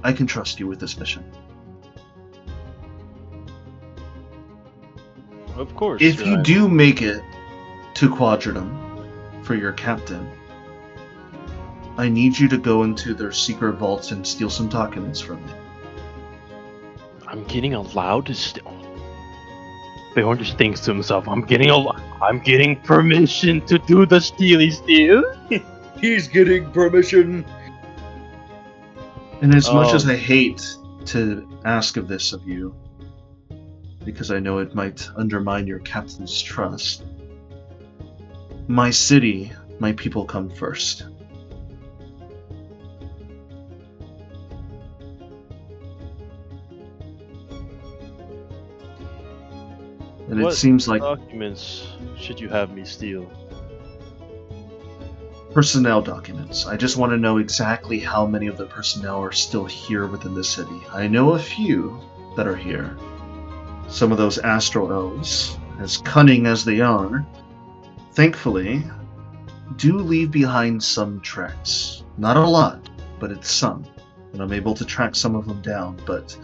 I can trust you with this mission. Of course. If Your you Highness. do make it to Quadranum for your captain, I need you to go into their secret vaults and steal some documents from me. I'm getting allowed to steal. Bayhorn just thinks to himself, I'm getting permission to do the steely steal. He's getting permission. And as much as I hate to ask of this of you, because I know it might undermine your captain's trust, my city, my people come first. And What it seems like documents should you have me steal? personnel documents. I just want to know exactly how many of the personnel are still here within the city. I know a few that are here. Some of those astral elves, as cunning as they are, thankfully, do leave behind some tracks. Not a lot, but it's some. And I'm able to track some of them down, but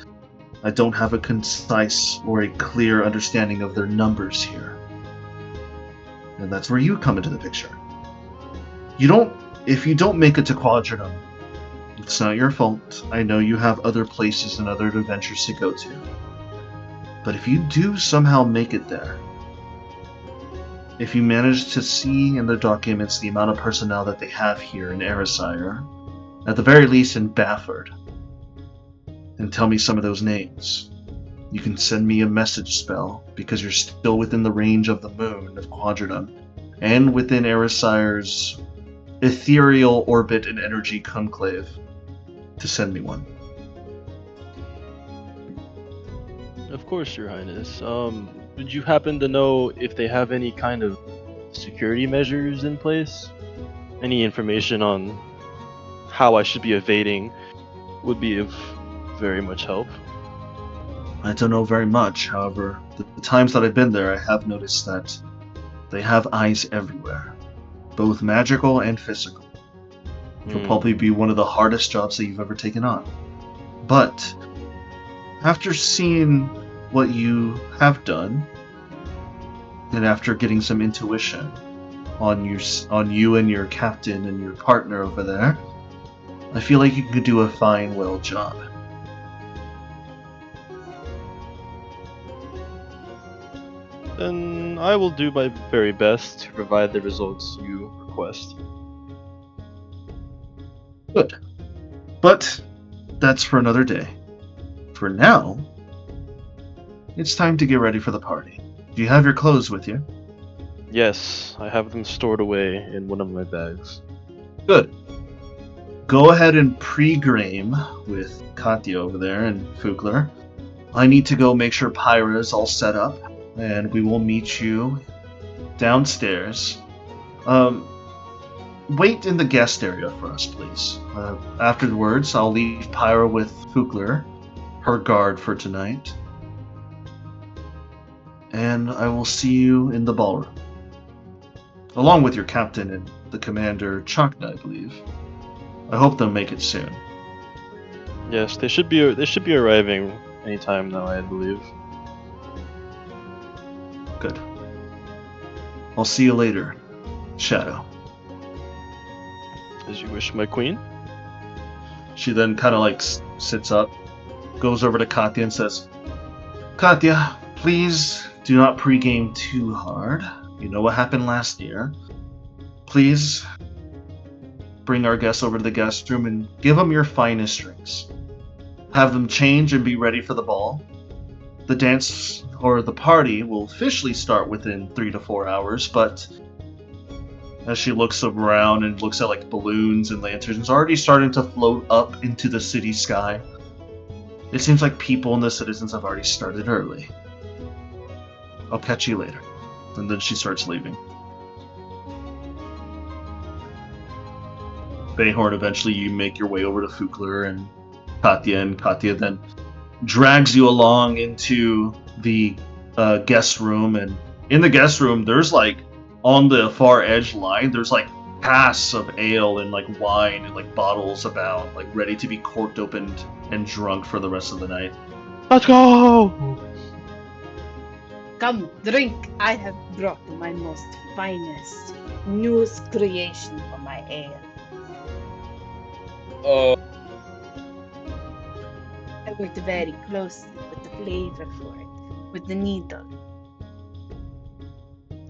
I don't have a concise or a clear understanding of their numbers here. And that's where you come into the picture. If you don't make it to Quadranum, it's not your fault. I know you have other places and other adventures to go to. But if you do somehow make it there, if you manage to see in the documents the amount of personnel that they have here in Erisire, at the very least in Bafford, and tell me some of those names, you can send me a message spell, because you're still within the range of the moon of Quadranum, and within Erisire's ethereal orbit and energy conclave, to send me one. Of course, Your Highness. Would you happen to know if they have any kind of security measures in place? Any information on how I should be evading would be of very much help. I don't know very much, however, the times that I've been there, I have noticed that they have eyes everywhere, both magical and physical. It'll probably be one of the hardest jobs that you've ever taken on. But after seeing what you have done, and after getting some intuition on you and your captain and your partner over there, I feel like you could do a fine, well job. Then I will do my very best to provide the results you request. Good. But that's for another day. For now, it's time to get ready for the party. Do you have your clothes with you? Yes, I have them stored away in one of my bags. Good. Go ahead and pre-game with Katya over there and Fugler. I need to go make sure Pyra is all set up, and we will meet you downstairs. Wait in the guest area for us, please. Afterwards, I'll leave Pyra with Fugler, her guard for tonight. And I will see you in the ballroom. Along with your captain and the commander, Chakna, I believe. I hope they'll make it soon. Yes, they should be arriving anytime now, I believe. Good. I'll see you later, Shadow. As you wish, my queen. She then kind of like sits up, goes over to Katya and says, Katya, please do not pregame too hard. You know what happened last year. Please bring our guests over to the guest room and give them your finest drinks. Have them change and be ready for the ball. The dance or the party will officially start within 3 to 4 hours, but as she looks around and looks at like balloons and lanterns already starting to float up into the city sky, it seems like people and the citizens have already started early. I'll catch you later. And then she starts leaving. Bayhorn, eventually you make your way over to Fugler and Katya then drags you along into the guest room, and in the guest room there's like, on the far edge line, there's like casks of ale and like wine and like bottles about, like ready to be corked opened and drunk for the rest of the night. Let's go! Come, drink. I have brought my most finest newest creation for my ale. I worked very closely with the flavor for it, with the needle.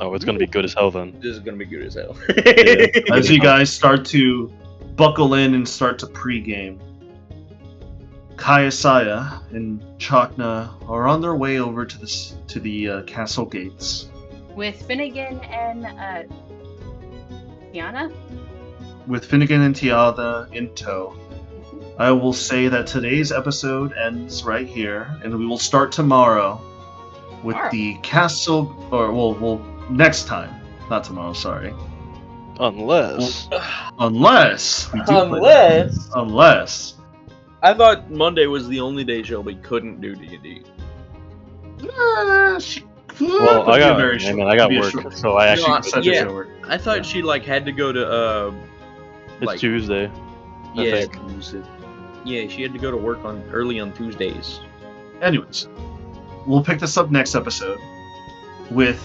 Oh, it's gonna be good as hell then. This is gonna be good as hell. As you guys start to buckle in and start to pregame, Kayasaya and Chakna are on their way over to the castle gates. With Finnegan and Tiana? With Finnegan and Tiana in tow. I will say that today's episode ends right here, and we will start tomorrow with the castle, or well, next time, not tomorrow. Sorry. Unless we do play that. Unless. I thought Monday was the only day Shelby couldn't do D&D. well, I got work, so I actually yeah, I thought she like had to go to it's like, Tuesday. Yeah, Tuesday. Yeah, she had to go to work early on Tuesdays. Anyways, we'll pick this up next episode with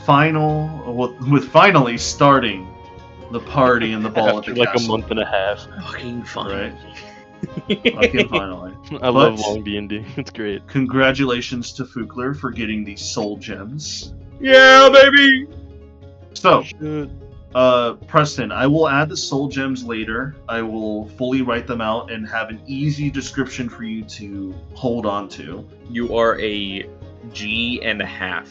finally starting the party and the ball After at the like castle. a month and a half. Fucking fun. Right? Fucking finally. I love long D&D. It's great. Congratulations to Fugler for getting these soul gems. Yeah, baby! So, Preston, I will add the soul gems later. I will fully write them out and have an easy description for you to hold on to. You are a G and a half.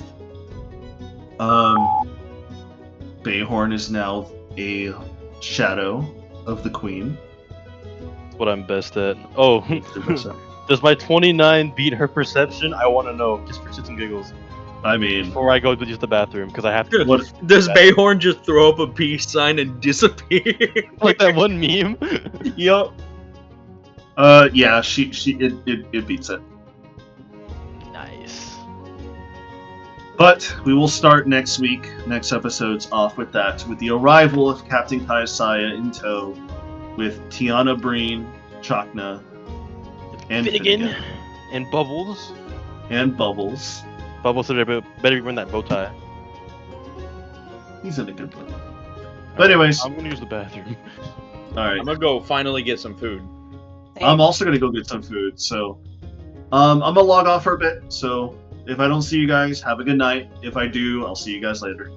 Bayhorn is now a shadow of the queen. That's what I'm best at. Oh, does my 29 beat her perception? I want to know, just for shits and giggles. I mean, before I go to use the bathroom, because I have to. Does Bayhorn just throw up a peace sign and disappear? Like that one meme? Yup. Yeah, it beats it. Nice. But we will start next week. Next episode's off with that, with the arrival of Captain Kayasaya in tow, with Tiana Breen, Chakna, and Finnegan. And Bubbles. And Bubbles. Bubbles better be wearing that bow tie. He's in a good mood. But anyways, I'm gonna use the bathroom. Alright. I'm gonna go finally get some food. I'm also gonna go get some food, so I'm gonna log off for a bit, so if I don't see you guys, have a good night. If I do, I'll see you guys later.